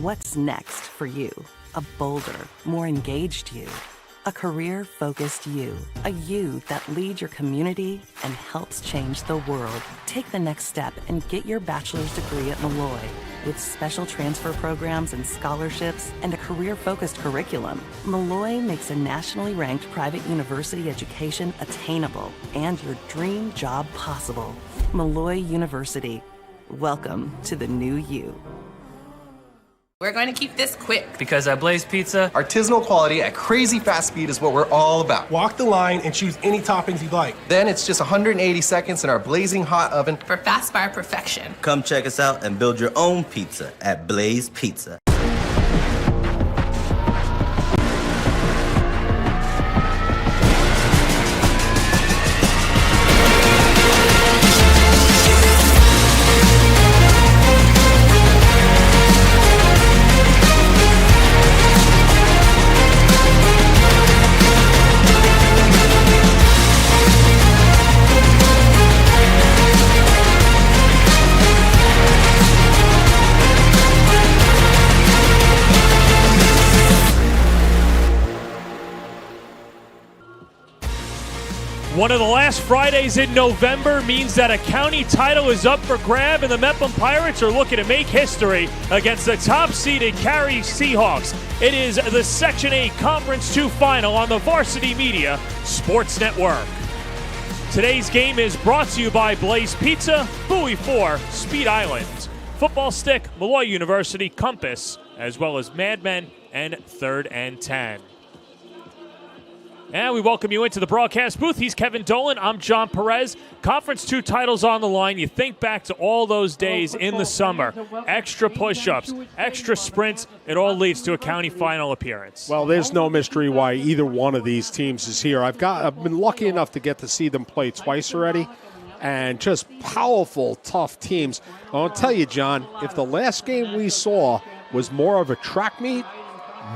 What's next for you? A bolder, more engaged you. A career-focused you. A you that leads your community and helps change the world. Take the next step and get your bachelor's degree at Malloy. With special transfer programs and scholarships and a career-focused curriculum, Malloy makes a nationally ranked private university education attainable and your dream job possible. Malloy University. Welcome to the new you. We're going to keep this quick. Because at Blaze Pizza, artisanal quality at crazy fast speed is what we're all about. Walk the line and choose any toppings you'd like. Then it's just 180 seconds in our blazing hot oven For fast fire perfection. Come check us out and build your own pizza at Blaze Pizza. One of the last Fridays in November means that a county title is up for grab, and the Mepham Pirates are looking to make history against the top-seeded Carey Seahawks. It is the Section 8 Conference 2 final on the Varsity Media Sports Network. Today's game is brought to you by Blaze Pizza, Bowie 4, Speed Island, Football Stick, Malloy University, Compass, as well as Mad Men and 3rd and 10. And we welcome you into the broadcast booth. He's Kevin Dolan. I'm John Perez. Conference 2 titles on the line. You think back to all those days in the summer. Extra push-ups, extra sprints. It all leads to a county final appearance. Well, there's no mystery why either one of these teams is here. I've been lucky enough to get to see them play twice already. And just powerful, tough teams. I'll tell you, John, if the last game we saw was more of a track meet,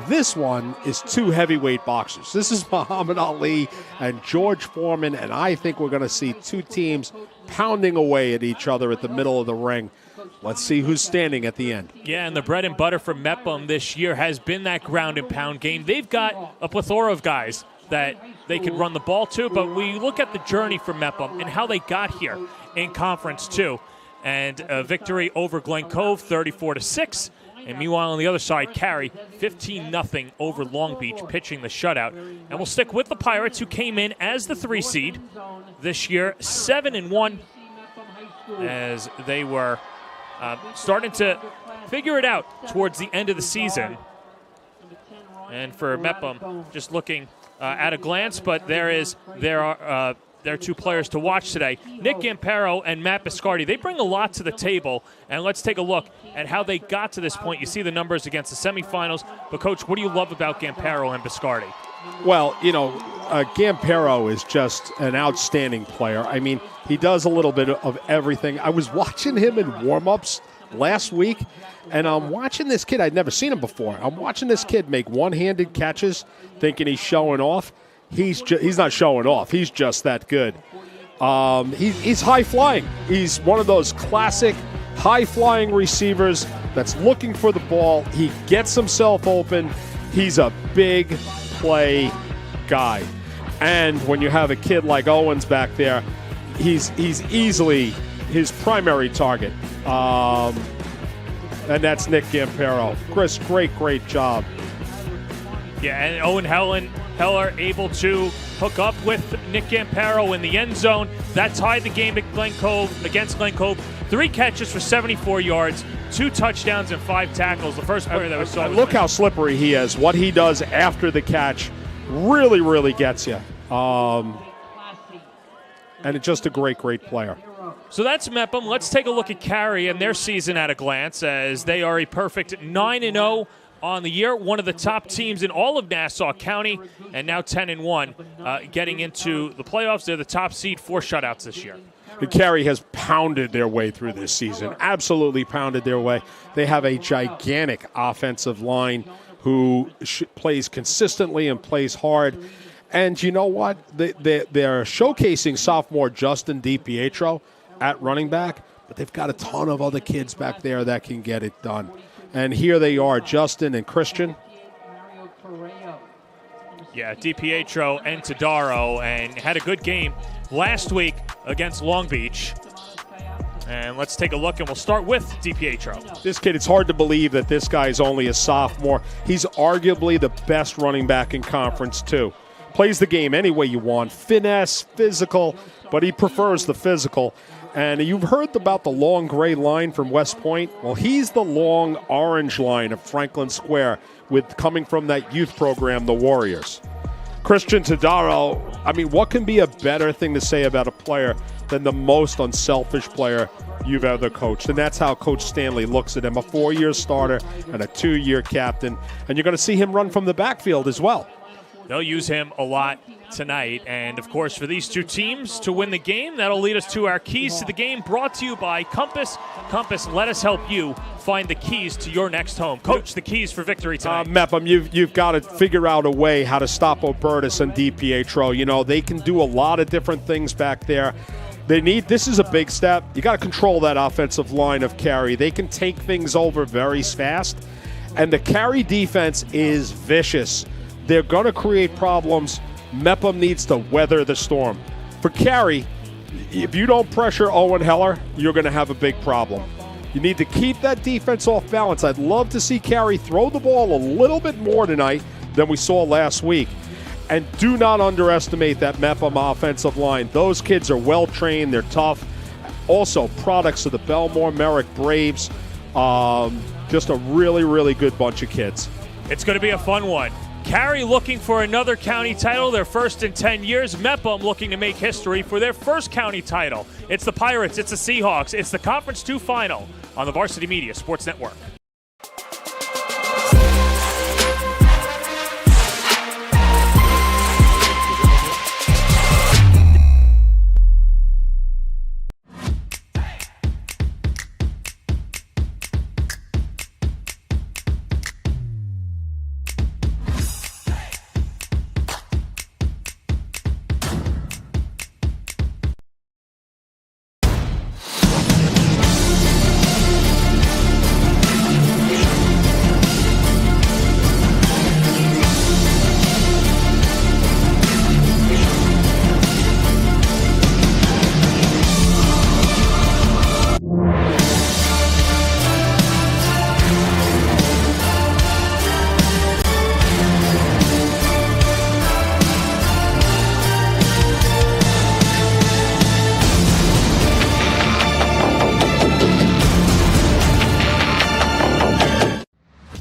this one is two heavyweight boxers. This is Muhammad Ali and George Foreman, and I think we're going to see two teams pounding away at each other at the middle of the ring. Let's see who's standing at the end. Yeah, and the bread and butter for Mepham this year has been that ground and pound game. They've got a plethora of guys that they can run the ball to, but we look at the journey for Mepham and how they got here in Conference 2. And a victory over Glen Cove, 34-6. And meanwhile, on the other side, Carey, 15-0 over Long Beach, pitching the shutout. And we'll stick with the Pirates, who came in as the 3 seed this year, 7-1, as they were starting to figure it out towards the end of the season. And for Mepham, just looking at a glance, but there are two players to watch today. Nick Gampero and Matt Biscardi. They bring a lot to the table, and let's take a look at how they got to this point. You see the numbers against the semifinals, but Coach, what do you love about Gampero and Biscardi? Well, Gampero is just an outstanding player. I mean, he does a little bit of everything. I was watching him in warm-ups last week, and I'm watching this kid. I'd never seen him before. I'm watching this kid make one-handed catches, thinking he's showing off. He's not showing off. He's just that good. He's high-flying. He's one of those classic high-flying receivers that's looking for the ball. He gets himself open. He's a big play guy. And when you have a kid like Owens back there, he's easily his primary target. And that's Nick Gampero. Chris, great job. Yeah, and Owen Heller able to hook up with Nick Gampero in the end zone. That tied the game at against Glen Cove. 3 catches for 74 yards, 2 touchdowns, and 5 tackles. The first player that we saw. Look how slippery he is. What he does after the catch really gets you. And it's just a great player. So that's Mepham. Let's take a look at Carey and their season at a glance, as they are a perfect 9-0 on the year, one of the top teams in all of Nassau County, and now 10-1, getting into the playoffs. They're the top seed, 4 shutouts this year. Carey has pounded their way through this season, absolutely pounded their way. They have a gigantic offensive line who plays consistently and plays hard. And you know what? They're showcasing sophomore Justin DiPietro at running back, but they've got a ton of other kids back there that can get it done. And here they are, Justin and Christian. Yeah, DiPietro and Todaro, and had a good game last week against Long Beach. And let's take a look, and we'll start with DiPietro. This kid, it's hard to believe that this guy is only a sophomore. He's arguably the best running back in conference, too. Plays the game any way you want, finesse, physical, but he prefers the physical. And you've heard about the long gray line from West Point. Well, he's the long orange line of Franklin Square, with coming from that youth program, the Warriors. Christian Todaro, I mean, what can be a better thing to say about a player than the most unselfish player you've ever coached? And that's how Coach Stanley looks at him, a 4-year starter and a 2-year captain. And you're going to see him run from the backfield as well. They'll use him a lot tonight. And, of course, for these two teams to win the game, that'll lead us to our keys to the game, brought to you by Compass. Compass, let us help you find the keys to your next home. Coach, the keys for victory tonight. Mepham, you've got to figure out a way how to stop Obertus and DiPietro. You know, they can do a lot of different things back there. This is a big step. You got to control that offensive line of Carey. They can take things over very fast. And the Carey defense is vicious. They're going to create problems. Mepham needs to weather the storm. For Carey, if you don't pressure Owen Heller, you're going to have a big problem. You need to keep that defense off balance. I'd love to see Carey throw the ball a little bit more tonight than we saw last week. And do not underestimate that Mepham offensive line. Those kids are well-trained. They're tough. Also, products of the Belmore Merrick Braves. Just a really, really good bunch of kids. It's going to be a fun one. Carey looking for another county title, their first in 10 years. Mepham looking to make history for their first county title. It's the Pirates, it's the Seahawks, it's the Conference 2 final on the Varsity Media Sports Network.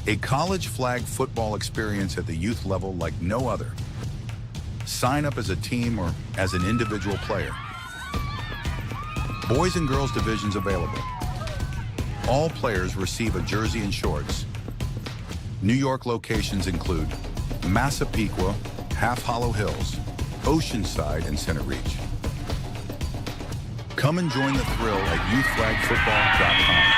A college flag football experience at the youth level like no other. Sign up as a team or as an individual player. Boys and girls divisions available. All players receive a jersey and shorts. New York locations include Massapequa, Half Hollow Hills, Oceanside, and Center Reach. Come and join the thrill at youthflagfootball.com.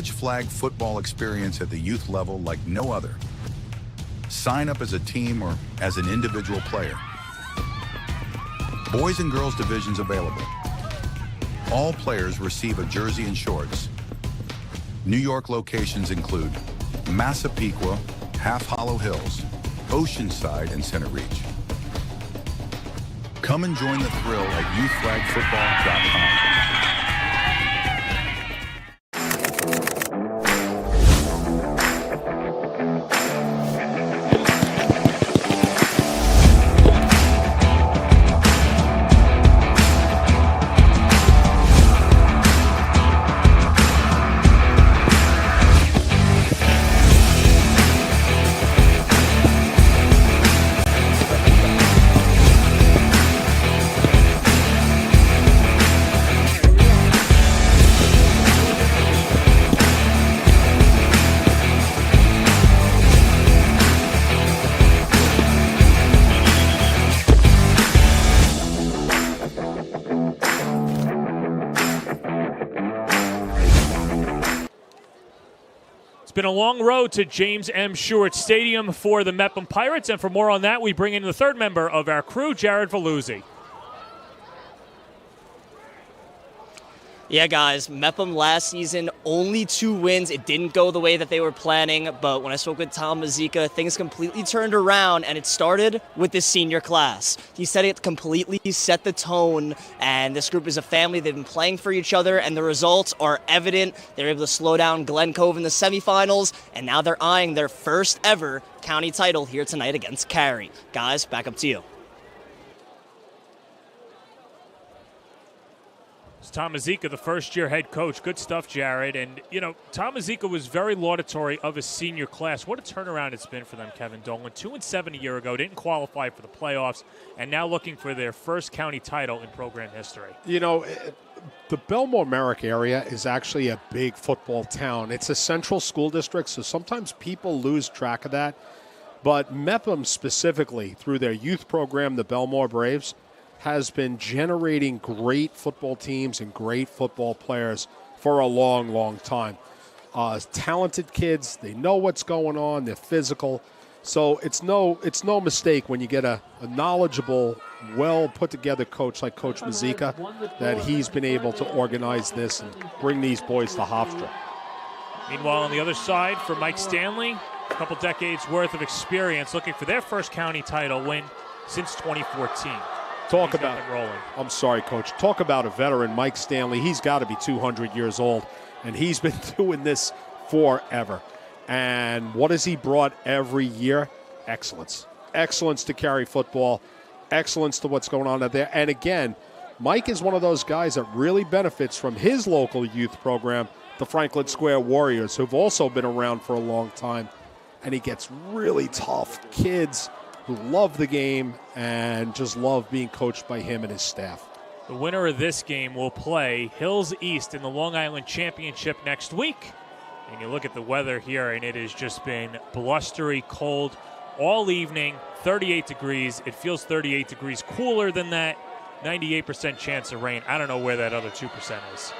college flag football experience at the youth level like no other. Sign up as a team or as an individual player. Boys and girls divisions available. All players receive a jersey and shorts. New York locations include Massapequa, Half Hollow Hills, Oceanside, and Center Reach. Come and join the thrill at youthflagfootball.com. It's been a long road to James M. Stewart Stadium for the Mepham Pirates, and for more on that, we bring in the third member of our crew, Jared Veluzzi. Yeah, guys, Mepham last season, only 2 wins. It didn't go the way that they were planning, but when I spoke with Tom Mazika, things completely turned around, and it started with this senior class. He said it completely set the tone, and this group is a family. They've been playing for each other, and the results are evident. They're able to slow down Glen Cove in the semifinals, and now they're eyeing their first ever county title here tonight against Carey. Guys, back up to you. Tom Mazika, the first-year head coach. Good stuff, Jared. And, you know, Tom Mazika was very laudatory of his senior class. What a turnaround it's been for them, Kevin Dolan. 2-7 a year ago, didn't qualify for the playoffs, and now looking for their first county title in program history. You know, the Belmore-Merrick area is actually a big football town. It's a central school district, so sometimes people lose track of that. But Mepham specifically, through their youth program, the Belmore Braves, has been generating great football teams and great football players for a long, long time. Talented kids, they know what's going on, they're physical. So it's no mistake when you get a knowledgeable, well put together coach like Coach Mazika that he's been able to organize this and bring these boys to Hofstra. Meanwhile, on the other side, for Mike Stanley, a couple decades worth of experience looking for their first county title win since 2014. Talk about I'm sorry, Coach. Talk about a veteran, Mike Stanley. He's got to be 200 years old, and he's been doing this forever. And what has he brought every year? Excellence. Excellence to Carey football. Excellence to what's going on out there. And again, Mike is one of those guys that really benefits from his local youth program, the Franklin Square Warriors, who've also been around for a long time. And he gets really tough kids who love the game and just love being coached by him and his staff. The winner of this game will play Hills East in the Long Island Championship next week. And you look at the weather here, and it has just been blustery cold all evening, 38 degrees. It feels 38 degrees cooler than that. 98% chance of rain. I don't know where that other 2% is.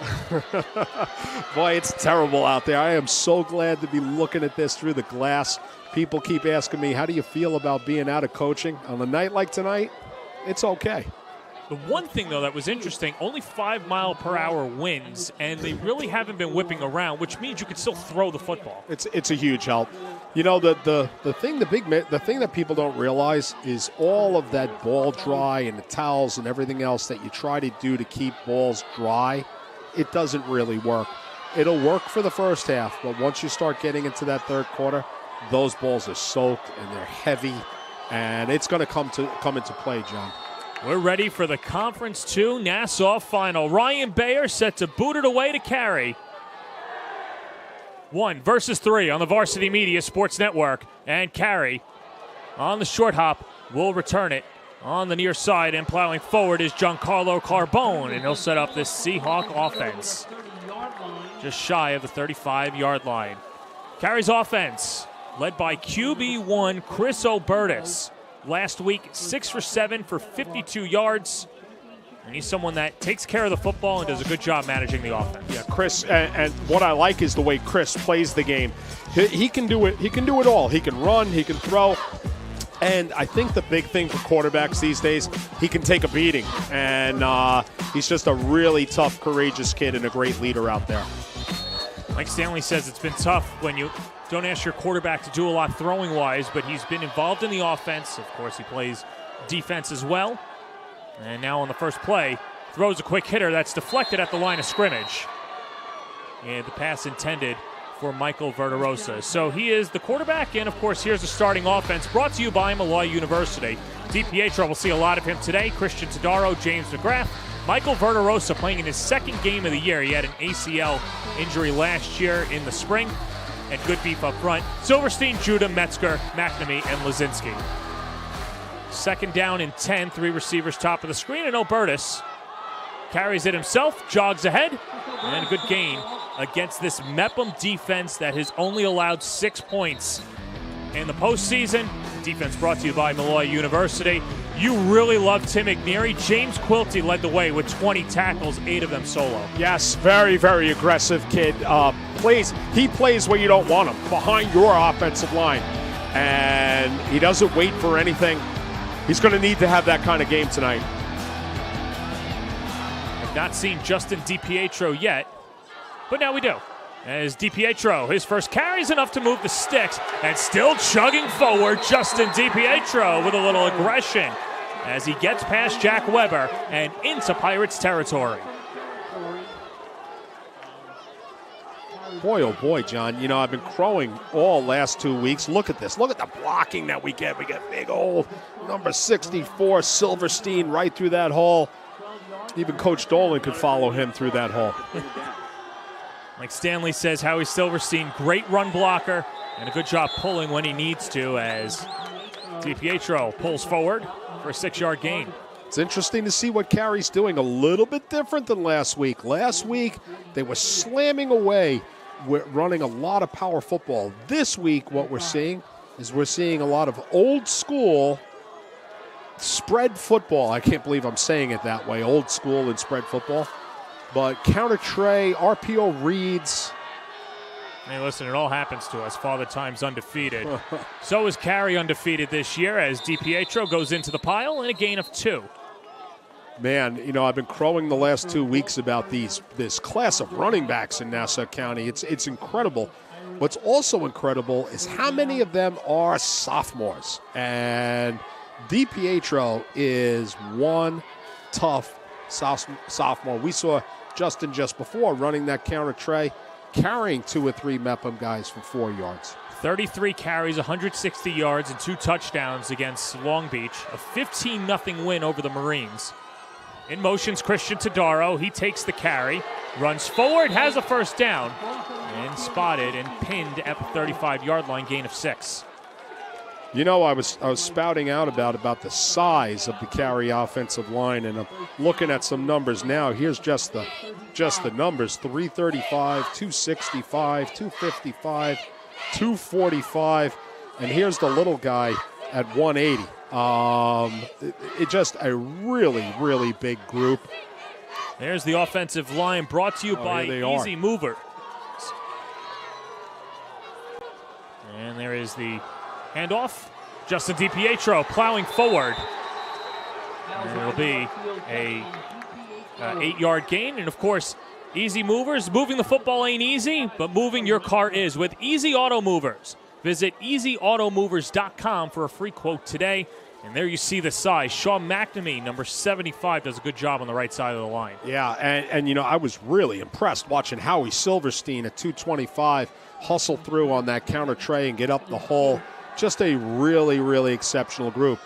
Boy, it's terrible out there. I am so glad to be looking at this through the glass. People keep asking me, how do you feel about being out of coaching? On a night like tonight, it's okay. The one thing, though, that was interesting, only 5-mile-per-hour winds, and they really haven't been whipping around, which means you can still throw the football. It's a huge help. You know, the thing that people don't realize is all of that ball dry and the towels and everything else that you try to do to keep balls dry, it doesn't really work. It'll work for the first half, but once you start getting into that third quarter, those balls are soaked and they're heavy, and it's going to come into play, John. We're ready for the Conference 2 Nassau Final. Ryan Bayer set to boot it away to Carey. 1 versus 3 on the Varsity Media Sports Network. And Carey on the short hop will return it on the near side, and plowing forward is Giancarlo Carbone, and he'll set up this Seahawk offense just shy of the 35-yard line. Carey's offense led by QB1 Chris Obertus. Last week, 6 for 7 for 52 yards. And he's someone that takes care of the football and does a good job managing the offense. Yeah, Chris, and what I like is the way Chris plays the game. He can do it. He can do it all. He can run. He can throw. And I think the big thing for quarterbacks these days, he can take a beating. And he's just a really tough, courageous kid and a great leader out there. Mike Stanley says it's been tough when you don't ask your quarterback to do a lot throwing-wise, but he's been involved in the offense. Of course, he plays defense as well. And now on the first play, throws a quick hitter that's deflected at the line of scrimmage. And the pass intended for Michael Verderosa. So he is the quarterback, and of course, here's the starting offense brought to you by Malloy University. DiPietro will see a lot of him today. Christian Tadaro, James McGrath, Michael Verderosa playing in his second game of the year. He had an ACL injury last year in the spring, and good beef up front. Silverstein, Judah, Metzger, McNamee, and Lazinski. Second down and 10, 3 receivers top of the screen, and Obertus carries it himself, jogs ahead, and a good gain against this Mepham defense that has only allowed 6 points in the postseason. Defense brought to you by Malloy University. You really love Tim McNeary. James Quilty led the way with 20 tackles, 8 of them solo. Yes, very, very aggressive kid. He plays where you don't want him, behind your offensive line. And he doesn't wait for anything. He's going to need to have that kind of game tonight. I've not seen Justin DiPietro yet, but now we do. As DiPietro, his first carry is enough to move the sticks, and still chugging forward, Justin DiPietro with a little aggression as he gets past Jack Weber and into Pirates territory. Boy, oh boy, John, you know, I've been crowing all last 2 weeks. Look at this. Look at the blocking that we get. We get big old number 64, Silverstein, right through that hole. Even Coach Dolan could follow him through that hole. Like Stanley says, Howie Silverstein, great run blocker and a good job pulling when he needs to as DiPietro pulls forward for a 6-yard gain. It's interesting to see what Carey's doing, a little bit different than last week. Last week, they were slamming away, running a lot of power football. This week, what we're seeing is a lot of old school spread football. I can't believe I'm saying it that way, old school and spread football. But counter tray, RPO reads. Hey, listen, it all happens to us. Father Time's undefeated. So is Carey undefeated this year as DiPietro goes into the pile and a gain of 2. Man, you know, I've been crowing the last 2 weeks about this class of running backs in Nassau County. It's incredible. What's also incredible is how many of them are sophomores. And DiPietro is one tough sophomore. We saw Justin just before running that counter tray, carrying 2 or 3 Mepham guys for 4 yards. 33 carries, 160 yards, and 2 touchdowns against Long Beach. A 15-0 win over the Marines. In motion's Christian Tadaro. He takes the carry, runs forward, has a first down, and spotted and pinned at the 35-yard line, gain of 6. You know, I was spouting out about the size of the Carey offensive line, and I'm looking at some numbers now. Here's just the numbers: 335, 265, 255, 245, and here's the little guy at 180. It's just a really, really big group. There's the offensive line brought to you by Easy Mover. And there is the handoff. Justin DiPietro plowing forward. And it'll be a 8-yard gain. And, of course, Easy Movers. Moving the football ain't easy, but moving your car is with Easy Auto Movers. Visit EasyAutoMovers.com for a free quote today. And there you see the size. Sean McNamee, number 75, does a good job on the right side of the line. Yeah, and you know, I was really impressed watching Howie Silverstein at 225 hustle through on that counter tray and get up the hole. Just a really, really exceptional group.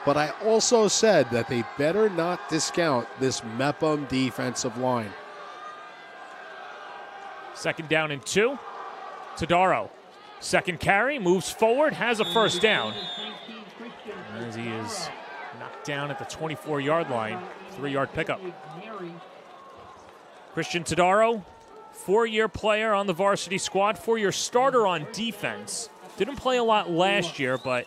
But I also said that they better not discount this Mepham defensive line. Second down and 2. Tadaro. Second carry, moves forward, has a first down. As he is knocked down at the 24-yard line, 3-yard pickup. Christian Tadaro, 4-year player on the varsity squad, 4-year starter on defense. Didn't play a lot last year, but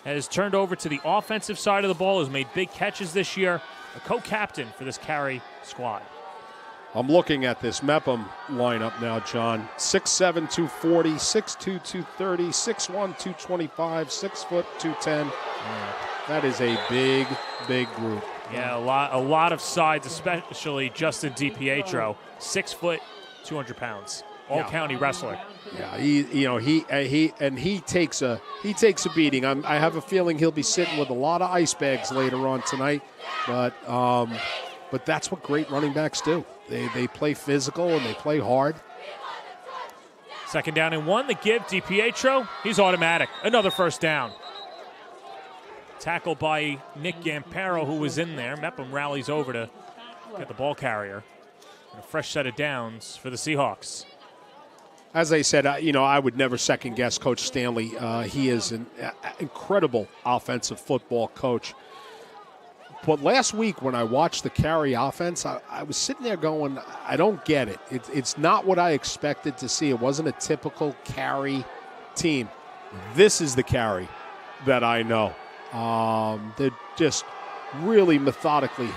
has turned over to the offensive side of the ball, has made big catches this year. a co-captain for this Carey squad. I'm looking at this Mepham lineup now, John. 6'7", 240, 6'2", 230, 6'1", 225, 6 foot, 210. That is a big, big group. Yeah, a lot of sides, especially Justin DiPietro, 6 foot, 200 pounds, all-county wrestler. Yeah, he takes a beating. I have a feeling he'll be sitting with a lot of ice bags later on tonight, but that's what great running backs do. They play physical and they play hard. 2nd down and 1. The give, DiPietro. He's automatic. Another first down. Tackled by Nick Gamparo, who was in there. Mepham rallies over to get the ball carrier. And a fresh set of downs for the Seahawks. As I said, I would never second-guess Coach Stanley. He is an incredible offensive football coach. But last week when I watched the Carey offense, I was sitting there going, I don't get it. It's not what I expected to see. It wasn't a typical Carey team. This is the Carey that I know. They're just really methodically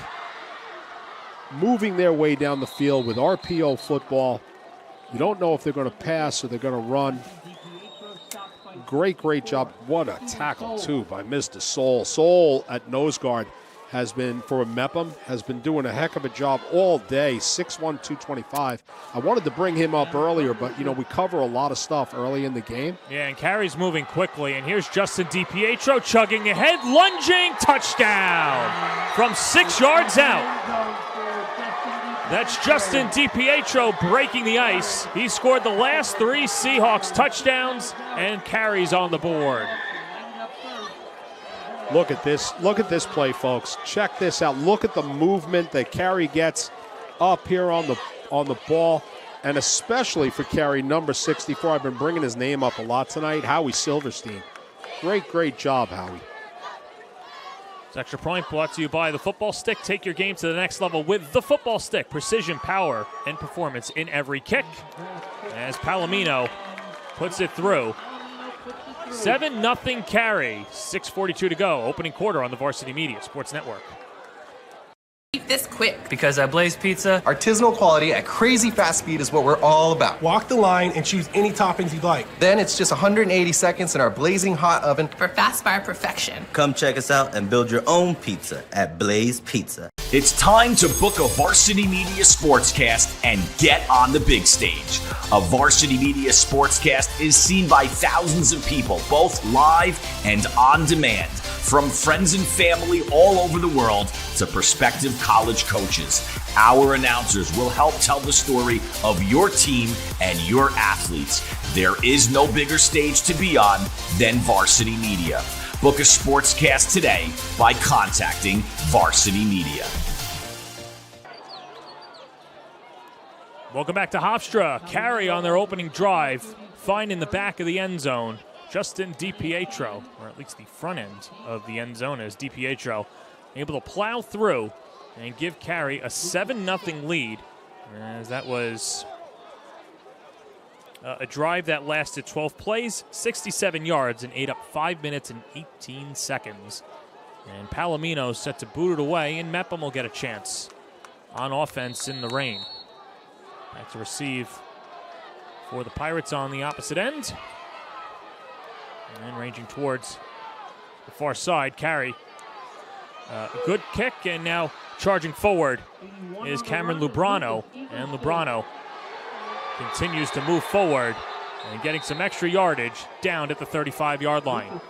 moving their way down the field with RPO football. You don't know if they're going to pass or they're going to run. Great job. What a tackle, too, by Mr. Soul. Soul at nose guard has been, for Mepham, has been doing a heck of a job all day. 6'1", 225. I wanted to bring him up earlier, but, we cover a lot of stuff early in the game. Yeah, and Carey's moving quickly, and here's Justin DiPietro chugging ahead, lunging, touchdown from 6 yards out. That's Justin DiPietro breaking the ice. He scored the last 3 Seahawks touchdowns, and Carey's on the board. Look at this play, folks. Check this out. Look at the movement that Carey gets up here on the ball, and especially for Carey, number 64. I've been bringing his name up a lot tonight, Howie Silverstein. Great job, Howie. This extra point brought to you by the Football Stick. Take your game to the next level with the Football Stick. Precision, power, and performance in every kick. As Palomino puts it through. 7-0 Carey. 6:42 to go. Opening quarter on the Varsity Media Sports Network. Keep this quick. Because at Blaze Pizza, artisanal quality at crazy fast speed is what we're all about. Walk the line and choose any toppings you'd like. Then it's just 180 seconds in our blazing hot oven For fast fire perfection. Come check us out and build your own pizza at Blaze Pizza. It's time to book a Varsity Media Sportscast and get on the big stage. A Varsity Media Sportscast is seen by thousands of people, both live and on demand, from friends and family all over the world to prospective college coaches. Our announcers will help tell the story of your team and your athletes. There is no bigger stage to be on than Varsity Media. Book a sportscast today by contacting Varsity Media. Welcome back to Hofstra. Carey on their opening drive, find in the back of the end zone Justin DiPietro, or at least the front end of the end zone as DiPietro able to plow through and give Carey a 7-0 lead, as that was a drive that lasted 12 plays, 67 yards, and ate up 5 minutes and 18 seconds. And Palomino set to boot it away, and Mepham will get a chance on offense in the rain. Back to receive for the Pirates on the opposite end. And ranging towards the far side, Carey. Good kick, and now charging forward is Cameron Lubrano. And Lubrano continues to move forward and getting some extra yardage down at the 35-yard line.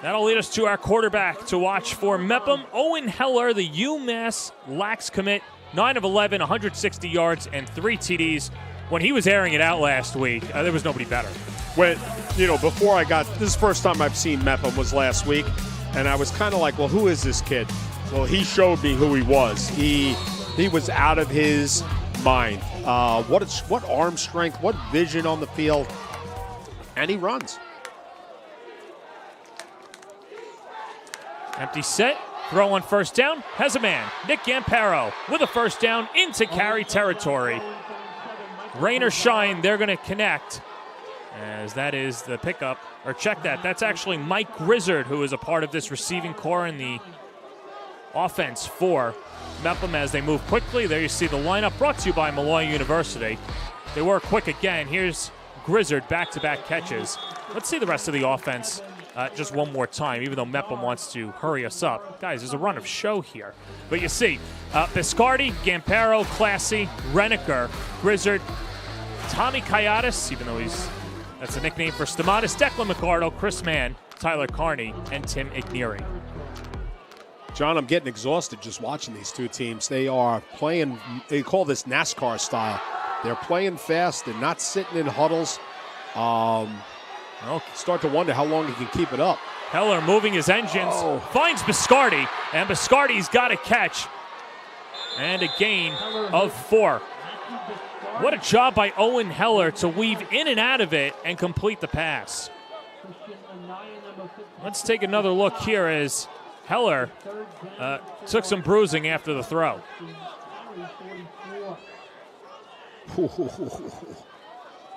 That'll lead us to our quarterback to watch for Mepham. Owen Heller, the UMass Lax commit, 9 of 11, 160 yards, and 3 TDs. When he was airing it out last week, there was nobody better. When, before I got, this is the first time I've seen Mepham was last week, and I was kind of like, well, who is this kid? Well, he showed me who he was. He was out of his mind. What arm strength, what vision on the field, and he runs. Empty set, throw on first down, has a man. Nick Gamparo with a first down into Carey territory. Rain or shine, they're going to connect, as that is the pickup. Or check that, that's actually Mike Grizzard, who is a part of this receiving core in the offense for Mepham as they move quickly. There you see the lineup brought to you by Malloy University. They were quick again. Here's Grizzard, back-to-back catches. Let's see the rest of the offense just one more time, even though Mepham wants to hurry us up. Guys, there's a run of show here. But you see, Biscardi, Gampero, Classy, Reniker, Grizzard, Tommy Kayatis, even though that's a nickname for Stamatis, Declan McArdle, Chris Mann, Tyler Carney, and Tim Ignieri. John, I'm getting exhausted just watching these two teams. They are playing, they call this NASCAR style. They're playing fast. They're not sitting in huddles. Start to wonder how long he can keep it up. Heller moving his engines, finds Biscardi, and Biscardi's got a catch. And a gain of 4. What a job by Owen Heller to weave in and out of it and complete the pass. Let's take another look here as Heller took some bruising after the throw.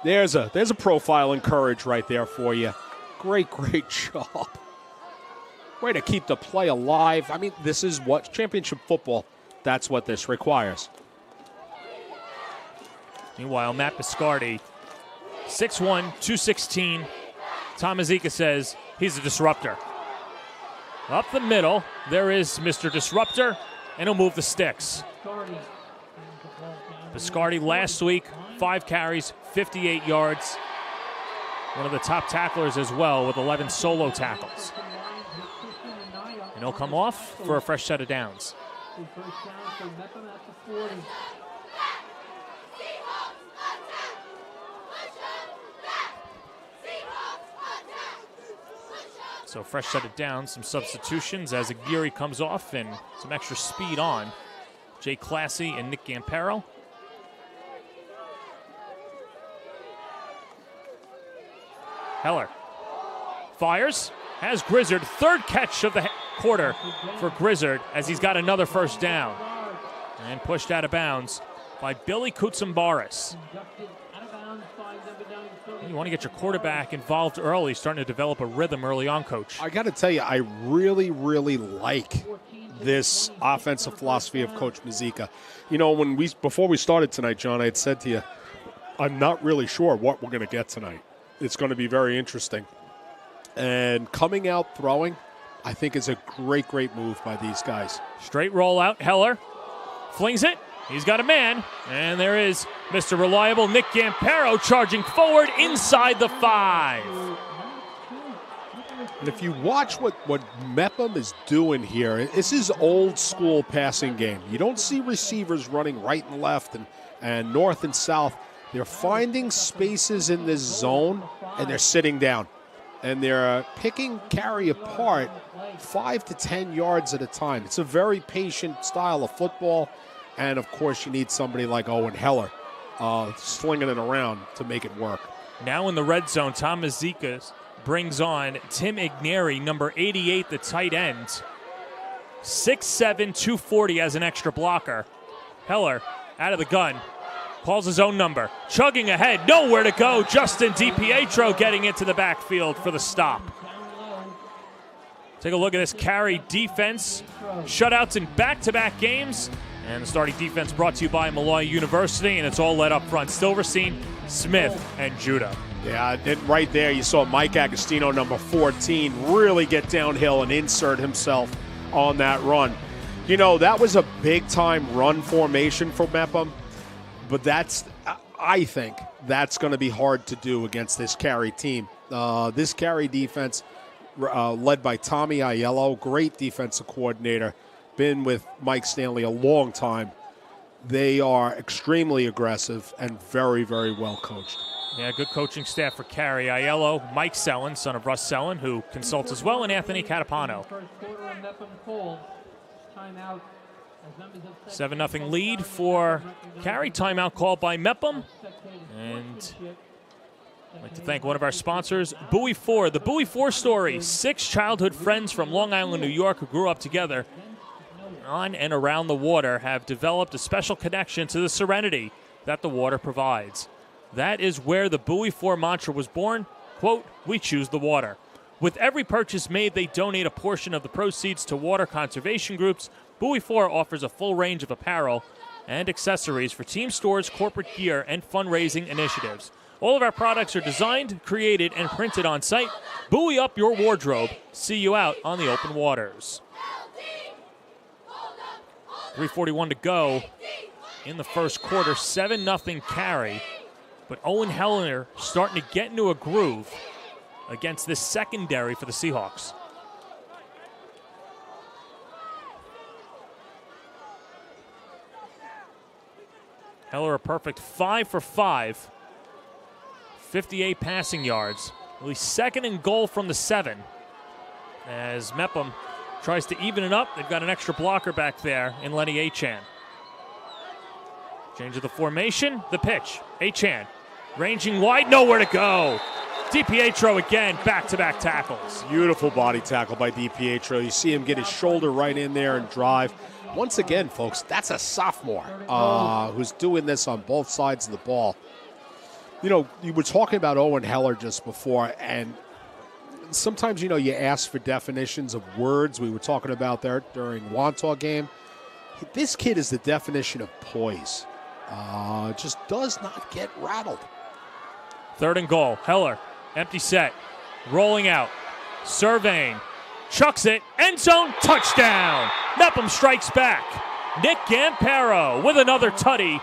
There's a profile in courage right there for you. Great job. Way to keep the play alive. I mean, this is what championship football, that's what this requires. Meanwhile, Matt Biscardi, 6'1", 216. Tom Mazika says he's a disruptor. Up the middle, there is Mr. Disruptor, and he'll move the sticks. Biscardi last week, 5 carries, 58 yards. One of the top tacklers as well with 11 solo tackles. And he'll come off for a fresh set of downs. So fresh set of downs, some substitutions as Aguirre comes off and some extra speed on. Jay Classy and Nick Gampero. Heller fires, has Grizzard. 3rd catch of the quarter for Grizzard as he's got another first down. And pushed out of bounds by Billy Koutsambaris. You want to get your quarterback involved early, starting to develop a rhythm early on, Coach. I got to tell you, I really like this offensive philosophy of Coach Mazika. You know, before we started tonight, John, I had said to you, I'm not really sure what we're going to get tonight. It's going to be very interesting. And coming out throwing, I think is a great move by these guys. Straight rollout, Heller flings it. He's got a man, and there is Mr. Reliable Nick Gampero charging forward inside the 5. And if you watch what Mepham is doing here, this is old school passing game. You don't see receivers running right and left and north and south. They're finding spaces in this zone, and they're sitting down. And they're picking Carey apart 5 to 10 yards at a time. It's a very patient style of football. And, of course, you need somebody like Owen Heller slinging it around to make it work. Now in the red zone, Tom Mazika brings on Tim Ignieri, number 88, the tight end. 6'7", 240 as an extra blocker. Heller out of the gun. Calls his own number. Chugging ahead. Nowhere to go. Justin DiPietro getting into the backfield for the stop. Take a look at this Carey defense. Shutouts in back-to-back games. And the starting defense brought to you by Malloy University, and it's all led up front. Silverstein, Smith, and Judah. Yeah, and right there you saw Mike Agostino, number 14, really get downhill and insert himself on that run. You know, that was a big-time run formation for Mepham, but I think that's going to be hard to do against this Carey team. This Carey defense, led by Tommy Aiello, great defensive coordinator, been with Mike Stanley a long time. They are extremely aggressive and very well coached. Yeah, good coaching staff for Carey. Aiello, Mike Sellen, son of Russ Sellen, who consults as well, and Anthony Catapano. 7-0 lead for Carey. Timeout called by Mepham. And I'd like to thank one of our sponsors, Bowie 4. The Bowie 4 story. 6 childhood friends from Long Island, New York, who grew up together on and around the water have developed a special connection to the serenity that the water provides. That is where the Bowie 4 mantra was born. Quote, "We choose the water." With every purchase made, they donate a portion of the proceeds to water conservation groups Bowie 4 offers a full range of apparel and accessories for team stores, corporate gear, and fundraising initiatives. All of our products are designed, created, and printed on site. Buoy up your wardrobe. See you out on the open waters. 3:41 to go in the first quarter. 7-0 Carey. But Owen Heller starting to get into a groove against this secondary for the Seahawks. Heller a perfect 5 for 5. 58 passing yards. At least second and goal from the 7. As Mepham tries to even it up. They've got an extra blocker back there in Lenny Achan. Change of the formation. The pitch. Achan ranging wide. Nowhere to go. DiPietro again. Back-to-back tackles. Beautiful body tackle by DiPietro. You see him get his shoulder right in there and drive. Once again, folks, that's a sophomore who's doing this on both sides of the ball. You know, you were talking about Owen Heller just before, and sometimes, you know, you ask for definitions of words. We were talking about there during Wantagh game. This kid is the definition of poise. Just does not get rattled. 3rd and goal. Heller, empty set, rolling out, surveying, chucks it, end zone, touchdown. Mepham strikes back. Nick Gampero with another tutty.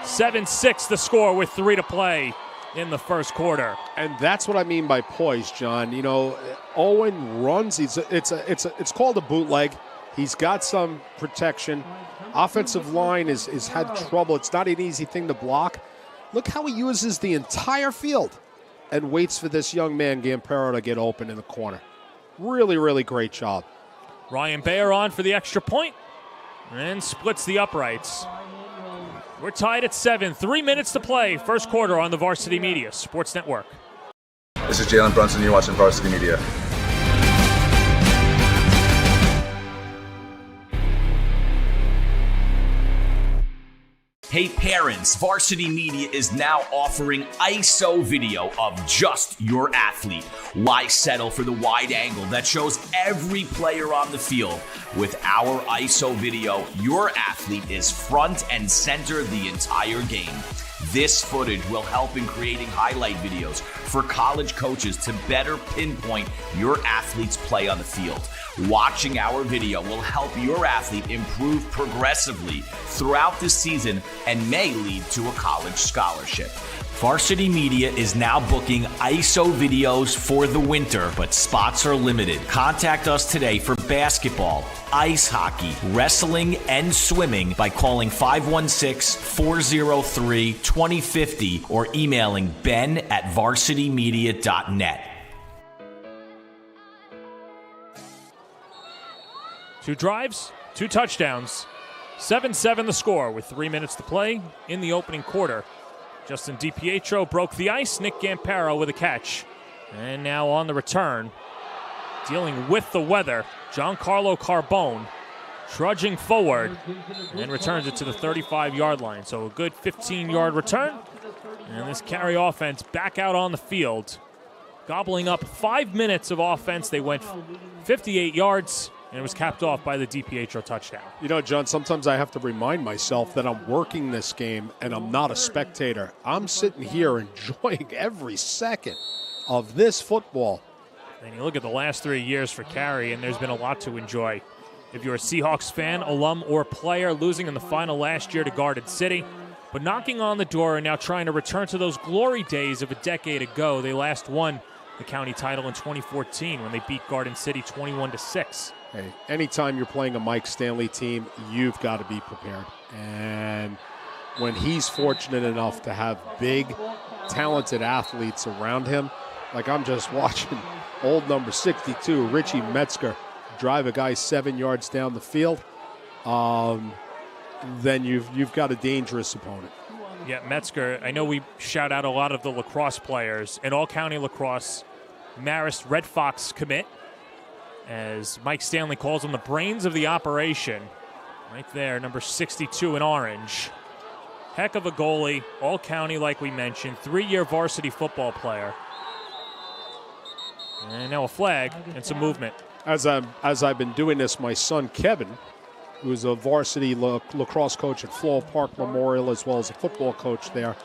7-6 the score with 3 to play in the first quarter. And that's what I mean by poise, John. You know, Owen runs. It's called a bootleg. He's got some protection. Offensive line has had trouble. It's not an easy thing to block. Look how he uses the entire field and waits for this young man, Gampero, to get open in the corner. Really, really great job. Ryan Bayer on for the extra point and splits the uprights. We're tied at 7. 3 minutes to play. First quarter on the Varsity Media Sports Network. This is Jalen Brunson. You're watching Varsity Media. Hey parents, Varsity Media is now offering ISO video of just your athlete. Why settle for the wide angle that shows every player on the field? With our ISO video, your athlete is front and center the entire game. This footage will help in creating highlight videos for college coaches to better pinpoint your athlete's play on the field. Watching our video will help your athlete improve progressively throughout the season and may lead to a college scholarship. Varsity Media is now booking ISO videos for the winter, but spots are limited. Contact us today for basketball, ice hockey, wrestling, and swimming by calling 516-403-2050 or emailing ben@varsitymedia.net. 2 drives, 2 touchdowns. 7-7 the score with 3 minutes to play in the opening quarter. Justin DiPietro broke the ice. Nick Gampero with a catch. And now on the return, dealing with the weather, Giancarlo Carbone trudging forward and returns it to the 35-yard line. So a good 15-yard return. And this Carey offense back out on the field, gobbling up 5 minutes of offense. They went 58 yards. And it was capped off by the DiPietro touchdown. You know, John, sometimes I have to remind myself that I'm working this game and I'm not a spectator. I'm sitting here enjoying every second of this football. And you look at the last 3 years for Carey, and there's been a lot to enjoy. If you're a Seahawks fan, alum, or player, losing in the final last year to Garden City, but knocking on the door and now trying to return to those glory days of a decade ago. They last won the county title in 2014 when they beat Garden City 21-6. Hey, anytime you're playing a Mike Stanley team, you've got to be prepared. And when he's fortunate enough to have big, talented athletes around him, like I'm just watching old number 62, Richie Metzger, drive a guy 7 yards down the field, then you've got a dangerous opponent. Yeah, Metzger, I know we shout out a lot of the lacrosse players. In all-county lacrosse, Marist Red Fox commit, as Mike Stanley calls him the brains of the operation. Right there, number 62 in orange. Heck of a goalie, all-county like we mentioned, 3-year varsity football player. And now a flag and some movement. As I've been doing this, my son Kevin, who's a varsity lacrosse coach at Floral Park Memorial as well as a football coach there,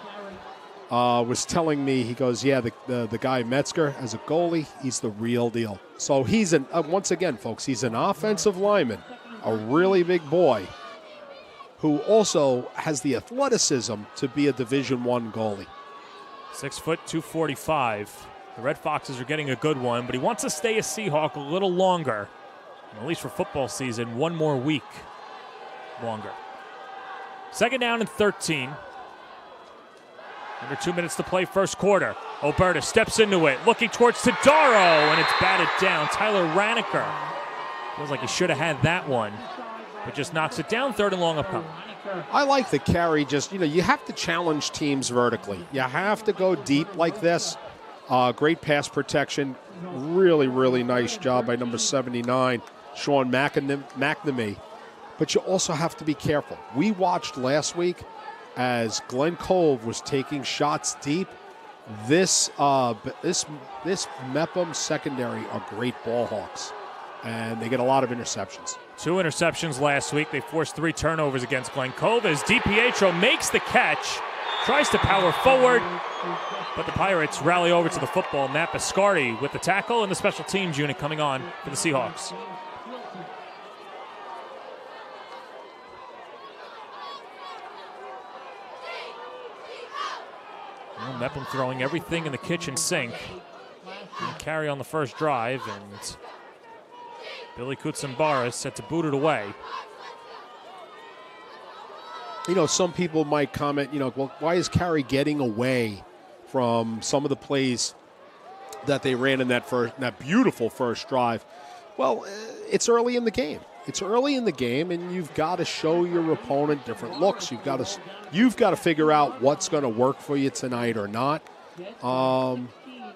was telling me, he goes, yeah, the guy Metzger as a goalie, he's the real deal. So he's once again, folks, he's an offensive lineman, a really big boy, who also has the athleticism to be a Division I goalie. 6 foot, 245. The Red Foxes are getting a good one, but he wants to stay a Seahawk a little longer, at least for football season, one more week longer. 2nd down and 13. Under 2 minutes to play, first quarter. Oberta steps into it, looking towards Tadaro, and it's batted down. Tyler Raniker. Feels like he should have had that one, but just knocks it down. 3rd and long upcoming. I like the Carey. Just, you have to challenge teams vertically. You have to go deep like this. Great pass protection. Really, really nice job by number 79, Sean McNamee. But you also have to be careful. We watched last week as Glen Cove was taking shots deep. This Mepham secondary are great ball hawks, and they get a lot of interceptions. 2 interceptions last week. They forced 3 turnovers against Glen Cove as DiPietro makes the catch, tries to power forward, but the Pirates rally over to the football. Matt Biscardi with the tackle, and the special teams unit coming on for the Seahawks. Well, Mepham throwing everything in the kitchen sink. And Carey on the first drive, and Billy Kutsambara set to boot it away. Some people might comment, well, why is Carey getting away from some of the plays that they ran in that beautiful first drive? Well, it's early in the game. It's early in the game, and you've got to show your opponent different looks. You've got to figure out what's going to work for you tonight or not.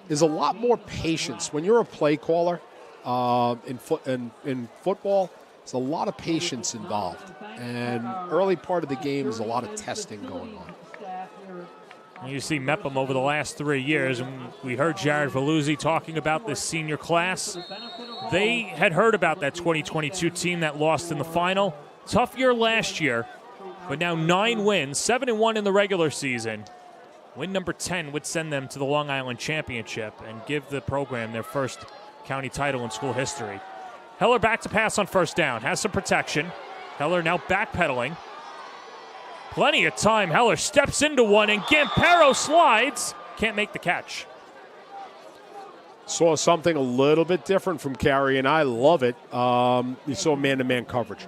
There's a lot more patience when you're a play caller in football. There's a lot of patience involved, and early part of the game is a lot of testing going on. You see Mepham over the last 3 years, and we heard Jared Veluzzi talking about this senior class. They had heard about that 2022 team that lost in the final. Tough year last year, but now 9 wins, 7-1 in the regular season. Win number 10 would send them to the Long Island Championship and give the program their first county title in school history. Heller back to pass on first down, has some protection. Heller now backpedaling. Plenty of time. Heller steps into one, and Gampero slides. Can't make the catch. Saw something a little bit different from Carey, and I love it. You saw man-to-man coverage.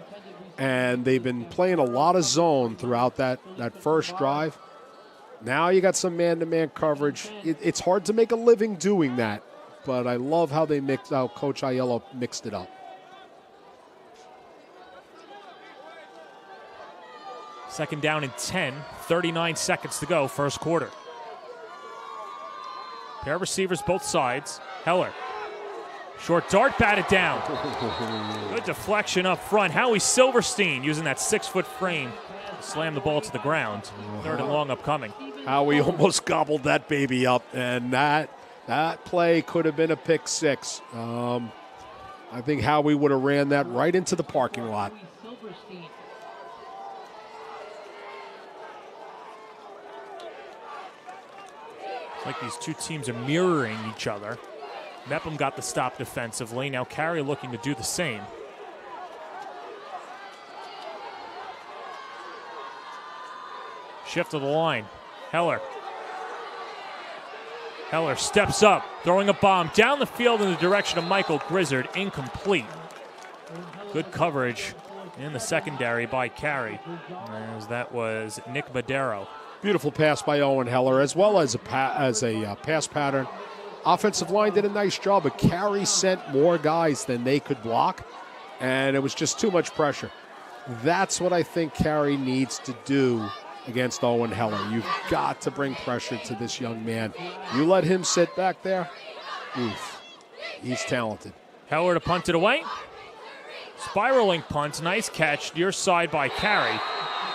And they've been playing a lot of zone throughout that first drive. Now you got some man-to-man coverage. It's hard to make a living doing that, but I love how Coach Aiello mixed it up. Second down and 10, 39 seconds to go, first quarter. Pair of receivers both sides. Heller. Short dart, batted down. Good deflection up front. Howie Silverstein using that 6-foot frame to slam the ball to the ground. 3rd and long upcoming. Howie almost gobbled that baby up, and that play could have been a pick 6. I think Howie would have ran that right into the parking lot. It's like these two teams are mirroring each other. Mepham got the stop defensively. Now Carey looking to do the same. Shift of the line. Heller steps up, throwing a bomb down the field in the direction of Michael Grizzard. Incomplete. Good coverage in the secondary by Carey, as that was Nick Madero. Beautiful pass by Owen Heller, as well as a pass pattern. Offensive line did a nice job, but Carey sent more guys than they could block, and it was just too much pressure. That's what I think Carey needs to do against Owen Heller. You've got to bring pressure to this young man. You let him sit back there, oof, he's talented. Heller to punt it away. Spiraling punt, nice catch, near side by Carey.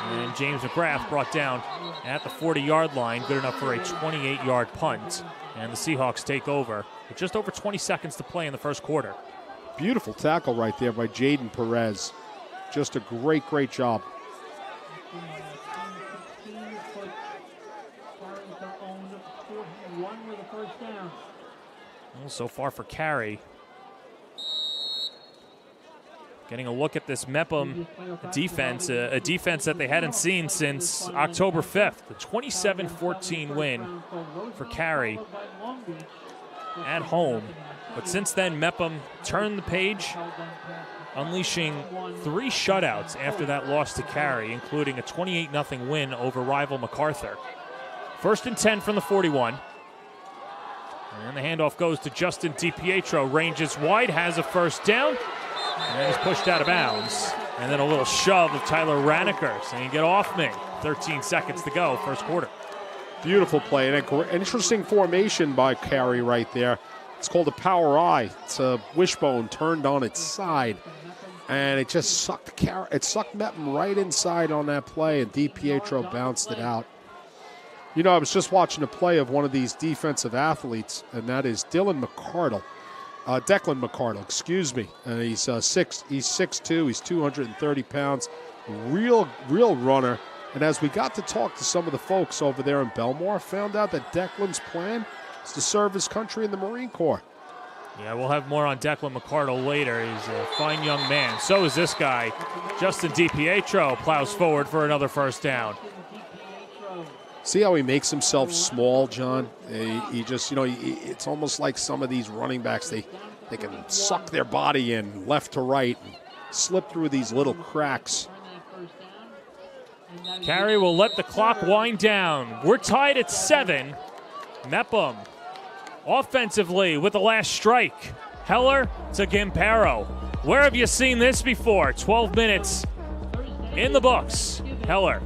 And James McGrath brought down at the 40-yard line, good enough for a 28-yard punt. And the Seahawks take over with just over 20 seconds to play in the first quarter. Beautiful tackle right there by Jaden Perez. Just a great, great job. Well, so far for Carey. Getting a look at this Mepham defense, a defense that they hadn't seen since October 5th. The 27-14 win for Carey at home. But since then, Mepham turned the page, unleashing 3 shutouts after that loss to Carey, including a 28-0 win over rival MacArthur. 1st and 10 from the 41. And the handoff goes to Justin DiPietro. Ranges wide, has a first down, and is pushed out of bounds. And then a little shove of Tyler Raniker saying, "Get off me." 13 seconds to go, first quarter. Beautiful play, and an interesting formation by Carey right there. It's called a power eye. It's a wishbone turned on its side, and it just sucked Mepham right inside on that play, and DiPietro bounced it out. You know, I was just watching a play of one of these defensive athletes, and that is Declan McCardle, excuse me. And he's 6'2", he's 230 pounds, real runner. And as we got to talk to some of the folks over there in Belmore, found out that Declan's plan is to serve his country in the Marine Corps. Yeah, we'll have more on Declan McCardle later. He's a fine young man. So is this guy. Justin DiPietro plows forward for another first down. See how he makes himself small, John? He just, it's almost like some of these running backs, they can suck their body in left to right and slip through these little cracks. Carey will let the clock wind down. We're tied at 7. Mepham offensively with the last strike. Heller to Gimpero. Where have you seen this before? 12 minutes in the books. Heller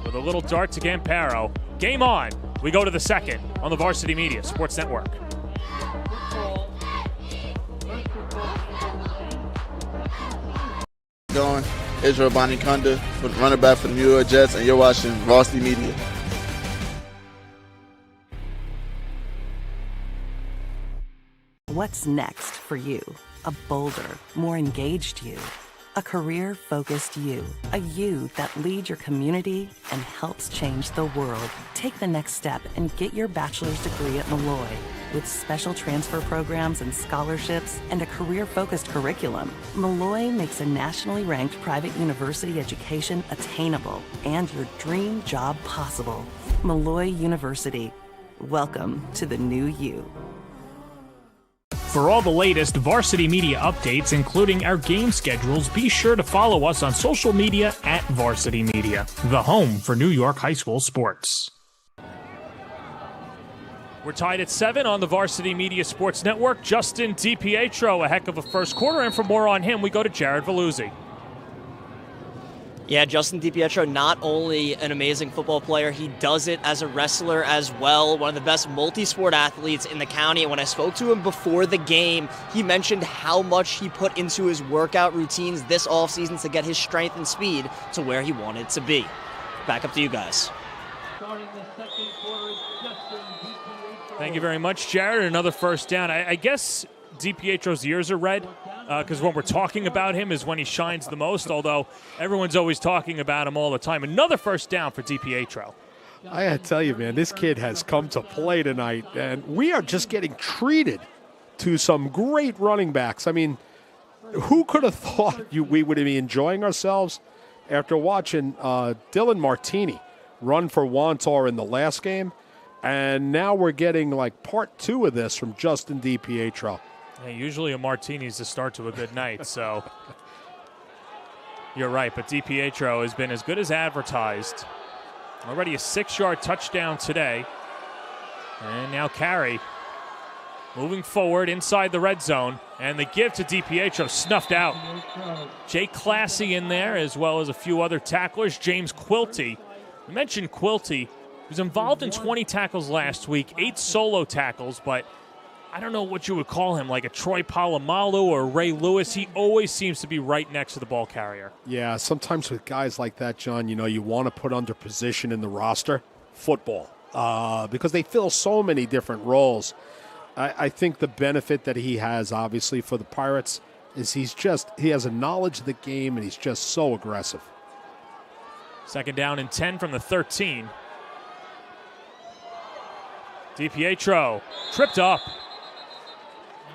with a little dart to Gimpero. Game on. We go to the second on the Varsity Media Sports Network. Going, Israel Bonikunda, running back for the New York Jets, and you're watching Varsity Media. What's next for you? A bolder, more engaged you. A career-focused you. A you that leads your community and helps change the world. Take the next step and get your bachelor's degree at Malloy. With special transfer programs and scholarships and a career-focused curriculum, Malloy makes a nationally ranked private university education attainable and your dream job possible. Malloy University. Welcome to the new you. For all the latest Varsity Media updates, including our game schedules, be sure to follow us on social media at Varsity Media, the home for New York high school sports. We're tied at 7 on the Varsity Media Sports Network. Justin DiPietro, a heck of a first quarter, and for more on him, we go to Jared Veluzzi. Yeah, Justin DiPietro, not only an amazing football player, he does it as a wrestler as well. One of the best multi-sport athletes in the county. And when I spoke to him before the game, he mentioned how much he put into his workout routines this offseason to get his strength and speed to where he wanted to be. Back up to you guys. Thank you very much, Jared. Another first down. I guess DiPietro's ears are red. Because when we're talking about him is when he shines the most, although everyone's always talking about him all the time. Another first down for DiPietro. I got to tell you, man, this kid has come to play tonight, and we are just getting treated to some great running backs. I mean, who could have thought we would be enjoying ourselves after watching Dylan Martini run for Wantar in the last game, and now we're getting like part 2 of this from Justin DiPietro. Yeah, usually a martini's the start to a good night, so you're right. But DiPietro has been as good as advertised. Already a 6-yard touchdown today. And now Carey moving forward inside the red zone. And the give to DiPietro snuffed out. Jay Classy in there, as well as a few other tacklers. James Quilty. I mentioned Quilty. He was involved in 20 tackles last week, 8 solo tackles, but I don't know what you would call him, like a Troy Polamalu or Ray Lewis. He always seems to be right next to the ball carrier. Yeah, sometimes with guys like that, John, you want to put under position in the roster. Football. because they fill so many different roles. I think the benefit that he has, obviously, for the Pirates is he has a knowledge of the game, and he's just so aggressive. 2nd down and 10 from the 13. DiPietro tripped up.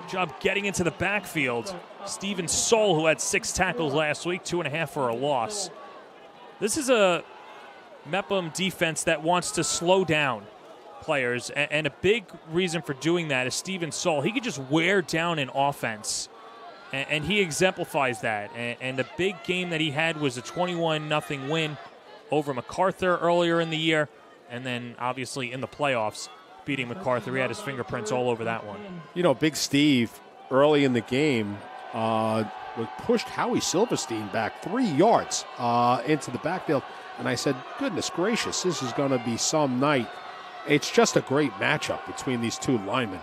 Good job getting into the backfield. Steven Soul, who had 6 tackles last week, 2.5 for a loss. This is a Mepham defense that wants to slow down players, and a big reason for doing that is Steven Soul. He could just wear down an offense, and he exemplifies that. And the big game that he had was a 21-0 win over MacArthur earlier in the year, and then obviously in the playoffs, beating MacArthur. He had his fingerprints all over that one. You know, Big Steve, early in the game, pushed Howie Silverstein back 3 yards into the backfield. And I said, goodness gracious, this is going to be some night. It's just a great matchup between these two linemen.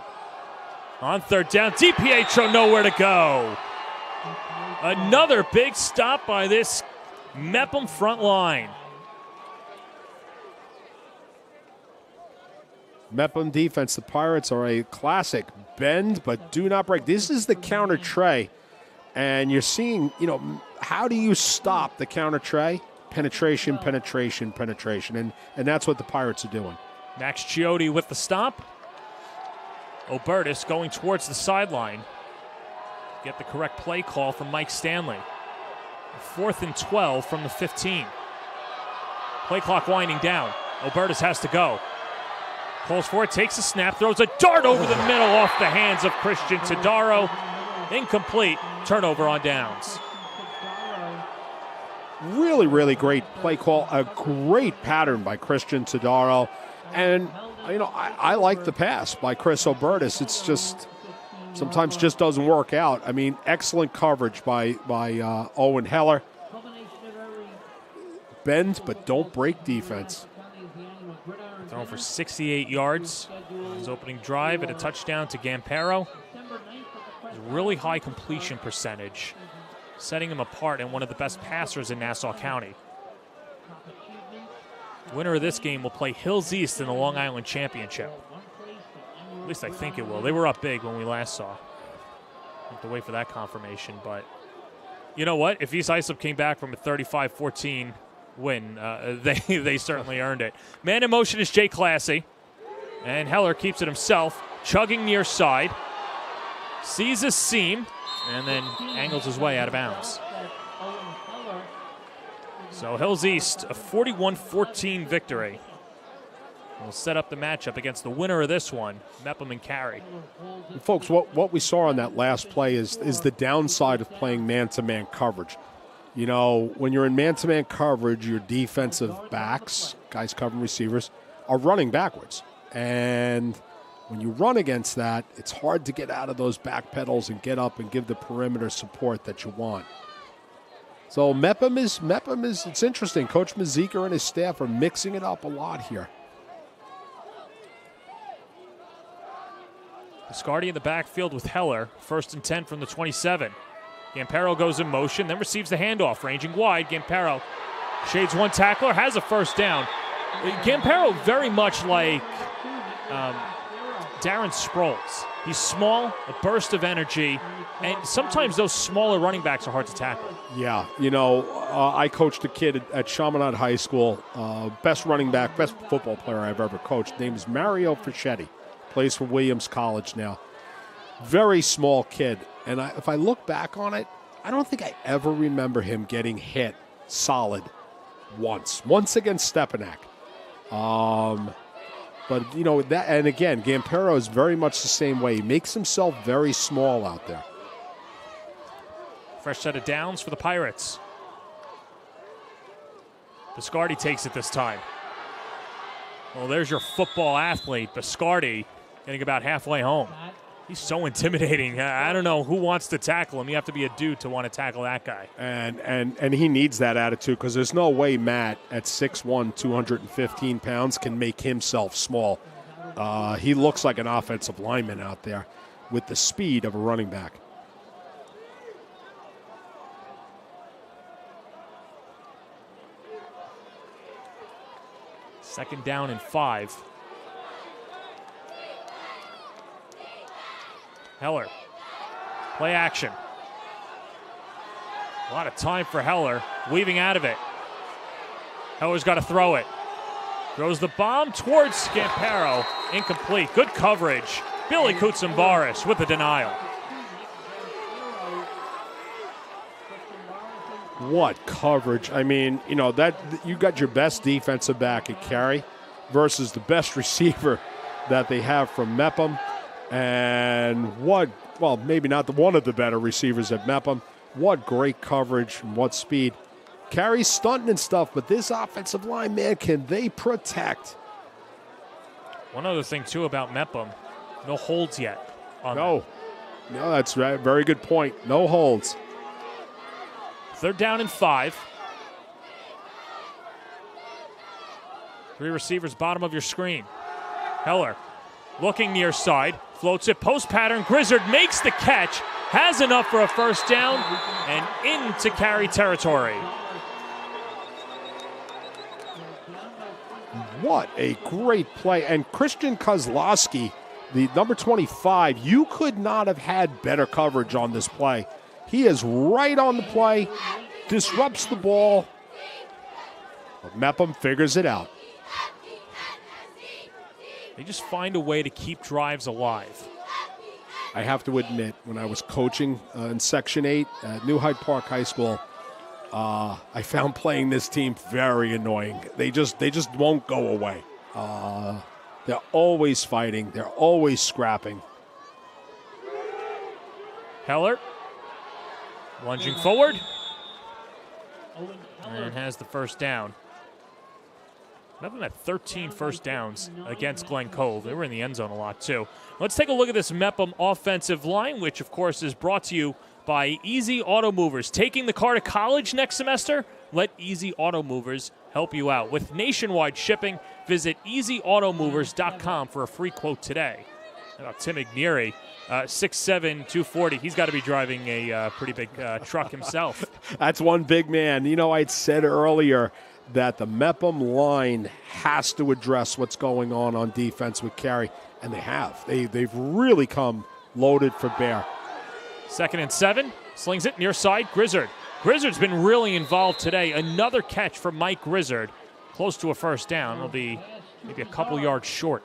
On 3rd down, DiPietro nowhere to go. Another big stop by this Mepham front line. Mepham defense, the Pirates are a classic bend but do not break. This is the counter tray, and you're seeing, how do you stop the counter tray? Penetration, penetration, penetration, and that's what the Pirates are doing. Max Chiotti with the stop. Obertus going towards the sideline. Get the correct play call from Mike Stanley. 4th and 12 from the 15. Play clock winding down. Obertus has to go. Pulls forward, takes a snap, throws a dart over the middle off the hands of Christian Tadaro. Incomplete. Turnover on downs. Really, really great play call. A great pattern by Christian Tadaro. And, I like the pass by Chris Obertus. It's just sometimes just doesn't work out. I mean, excellent coverage by Owen Heller. Bend, but don't break defense. Thrown for 68 yards. His opening drive and a touchdown to Gampero. Really high completion percentage, setting him apart and one of the best passers in Nassau County. Winner of this game will play Hills East in the Long Island Championship. At least I think it will. They were up big when we last saw. Have to wait for that confirmation, but you know what? If East Islip came back from a 35-14 win, they certainly earned it. Man in motion is Jay Classy, and Heller keeps it himself, chugging near side, sees a seam, and then angles his way out of bounds. So Hills East, a 41-14 victory. We'll set up the matchup against the winner of this one, Mepham and Carey. Folks, what we saw on that last play is the downside of playing man-to-man coverage. When you're in man-to-man coverage, your defensive backs, guys covering receivers, are running backwards. And when you run against that, it's hard to get out of those back pedals and get up and give the perimeter support that you want. So Mepham is it's interesting. Coach Mazika and his staff are mixing it up a lot here. Biscardi in the backfield with Heller. 1st and 10 from the 27. Gampero goes in motion, then receives the handoff. Ranging wide, Gampero shades one tackler, has a 1st down. Gampero very much like Darren Sproles. He's small, a burst of energy, and sometimes those smaller running backs are hard to tackle. Yeah, I coached a kid at Chaminade High School, best running back, best football player I've ever coached. His name is Mario Fischetti, plays for Williams College now. Very small kid, and if I look back on it, I don't think I ever remember him getting hit solid once against Stepanak. But, that, and again, Gampero is very much the same way. He makes himself very small out there. Fresh set of downs for the Pirates. Biscardi takes it this time. Well, there's your football athlete, Biscardi, getting about halfway home. He's so intimidating. I don't know who wants to tackle him. You have to be a dude to want to tackle that guy. And he needs that attitude because there's no way Matt at 6'1", 215 pounds can make himself small. He looks like an offensive lineman out there with the speed of a running back. Second down and 5. Heller. Play action. A lot of time for Heller. Weaving out of it. Heller's got to throw it. Throws the bomb towards Scamparo. Incomplete. Good coverage. Billy Koutsambaris with the denial. What coverage. I mean, you know, that you got your best defensive back at Carey versus the best receiver that they have from Mepham. And well, maybe not one of the better receivers at Mepham. What great coverage and what speed. Carey's stunting and stuff, but this offensive line, man, can they protect? One other thing, too, about Mepham, no holds yet. No, that's right. Very good point. No holds. 3rd down and 5. 3 receivers, bottom of your screen. Heller looking near side, floats it, post pattern. Grizzard makes the catch, has enough for a first down, and into Carey territory. What a great play. And Christian Kozlowski, the number 25, you could not have had better coverage on this play. He is right on the play, disrupts the ball, but Mepham figures it out. They just find a way to keep drives alive. I have to admit, when I was coaching in Section 8 at New Hyde Park High School, I found playing this team very annoying. They just won't go away. They're always fighting. They're always scrapping. Heller lunging forward and has the first down. Mepham had 13 first downs against Glen Cove. They were in the end zone a lot, too. Let's take a look at this Mepham offensive line, which, of course, is brought to you by Easy Auto Movers. Taking the car to college next semester? Let Easy Auto Movers help you out. With nationwide shipping, visit easyautomovers.com for a free quote today. How about Tim Ignieri, 6'7", 240. He's got to be driving a pretty big truck himself. That's one big man. You know, I'd said earlier that the Mepham line has to address what's going on defense with Carey, and they have. They've really come loaded for bear. 2nd and 7. Slings it near side. Grizzard. Grizzard's been really involved today. Another catch from Mike Grizzard. Close to a first down. It'll be maybe a couple yards short.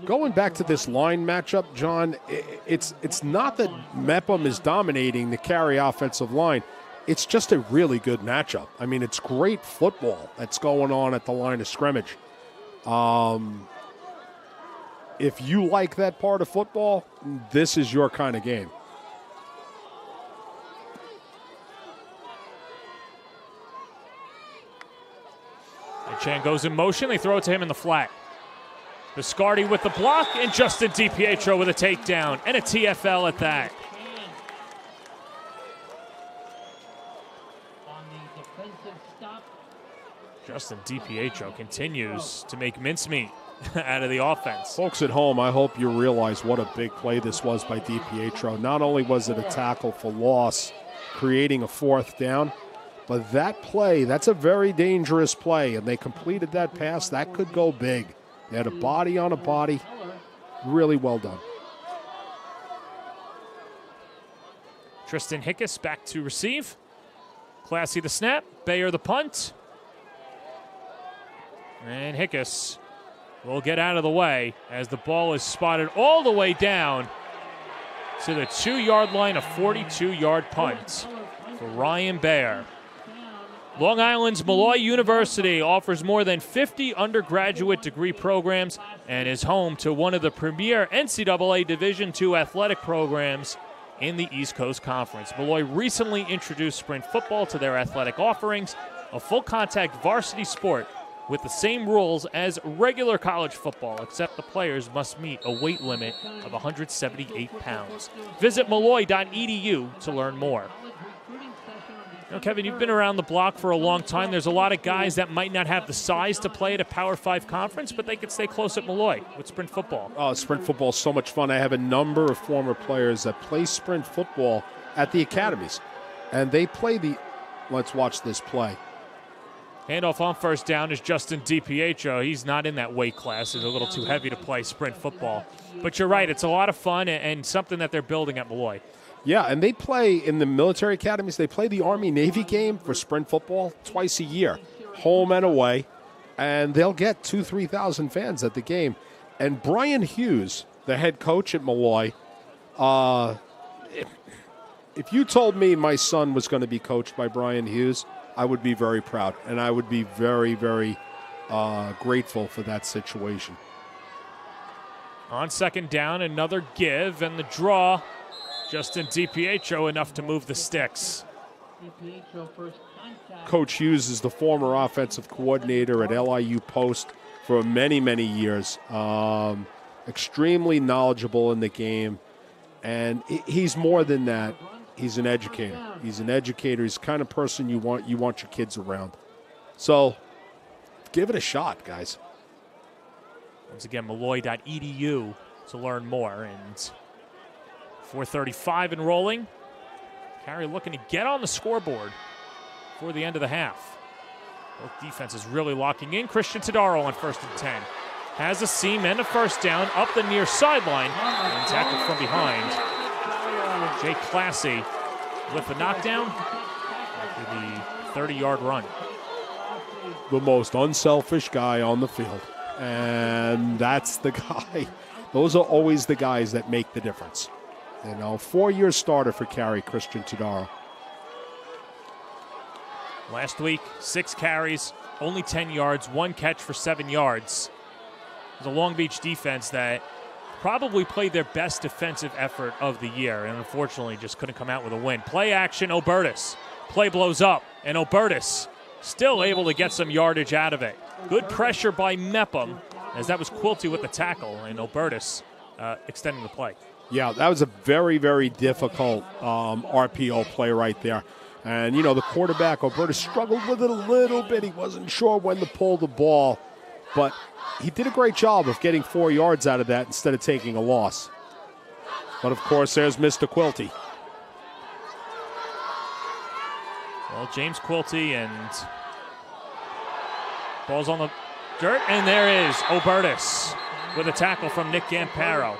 Going back to this line matchup, John, it's not that Mepham is dominating the Carey offensive line. It's just a really good matchup. I mean, it's great football that's going on at the line of scrimmage. If you like that part of football, this is your kind of game. And Chan goes in motion. They throw it to him in the flat. Biscardi with the block, and Justin DiPietro with a takedown, and a TFL at that. Justin DiPietro continues to make mincemeat out of the offense. Folks at home, I hope you realize what a big play this was by DiPietro. Not only was it a tackle for loss, creating a 4th down, but that play, that's a very dangerous play, and they completed that pass. That could go big. They had a body on a body. Really well done. Tristan Hickes back to receive. Classy the snap. Bayer the punt. And Hickes will get out of the way as the ball is spotted all the way down to the 2-yard line, a 42-yard punt for Ryan Bayer. Long Island's Malloy University offers more than 50 undergraduate degree programs and is home to one of the premier NCAA Division II athletic programs in the East Coast Conference. Malloy recently introduced sprint football to their athletic offerings, a full-contact varsity sport with the same rules as regular college football, except the players must meet a weight limit of 178 pounds. Visit malloy.edu to learn more. You know, Kevin, you've been around the block for a long time. There's a lot of guys that might not have the size to play at a Power 5 conference, but they could stay close at Malloy with sprint football. Oh, sprint football is so much fun. I have a number of former players that play sprint football at the academies, and they play let's watch this play. Handoff on first down is Justin DiPietro. He's not in that weight class. He's a little too heavy to play sprint football. But you're right, it's a lot of fun and something that they're building at Malloy. Yeah, and they play in the military academies. They play the Army-Navy game for sprint football twice a year, home and away. And they'll get 2,000 to 3,000 fans at the game. And Brian Hughes, the head coach at Malloy, if you told me my son was going to be coached by Brian Hughes, I would be very proud, and I would be very, very grateful for that situation. On second down, another give, and the draw. Justin DiPietro enough to move the sticks. Coach Hughes is the former offensive coordinator at LIU Post for many, many years. Extremely knowledgeable in the game, and he's more than that. He's an educator. He's an educator. He's the kind of person you want your kids around. So give it a shot, guys. Once again, malloy.edu to learn more. And 4:35 and rolling. Carey looking to get on the scoreboard for the end of the half. Both defenses really locking in. Christian Tadaro on 1st and 10. Has a seam and a first down up the near sideline and tackled from behind. Jay Classy with the knockdown after the 30-yard run. The most unselfish guy on the field. And that's the guy. Those are always the guys that make the difference. 4-year starter for Carey, Christian Tadaro. Last week, 6 carries, only 10 yards, 1 catch for 7 yards. It was a Long Beach defense that probably played their best defensive effort of the year and unfortunately just couldn't come out with a win. Play action, Obertus. Play blows up, and Obertus still able to get some yardage out of it. Good pressure by Mepham, as that was Quilty with the tackle, and Obertus extending the play. Yeah, that was a very, very difficult RPO play right there. And, the quarterback, Obertus, struggled with it a little bit. He wasn't sure when to pull the ball, but he did a great job of getting 4 yards out of that instead of taking a loss. But, of course, there's Mr. Quilty. Well, James Quilty and ball's on the dirt, and there is Obertus with a tackle from Nick Gamparo.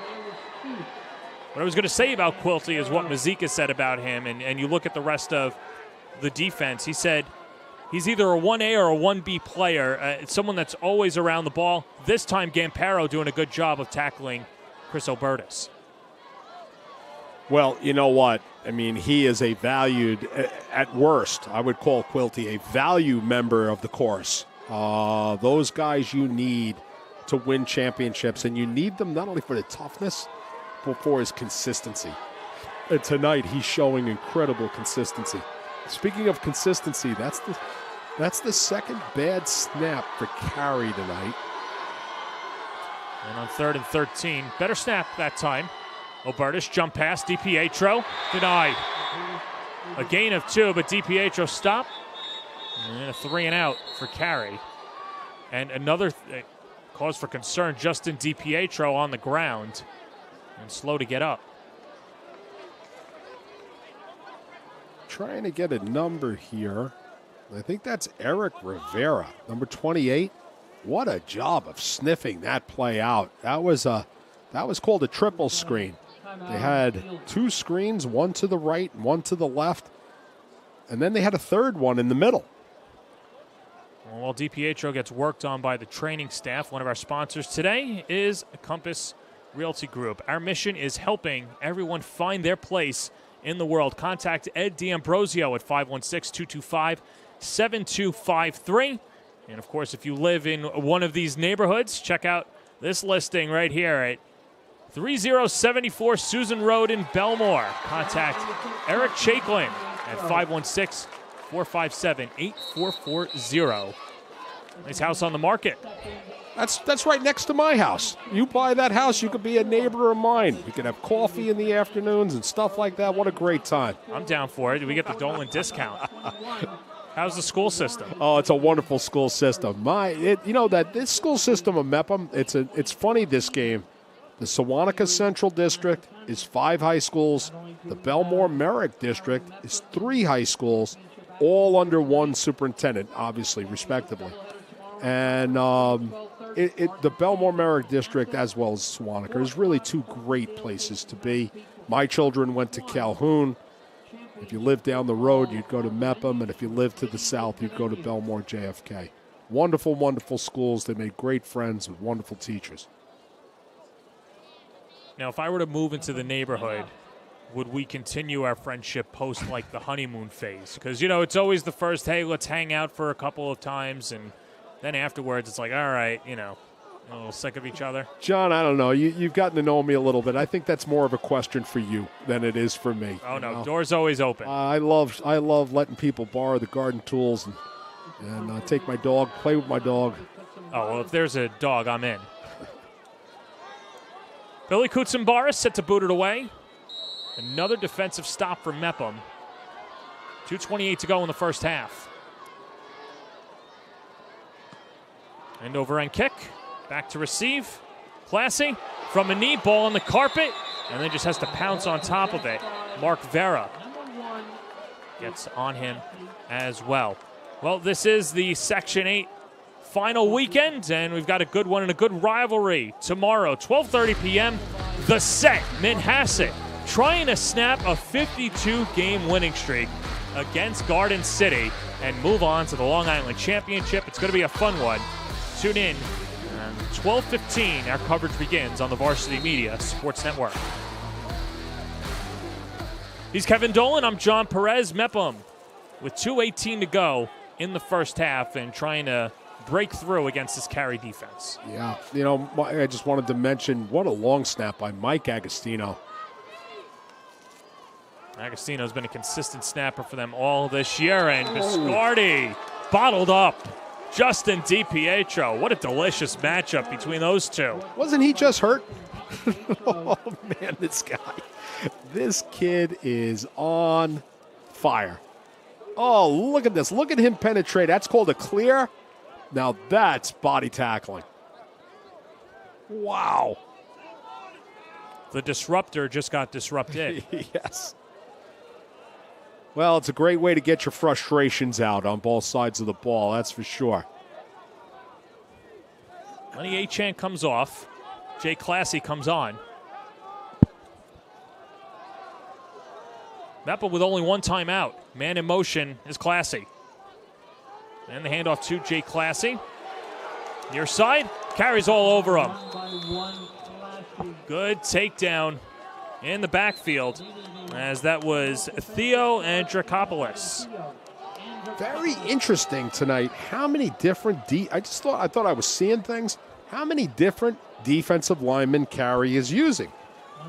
What I was going to say about Quilty is what Mazika said about him, and you look at the rest of the defense. He said he's either a 1A or a 1B player, someone that's always around the ball. This time, Gamparo doing a good job of tackling Chris Obertus. Well, you know what? I mean, he is a valued, at worst, I would call Quilty a value member of the course. Those guys you need to win championships, and you need them not only for the toughness, but for his consistency. And tonight, he's showing incredible consistency. Speaking of consistency, that's the second bad snap for Carey tonight. And on 3rd and 13, better snap that time. Obertus jump pass, DiPietro denied. A gain of 2, but DiPietro stopped. And a 3 and out for Carey. And another cause for concern, Justin DiPietro on the ground and slow to get up. Trying to get a number here. I think that's Eric Rivera, number 28. What a job of sniffing that play out. That was called a triple screen. They had 2 screens, one to the right and one to the left. And then they had a third one in the middle. Well, while DiPietro gets worked on by the training staff, one of our sponsors today is Compass Realty Group. Our mission is helping everyone find their place in the world. Contact Ed D'Ambrosio at 516-225-7253. And, of course, if you live in one of these neighborhoods, check out this listing right here at 3074 Susan Road in Belmore. Contact Eric Chaklin at 516-457-8440. Nice house on the market. That's right next to my house. You buy that house, you could be a neighbor of mine. We could have coffee in the afternoons and stuff like that. What a great time. I'm down for it. Do we get the Dolan discount? How's the school system? Oh, it's a wonderful school system. This school system of Mepham, it's funny, this game. The Sewanaka Central District is 5 high schools. The Belmore Merrick District is 3 high schools. all under one superintendent, obviously, respectively. And the Belmore-Merrick District, as well as Sewanee, is really two great places to be. My children went to Calhoun. If you lived down the road, you'd go to Mepham, and if you lived to the south, you'd go to Belmore JFK. Wonderful, wonderful schools. They made great friends with wonderful teachers. Now, if I were to move into the neighborhood, would we continue our friendship post, like, the honeymoon phase? Because, it's always the first, hey, let's hang out for a couple of times, and then afterwards it's like, all right, a little sick of each other. John, I don't know. You've gotten to know me a little bit. I think that's more of a question for you than it is for me. Oh, no, door's always open. I love letting people borrow the garden tools and take my dog, play with my dog. Oh, well, if there's a dog, I'm in. Billy Kutzenbaris set to boot it away. Another defensive stop for Mepham. 2:28 to go in the first half. End over end kick. Back to receive. Classy from a knee, ball on the carpet, and then just has to pounce on top of it. Mark Vera gets on him as well. Well, this is the Section 8 final weekend, and we've got a good one and a good rivalry tomorrow, 12:30 p.m. The Set, Manhasset, trying to snap a 52-game winning streak against Garden City and move on to the Long Island Championship. It's going to be a fun one. Tune in. 12:15, our coverage begins on the Varsity Media Sports Network. He's Kevin Dolan. I'm John Perez. Mepham with 2:18 to go in the first half and trying to break through against this Carey defense. Yeah, I just wanted to mention what a long snap by Mike Agostino. Agostino's been a consistent snapper for them all this year, and Biscardi bottled up. Justin DiPietro. What a delicious matchup between those two. Wasn't he just hurt? Oh, man, this kid is on fire. Oh, look at this. Look at him penetrate. That's called a clear. Now that's body tackling. Wow. The disruptor just got disrupted. Yes. Well, it's a great way to get your frustrations out on both sides of the ball, that's for sure. Lenny Achan comes off. Jay Classy comes on. Mepham with only one timeout. Man in motion is Classy. And the handoff to Jay Classy. Near side, carries all over him. Good takedown in the backfield, as that was Theo Andrikopoulos. Very interesting tonight. How many different I thought I was seeing things. How many different defensive linemen Carey is using?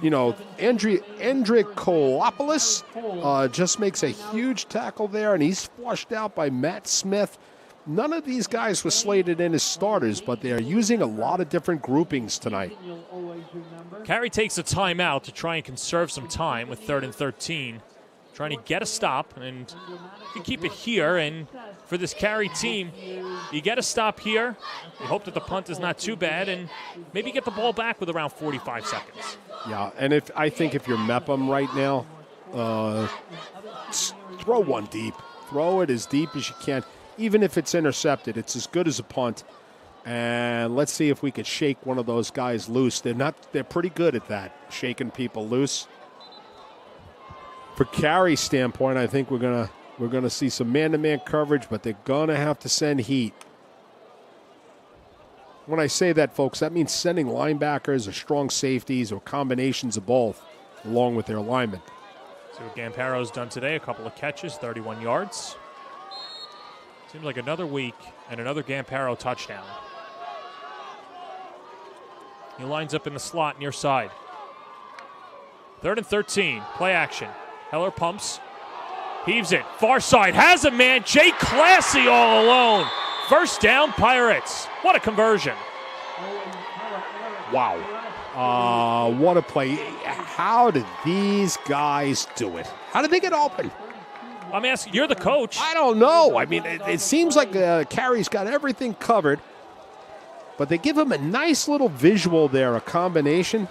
Andrikopoulos just makes a huge tackle there, and he's flushed out by Matt Smith. None of these guys were slated in as starters, but they are using a lot of different groupings tonight. Carey takes a timeout to try and conserve some time with 3rd and 13. Trying to get a stop, and you can keep it here. And for this Carey team, you get a stop here. You hope that the punt is not too bad, and maybe get the ball back with around 45 seconds. Yeah, and I think if you're Mepham right now, throw one deep. Throw it as deep as you can. Even if it's intercepted, it's as good as a punt. And let's see if we could shake one of those guys loose. They're pretty good at that, shaking people loose. For Carey's standpoint, I think we're gonna see some man-to-man coverage, but they're gonna have to send heat. When I say that, folks, that means sending linebackers or strong safeties or combinations of both, along with their linemen. So what Gampero's done today, a couple of catches, 31 yards. Seems like another week and another Gampero touchdown. He lines up in the slot near side. 3rd and 13, play action. Heller pumps, heaves it, far side, has a man, Jay Classy all alone. First down, Pirates. What a conversion. Wow. What a play. How did these guys do it? How did they get open? I'm asking, you're the coach. I don't know. I mean, it seems like Carey's got everything covered, but they give him a nice little visual there, a combination.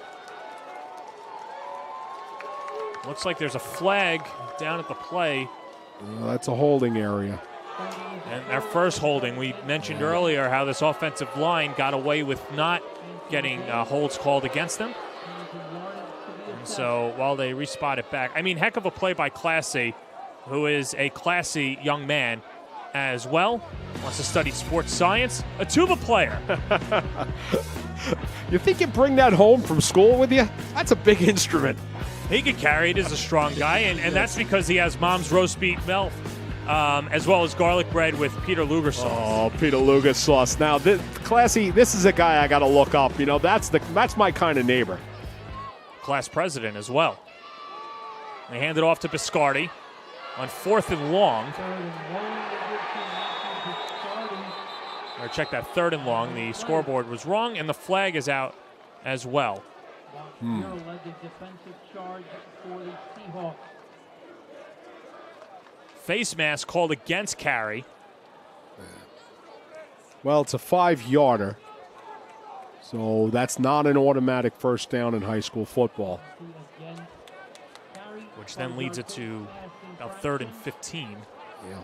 Looks like there's a flag down at the play. Well, that's a holding area. And our first holding, we mentioned earlier how this offensive line got away with not getting holds called against them. And so while they respot it back, I mean, heck of a play by Classy, who is a classy young man as well. Wants to study sports science. A tuba player. You think you bring that home from school with you? That's a big instrument. He could carry it as a strong guy, and that's because he has mom's roast beef milk, as well as garlic bread with Peter Luger sauce. Oh, Peter Luger sauce. Now, Classy, this is a guy I got to look up. You know, that's my kind of neighbor. Class president as well. They hand it off to Biscardi on 4th and long. Or check that 3rd and long. The scoreboard was wrong, and the flag is out as well. Face mask called against Carey. Well, it's a 5-yarder, so that's not an automatic first down in high school football. Which then leads it to about 3rd and 15. Yeah.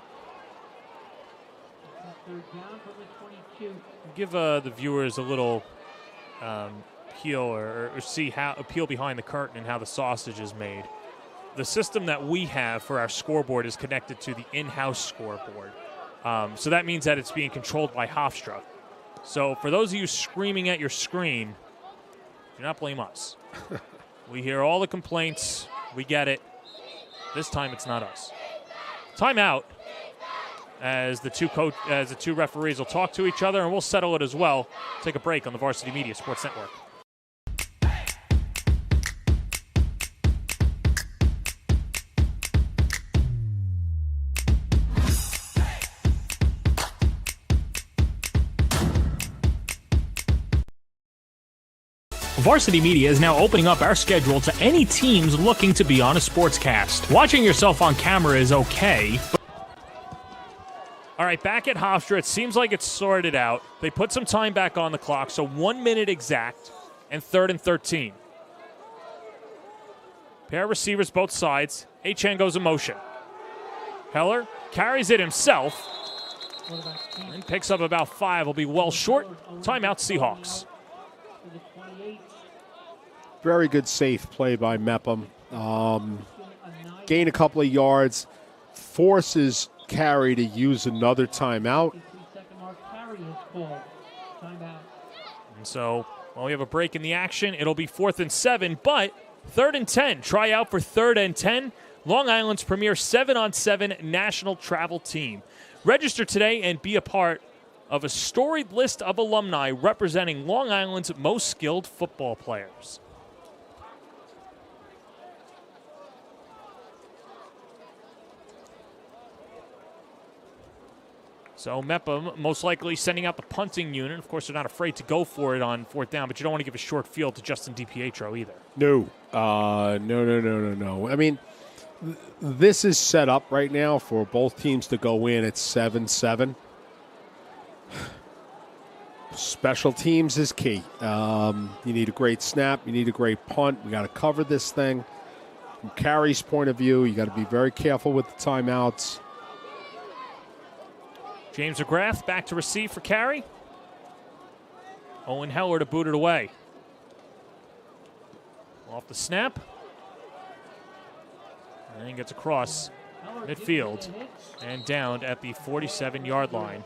Give the viewers a little peel or see how a peel behind the curtain and how the sausage is made. The system that we have for our scoreboard is connected to the in-house scoreboard. So that means that it's being controlled by Hofstra. So for those of you screaming at your screen, do not blame us. We hear all the complaints. We get it. This time it's not us. Timeout. As the two referees will talk to each other, and we'll settle it as well. Take a break on the Varsity Media Sports Network. Varsity Media is now opening up our schedule to any teams looking to be on a sportscast. Watching yourself on camera is okay, but all right, back at Hofstra, it seems like it's sorted out. They put some time back on the clock, so 1 minute exact, and 3rd and 13. Pair of receivers both sides. Achan goes in motion. Heller carries it himself and picks up about 5. Will be well short. Timeout, Seahawks. Very good safe play by Mepham. Gain a couple of yards. Forces Carey to use another timeout. And so, while we have a break in the action, it'll be 4th and 7, but 3rd and 10. Try out for 3rd and 10. Long Island's premier 7-on-7 national travel team. Register today and be a part of a storied list of alumni representing Long Island's most skilled football players. So Mepham most likely sending out the punting unit. Of course, they're not afraid to go for it on 4th down, but you don't want to give a short field to Justin DiPietro either. No. No. I mean, this is set up right now for both teams to go in at 7-7. Special teams is key. You need a great snap. You need a great punt. We got to cover this thing. From Carey's point of view, you got to be very careful with the timeouts. James McGrath back to receive for Carey. Owen Heller to boot it away. Off the snap. And then gets across midfield and down at the 47-yard line.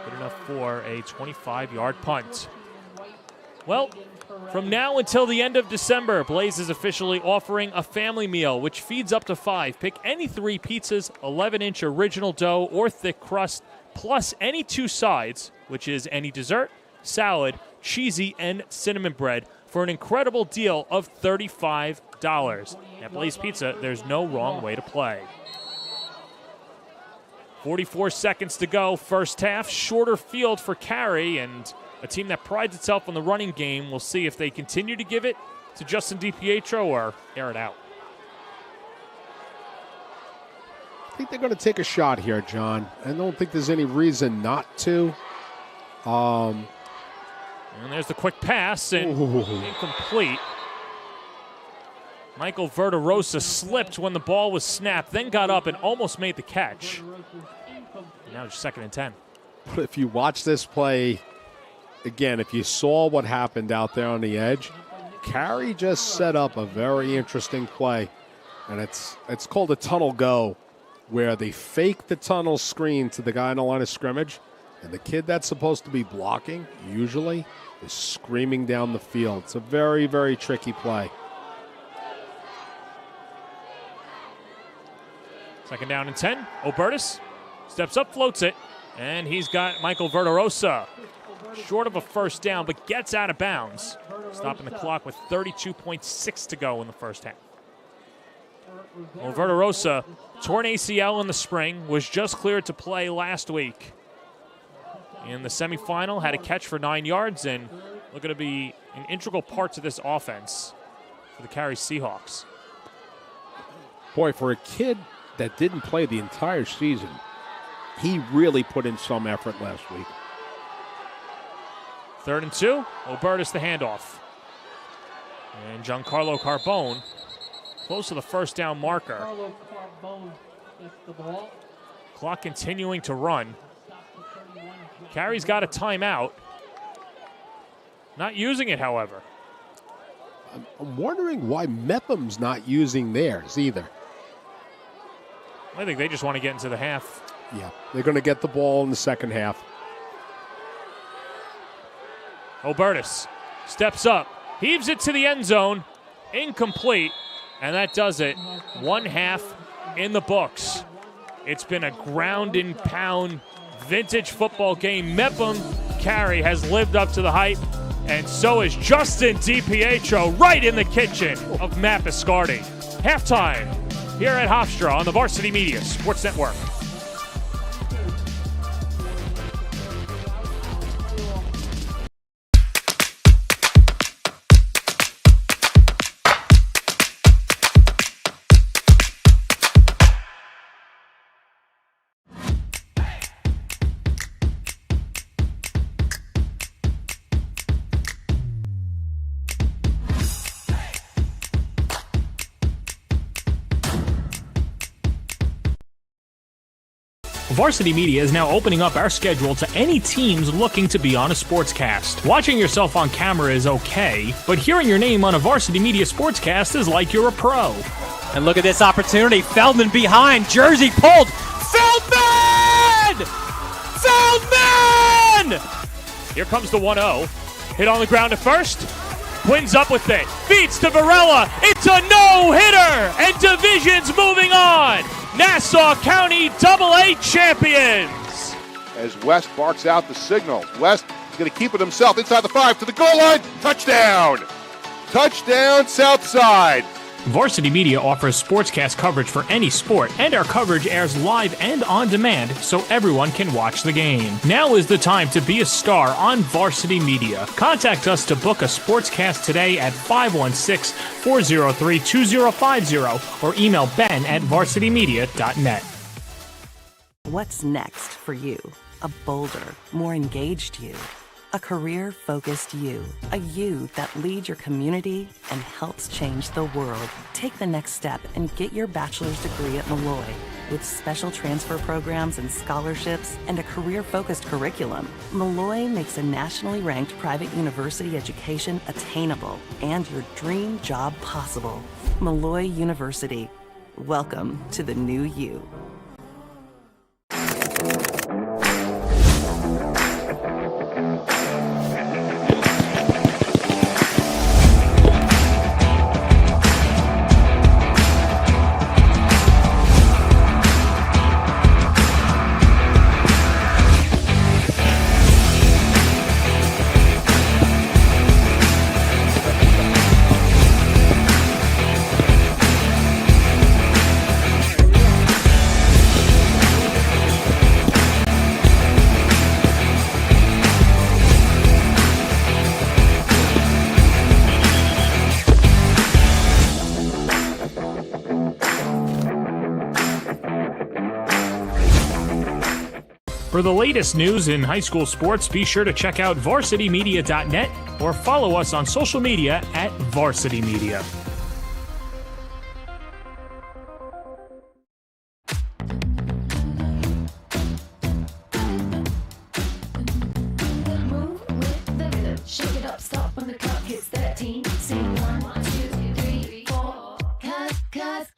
Good enough for a 25-yard punt. Well, from now until the end of December, Blaze is officially offering a family meal, which feeds up to 5. Pick any 3 pizzas, 11-inch original dough or thick crust, plus any 2 sides, which is any dessert, salad, cheesy, and cinnamon bread, for an incredible deal of $35. At Blaze Pizza, there's no wrong way to play. 44 seconds to go, first half. Shorter field for Carey, and a team that prides itself on the running game. We'll see if they continue to give it to Justin DiPietro or air it out. I think they're going to take a shot here, John. I don't think there's any reason not to. And there's the quick pass, and incomplete. Michael Verderosa slipped when the ball was snapped, then got up and almost made the catch. Now it's 2nd and 10. If you watch this play, again, if you saw what happened out there on the edge, Carey just set up a very interesting play. And it's called a tunnel go, where they fake the tunnel screen to the guy in the line of scrimmage, and the kid that's supposed to be blocking, usually, is screaming down the field. It's a very, very tricky play. 2nd down and 10. Obertus steps up, floats it, and he's got Michael Verderosa short of a first down, but gets out of bounds, stopping the clock with 32.6 to go in the first half. Well, Verderosa, torn ACL in the spring, was just cleared to play last week. In the semifinal, had a catch for 9 yards, and looking to be an integral part to this offense for the Carey Seahawks. Boy, for a kid that didn't play the entire season, he really put in some effort last week. 3rd and 2, Obertus the handoff. And Giancarlo Carbone close to the first down marker. Clock continuing to run. Carey's got a timeout. Not using it, however. I'm wondering why Mepham's not using theirs either. I think they just want to get into the half. Yeah, they're going to get the ball in the second half. Obertus steps up, heaves it to the end zone, incomplete, and that does it. 1 half in the books. It's been a ground and pound vintage football game. Mepham Carey has lived up to the hype, and so is Justin DiPietro right in the kitchen of Matt Biscardi. Halftime here at Hofstra on the Varsity Media Sports Network. Varsity Media is now opening up our schedule to any teams looking to be on a sportscast. Watching yourself on camera is okay, but hearing your name on a Varsity Media sportscast is like you're a pro. And look at this opportunity. Feldman behind. Jersey pulled. Feldman! Feldman! Here comes the 1-0. Hit on the ground at first. Quinn's up with it. Feeds to Varela. It's a no-hitter. And Division's moving on. Nassau County AA champions. As West barks out the signal. West is going to keep it himself inside the 5 to the goal line. Touchdown. Touchdown, Southside. Varsity Media offers sportscast coverage for any sport, and our coverage airs live and on demand so everyone can watch the game. Now is the time to be a star on Varsity Media. Contact us to book a sportscast today at 516-403-2050 or email ben@varsitymedia.net. What's next for you? A bolder, more engaged you. A career-focused you. A you that leads your community and helps change the world. Take the next step and get your bachelor's degree at Malloy with special transfer programs and scholarships and a career-focused curriculum. Malloy makes a nationally ranked private university education attainable and your dream job possible. Malloy University. Welcome to the new you. For the latest news in high school sports, be sure to check out varsitymedia.net or follow us on social media at Varsity Media. Cause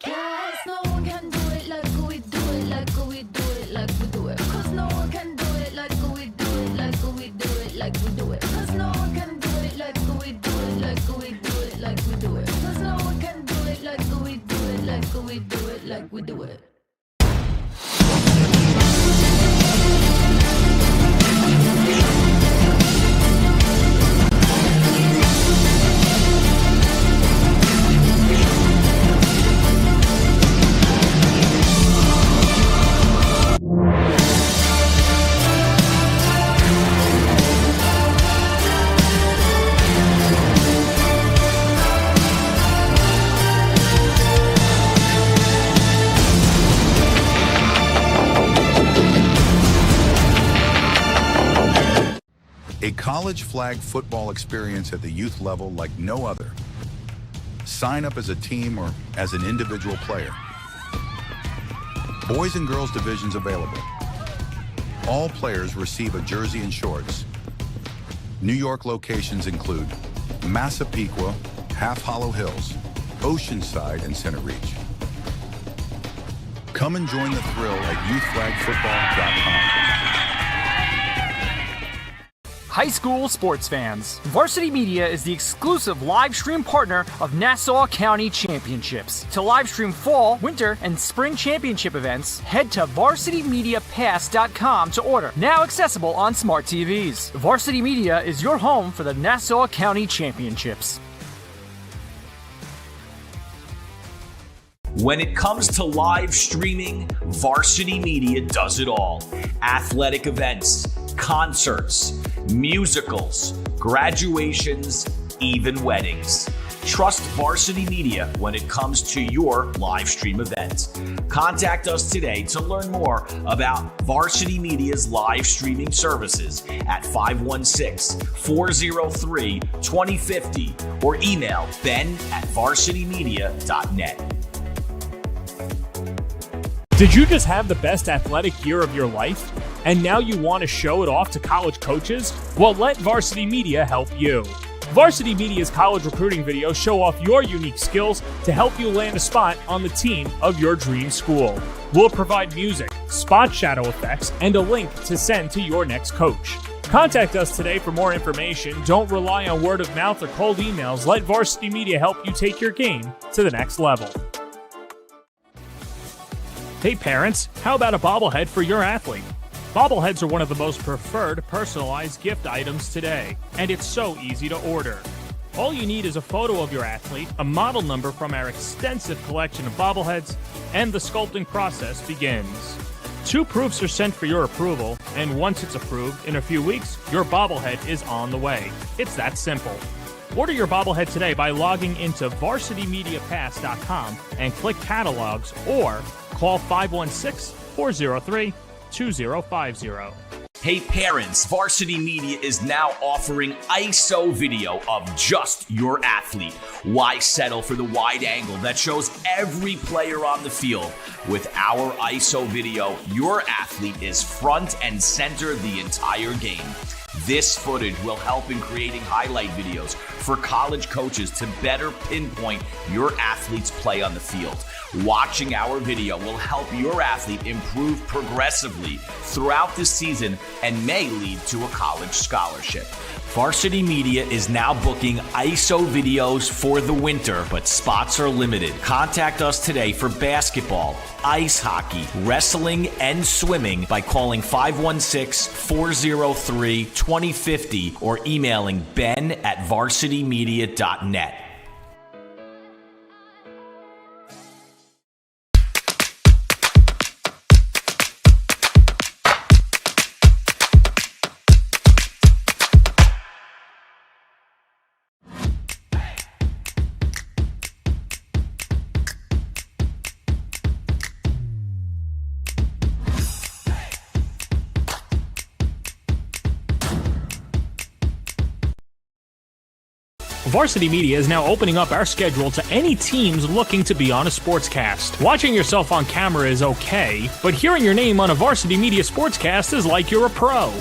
no one can do it like we do it, like we do it, like we do it. Cause no one can do it like we do it, like we do it, like we do it. Cause no one can do it like we do it, like we do it, like we do it. Cause no one can do it like we do it, like we do it, like we do it. A college flag football experience at the youth level like no other. Sign up as a team or as an individual player. Boys and girls divisions available. All players receive a jersey and shorts. New York locations include Massapequa, Half Hollow Hills, Oceanside, and Center Reach. Come and join the thrill at youthflagfootball.com. High school sports fans, Varsity Media is the exclusive live stream partner of Nassau County Championships. To live stream fall, winter, and spring championship events, head to varsitymediapass.com to order. Now accessible on smart TVs. Varsity Media is your home for the Nassau County Championships. When it comes to live streaming, Varsity Media does it all. Athletic events, concerts, musicals, graduations, even weddings. Trust Varsity Media when it comes to your live stream event. Contact us today to learn more about Varsity Media's live streaming services at 516-403-2050 or email ben@varsitymedia.net. Did you just have the best athletic year of your life? And now you want to show it off to college coaches? Well, let Varsity Media help you. Varsity Media's college recruiting videos show off your unique skills to help you land a spot on the team of your dream school. We'll provide music, spot shadow effects, and a link to send to your next coach. Contact us today for more information. Don't rely on word of mouth or cold emails. Let Varsity Media help you take your game to the next level. Hey parents, how about a bobblehead for your athlete? Bobbleheads are one of the most preferred personalized gift items today, and it's so easy to order. All you need is a photo of your athlete, a model number from our extensive collection of bobbleheads, and the sculpting process begins. 2 proofs are sent for your approval, and once it's approved, in a few weeks, your bobblehead is on the way. It's that simple. Order your bobblehead today by logging into varsitymediapass.com and click catalogs or call 516-403-2050. Hey parents, Varsity Media is now offering ISO video of just your athlete. Why settle for the wide angle that shows every player on the field? With our ISO video, your athlete is front and center the entire game. This footage will help in creating highlight videos for college coaches to better pinpoint your athlete's play on the field. Watching our video will help your athlete improve progressively throughout the season and may lead to a college scholarship. Varsity Media is now booking ISO videos for the winter, but spots are limited. Contact us today for basketball, ice hockey, wrestling, and swimming by calling 516-403-2050 or emailing ben@varsitymedia.net. Varsity Media is now opening up our schedule to any teams looking to be on a sportscast. Watching yourself on camera is okay, but hearing your name on a Varsity Media sportscast is like you're a pro.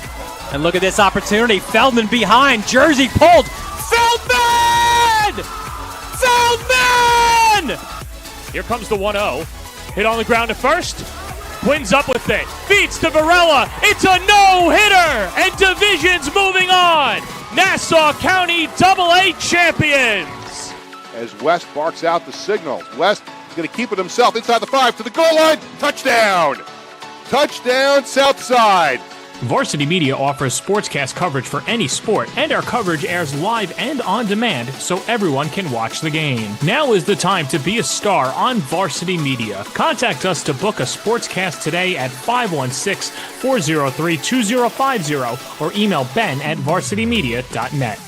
And look at this opportunity. Feldman behind. Jersey pulled. Feldman! Feldman! Here comes the 1-0. Hit on the ground at first. Quinn's up with it. Feeds to Varela. It's a no-hitter. And Division's moving on. Nassau County AA champions. As West barks out the signal. West is going to keep it himself inside the 5 to the goal line. Touchdown. Touchdown, Southside. Varsity Media offers sportscast coverage for any sport, and our coverage airs live and on demand so everyone can watch the game. Now is the time to be a star on Varsity Media. Contact us to book a sportscast today at 516-403-2050 or email ben@varsitymedia.net.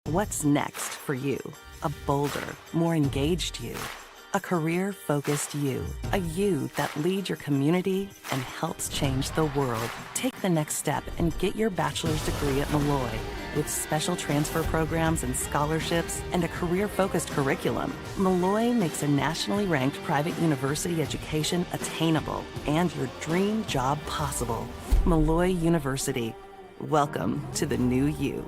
What's next for you? A bolder, more engaged you. A career-focused you. A you that leads your community and helps change the world. Take the next step and get your bachelor's degree at Malloy with special transfer programs and scholarships and a career-focused curriculum. Malloy makes a nationally ranked private university education attainable and your dream job possible. Malloy University. Welcome to the new you.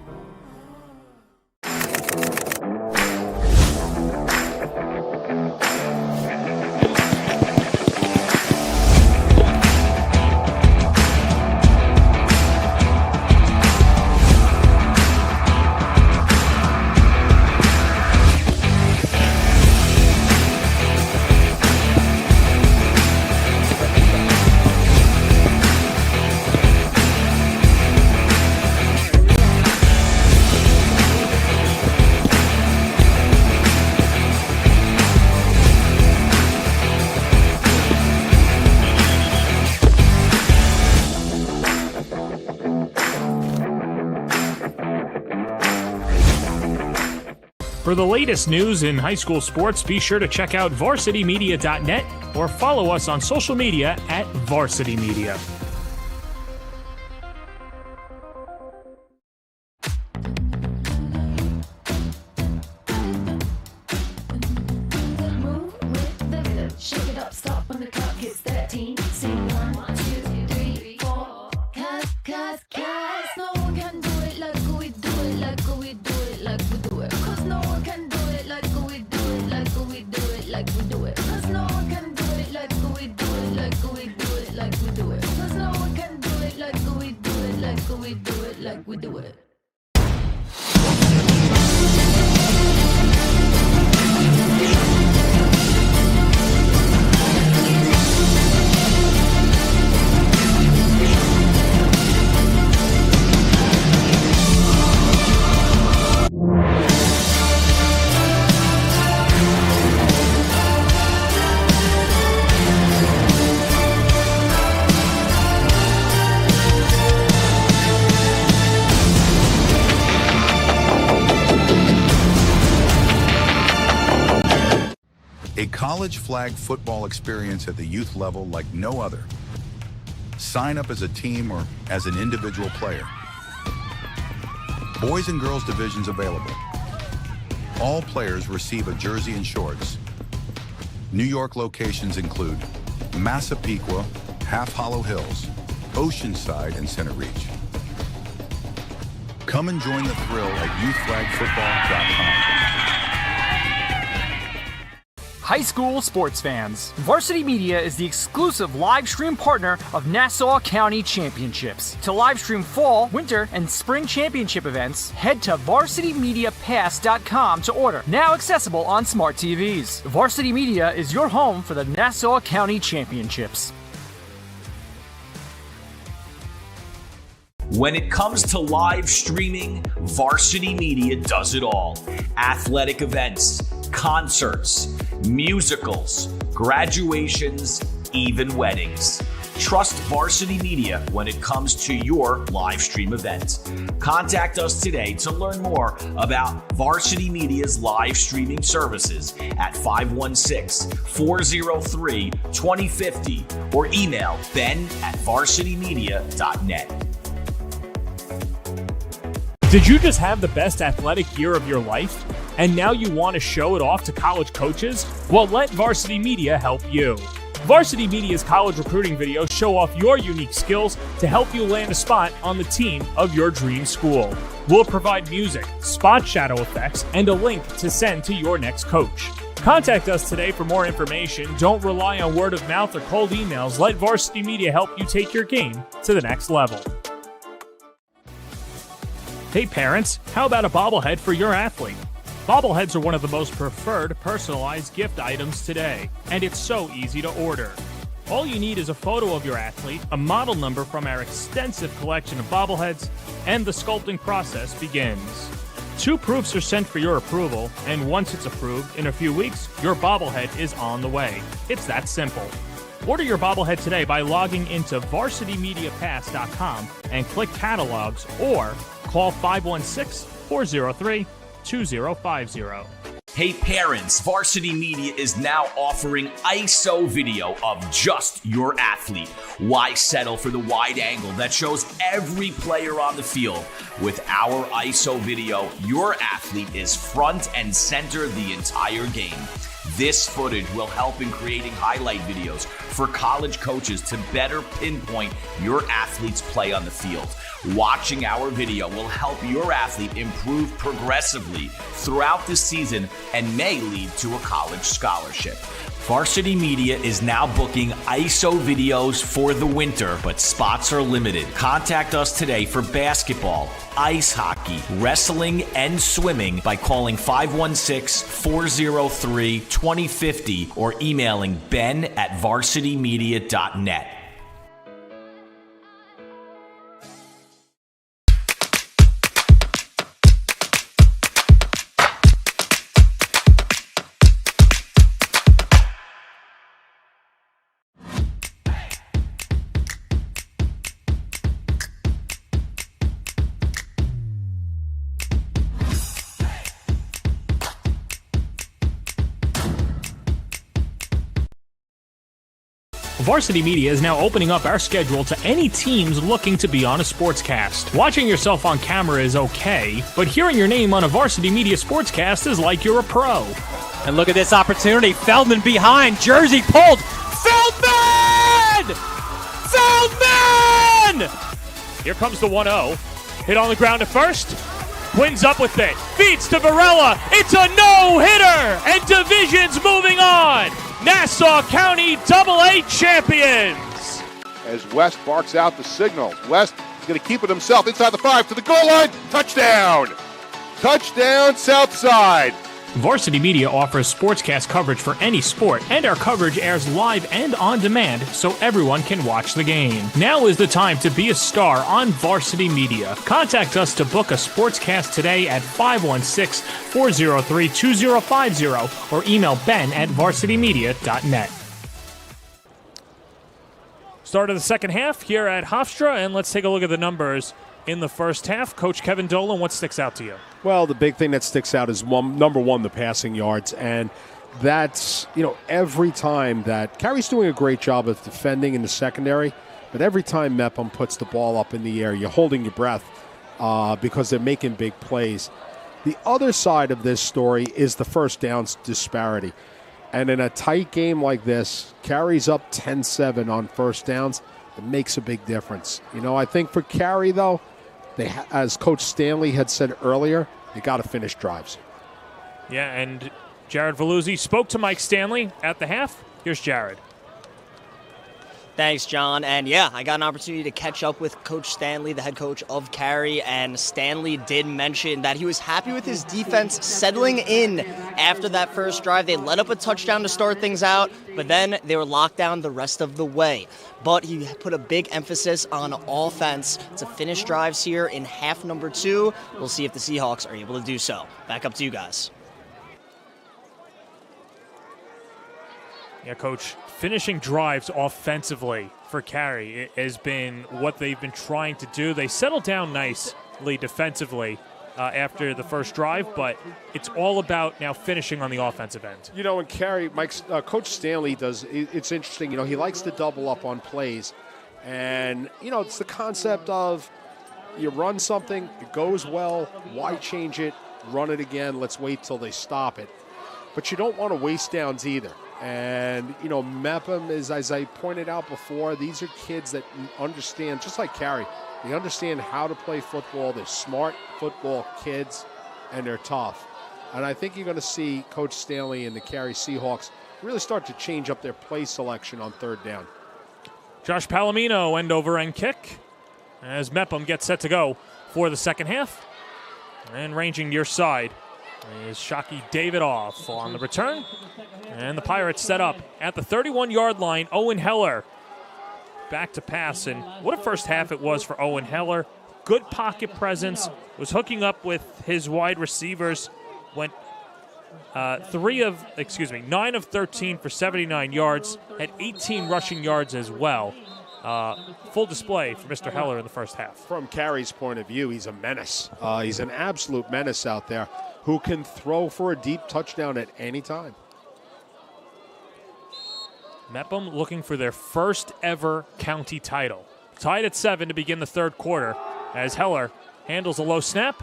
For the latest news in high school sports, be sure to check out varsitymedia.net or follow us on social media at Varsity Media. Move with the rhythm. Shake it up, stop when the clock hits 13. Sing 1, 2, 3, 4. Cause no one can do it like we do it, like we do it, like we do it. Cause no one can do it like we do it, like we do it, like we do it. Cause no one can do it like we do it, like we do it, like we do it. Cause no one can do it like we do it, like we do it, like we do it. A college flag football experience at the youth level like no other. Sign up as a team or as an individual player. Boys and girls divisions available. All players receive a jersey and shorts. New York locations include Massapequa, Half Hollow Hills, Oceanside, and Center Reach. Come and join the thrill at youthflagfootball.com. High school sports fans, Varsity Media is the exclusive live stream partner of Nassau County Championships. To live stream fall, winter, and spring championship events, head to varsitymediapass.com to order. Now accessible on smart TVs. Varsity Media is your home for the Nassau County Championships. When it comes to live streaming, Varsity Media does it all. Athletic events, concerts, musicals, graduations, even weddings. Trust Varsity Media when it comes to your live stream event. Contact us today to learn more about Varsity Media's live streaming services at 516-403-2050 or email ben@varsitymedia.net. Did you just have the best athletic year of your life? And now you want to show it off to college coaches? Well, let Varsity Media help you. Varsity Media's college recruiting videos show off your unique skills to help you land a spot on the team of your dream school. We'll provide music, spot shadow effects, and a link to send to your next coach. Contact us today for more information. Don't rely on word of mouth or cold emails. Let Varsity Media help you take your game to the next level. Hey parents, how about a bobblehead for your athlete? Bobbleheads are one of the most preferred personalized gift items today, and it's so easy to order. All you need is a photo of your athlete, a model number from our extensive collection of bobbleheads, and the sculpting process begins. 2 proofs are sent for your approval, and once it's approved, in a few weeks, your bobblehead is on the way. It's that simple. Order your bobblehead today by logging into varsitymediapass.com and click catalogs or call 516-403-2050. Hey parents, Varsity Media is now offering ISO video of just your athlete. Why settle for the wide angle that shows every player on the field? With our ISO video, your athlete is front and center the entire game. This footage will help in creating highlight videos for college coaches to better pinpoint your athlete's play on the field. Watching our video will help your athlete improve progressively throughout the season and may lead to a college scholarship. Varsity Media is now booking ISO videos for the winter, but spots are limited. Contact us today for basketball, ice hockey, wrestling, and swimming by calling 516-403-2050 or emailing ben@varsitymedia.net. Varsity Media is now opening up our schedule to any teams looking to be on a sportscast. Watching yourself on camera is okay, but hearing your name on a Varsity Media sportscast is like you're a pro. And look at this opportunity. Feldman behind. Jersey pulled. Feldman! Feldman! Here comes the 1-0. Hit on the ground at first. Quinn's up with it. Feeds to Varela. It's a no-hitter. And Division's moving on. Nassau County AA champions. As West barks out the signal. West is going to keep it himself inside the 5 to the goal line. Touchdown! Touchdown, Southside. Varsity Media offers sportscast coverage for any sport, and our coverage airs live and on demand so everyone can watch the game. Now is the time to be a star on Varsity Media. Contact us to book a sportscast today at 516-403-2050 or email ben@varsitymedia.net. Start of the second half here at Hofstra, and let's take a look at the numbers in the first half. Coach Kevin Dolan, what sticks out to you? Well, the big thing that sticks out is number one, the passing yards. And that's, every time that Carey's doing a great job of defending in the secondary, but every time Mepham puts the ball up in the air, you're holding your breath because they're making big plays. The other side of this story is the first downs disparity. And in a tight game like this, Carey's up 10-7 on first downs. It makes a big difference. I think for Carey, though, as Coach Stanley had said earlier, you got to finish drives. Yeah, and Jared Veluzzi spoke to Mike Stanley at the half. Here's Jared. Thanks, John. And yeah, I got an opportunity to catch up with Coach Stanley, the head coach of Carey, and Stanley did mention that he was happy with his defense settling in after that first drive. They let up a touchdown to start things out, but then they were locked down the rest of the way. But he put a big emphasis on offense to finish drives here in half number 2. We'll see if the Seahawks are able to do so. Back up to you guys. Yeah, Coach, finishing drives offensively for Carey has been what they've been trying to do. They settled down nicely defensively after the first drive, but it's all about now finishing on the offensive end. And Carey, Coach Stanley does, it's interesting, he likes to double up on plays. And, it's the concept of you run something, it goes well, why change it, run it again, let's wait till they stop it. But you don't want to waste downs either. And, Mepham is, as I pointed out before, these are kids that understand, just like Carey, they understand how to play football. They're smart football kids, and they're tough. And I think you're going to see Coach Stanley and the Carey Seahawks really start to change up their play selection on third down. Josh Palomino, end-over-end kick, as Mepham gets set to go for the second half. And ranging near side is Shockey Davidoff on the return. And the Pirates set up at the 31-yard line. Owen Heller back to pass. And what a first half it was for Owen Heller. Good pocket presence, was hooking up with his wide receivers, went 9 of 13 for 79 yards, had 18 rushing yards as well. Full display for Mr. Heller in the first half. From Carey's point of view, he's a menace. He's an absolute menace out there who can throw for a deep touchdown at any time. Mepham looking for their first ever county title. Tied at 7 to begin the third quarter as Heller handles a low snap,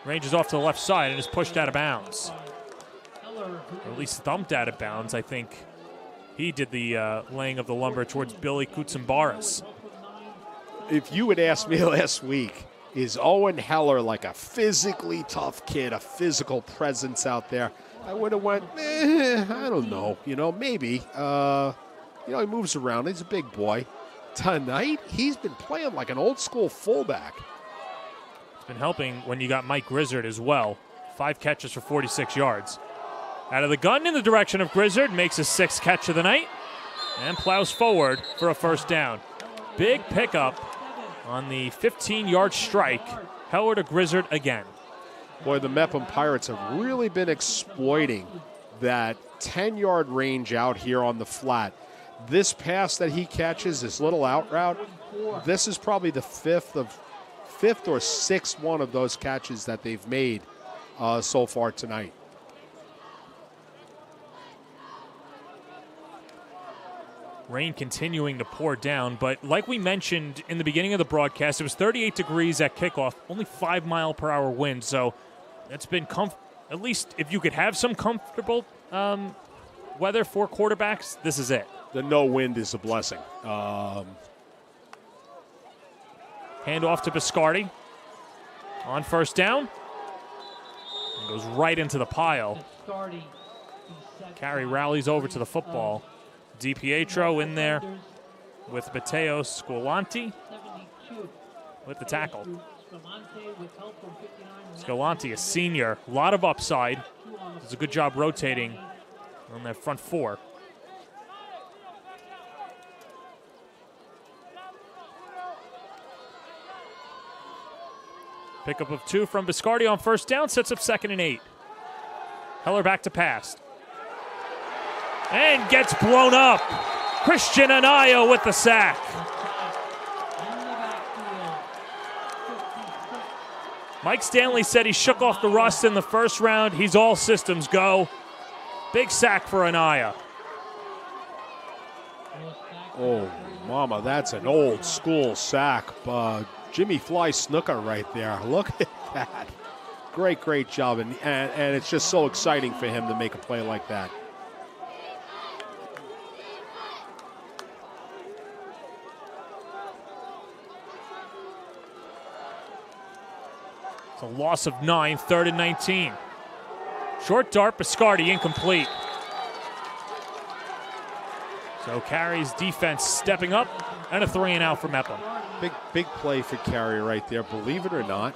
ranges off to the left side, and is pushed out of bounds. Or at least thumped out of bounds. I think he did the laying of the lumber towards Billy Kutsambaras. If you had asked me last week, is Owen Heller like a physically tough kid, a physical presence out there, I would have went, I don't know, maybe. He moves around. He's a big boy. Tonight, he's been playing like an old school fullback. It's been helping when you got Mike Grizzard as well. 5 catches for 46 yards. Out of the gun in the direction of Grizzard, makes his 6th catch of the night, and plows forward for a first down. Big pickup on the 15-yard strike. Heller to Grizzard again. Boy, the Mepham Pirates have really been exploiting that 10-yard range out here on the flat. This pass that he catches, this little out route, this is probably the fifth or sixth one of those catches that they've made so far tonight. Rain continuing to pour down, but like we mentioned in the beginning of the broadcast, it was 38 degrees at kickoff, only 5-mile-per-hour wind, so that's been at least if you could have some comfortable weather for quarterbacks, this is it. The no wind is a blessing. Hand off to Biscardi on first down. And goes right into the pile. Carey rallies over to the football. DiPietro in there with Matteo Scolanti with the tackle. Scolanti, a senior, a lot of upside. Does a good job rotating on that front four. Pickup of 2 from Biscardi on first down, sets up 2nd and 8. Heller back to pass. And gets blown up. Christian Anaya with the sack. Mike Stanley said he shook off the rust in the first round. He's all systems go. Big sack for Anaya. Oh, mama, that's an old school sack. Jimmy Fly Snooker right there. Look at that. Great job. And it's just so exciting for him to make a play like that. It's a loss of 9, 3rd and 19. Short dart, Biscardi incomplete. So Carey's defense stepping up, and a 3-and-out for Mepham. Big play for Carey right there. Believe it or not,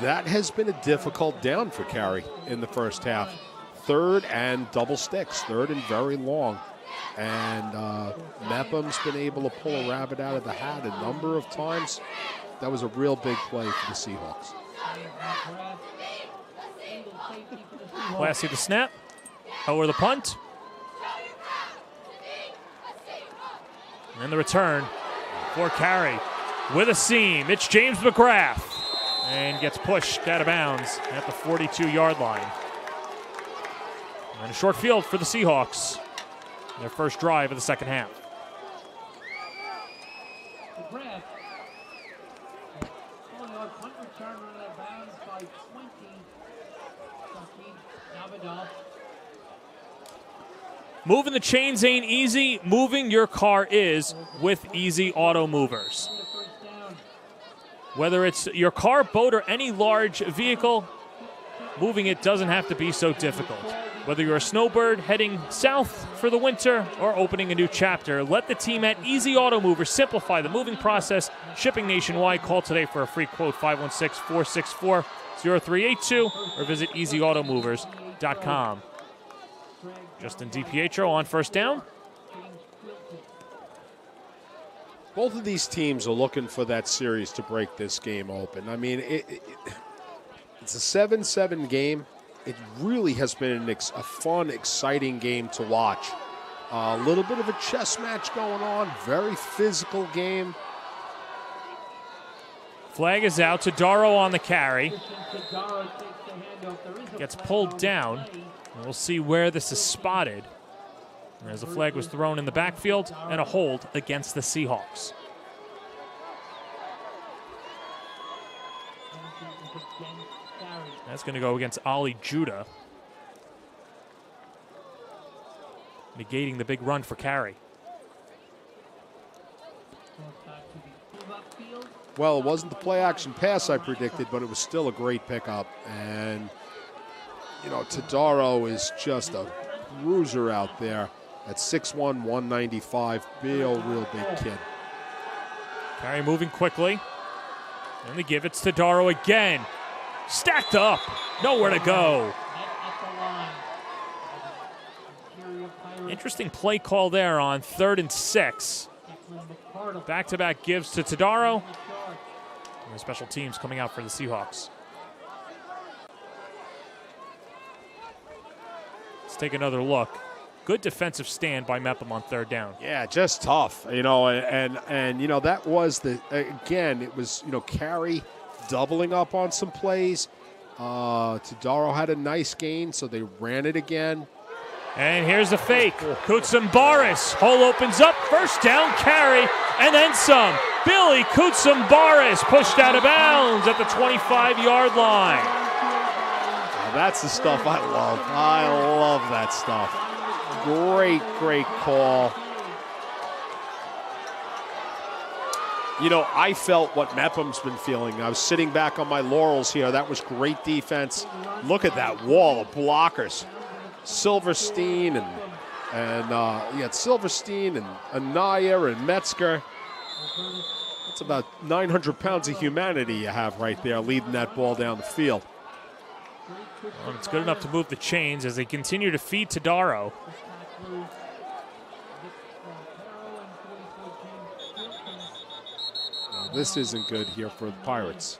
that has been a difficult down for Carey in the first half. 3rd and double sticks, 3rd and very long. And Mepham's been able to pull a rabbit out of the hat a number of times. That was a real big play for the Seahawks. Classy the snap. Heller the punt. And the return for Carey with a seam. It's James McGrath. And gets pushed out of bounds at the 42-yard line. And a short field for the Seahawks. Their first drive of the second half. Moving the chains ain't easy. Moving your car is with Easy Auto Movers. Whether it's your car, boat, or any large vehicle, moving it doesn't have to be so difficult. Whether you're a snowbird heading south for the winter or opening a new chapter, let the team at Easy Auto Movers simplify the moving process. Shipping nationwide. Call today for a free quote, 516-464-0382, or visit easyautomovers.com. Justin DiPietro on first down. Both of these teams are looking for that series to break this game open. I mean, it's a 7-7 game. It really has been a fun, exciting game to watch. A little bit of a chess match going on. Very physical game. Flag is out. Tadaro on the carry. Gets pulled down. We'll see where this is spotted, as the flag was thrown in the backfield and a hold against the Seahawks. That's going to go against Ali Judah, negating the big run for Carey. Well, it wasn't the play-action pass I predicted, but it was still a great pickup. And, you know, Tadaro is just a bruiser out there at 6'1", 195. Real big kid. Carey moving quickly. And they give it to Tadaro again. Stacked up. Nowhere to go. Interesting play call there on 3rd and 6. Back-to-back gives to Tadaro. And the special teams coming out for the Seahawks. Let's take another look. Good defensive stand by Mepham on 3rd down. Yeah, just tough. You know, and you know, that was it was, you know, Carey doubling up on some plays. Tadaro had a nice gain, so they ran it again. And here's the fake. Kutsambaris. Hole opens up. First down, Carey, and then some. Billy Kutsambaris pushed out of bounds at the 25-yard line. Now that's the stuff I love. I love that stuff. Great call. You know, I felt what Mepham's been feeling. I was sitting back on my laurels here. That was great defense. Look at that wall of blockers. Silverstein and you had Silverstein and Anaya and Metzger. That's about 900 pounds of humanity you have right there leading that ball down the field. Well, it's good enough to move the chains as they continue to feed Tadaro. This isn't good here for the Pirates.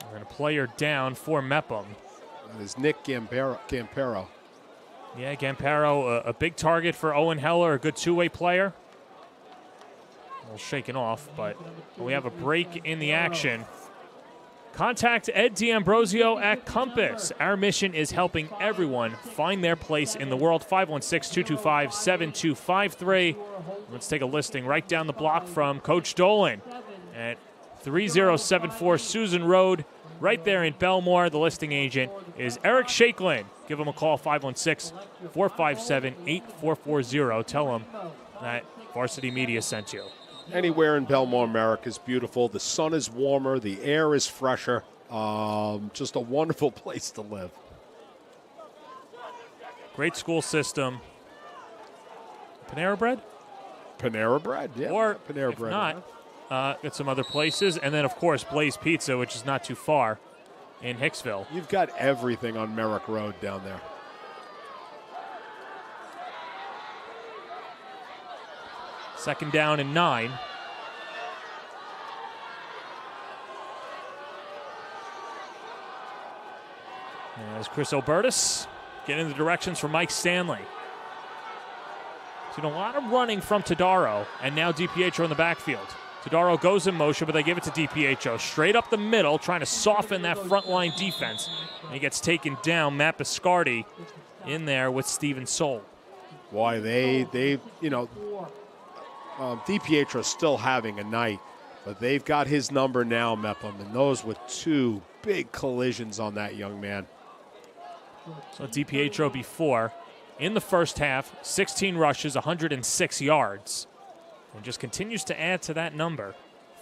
We're going to play her down for Mepham. That is Nick Gampero. Yeah, Gampero, a big target for Owen Heller, a good two-way player. A little shaken off, but we have a break in the action. Contact Ed D'Ambrosio at Compass. Our mission is helping everyone find their place in the world. 516-225-7253. Let's take a listing right down the block from Coach Dolan at 3074 Susan Road, right there in Belmore. The listing agent is Eric Shakelin. Give him a call, 516-457-8440. Tell him that Varsity Media sent you. Anywhere in Belmore, America is beautiful. The sun is warmer. The air is fresher. Just a wonderful place to live. Great school system. Panera Bread? Panera Bread, yeah. Or Panera if Bread. not, at some other places. And then, of course, Blaze Pizza, which is not too far in Hicksville. You've got everything on Merrick Road down there. Second down and 9. As Chris Obertus getting the directions from Mike Stanley. Seen a lot of running from Tadaro, and now DiPietro in the backfield. Tadaro goes in motion, but they give it to DiPietro. Straight up the middle, trying to soften that front line defense. And he gets taken down. Matt Biscardi in there with Steven Soul. Why, they you know, DiPietro's still having a night, but they've got his number now, Mepham, and those were two big collisions on that young man. So DiPietro before, in the first half, 16 rushes, 106 yards, and just continues to add to that number.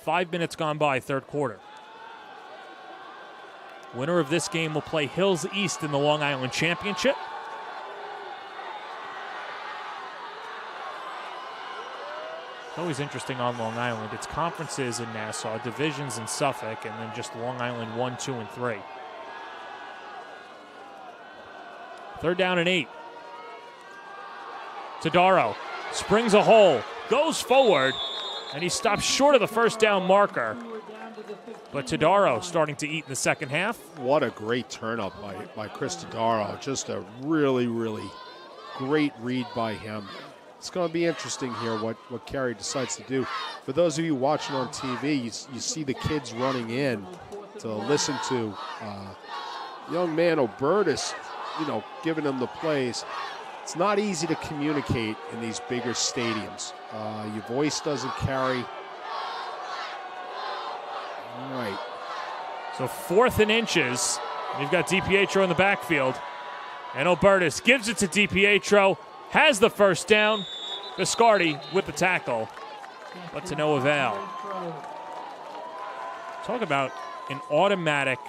5 minutes gone by, third quarter. Winner of this game will play Hills East in the Long Island Championship. It's always interesting on Long Island. It's conferences in Nassau, divisions in Suffolk, and then just Long Island 1, 2, and 3. 3rd down and 8. Tadaro springs a hole, goes forward, and he stops short of the first down marker. But Tadaro starting to eat in the second half. What a great turn-up by Chris Tadaro. Just a really, really great read by him. It's going to be interesting here what Carey decides to do. For those of you watching on TV, you see the kids running in to listen to young man Obertus, giving them the plays. It's not easy to communicate in these bigger stadiums. Your voice doesn't carry. All right. So 4th and inches. You've got DiPietro in the backfield. And Obertus gives it to DiPietro. Has the first down. Biscardi with the tackle. But to no avail. Talk about an automatic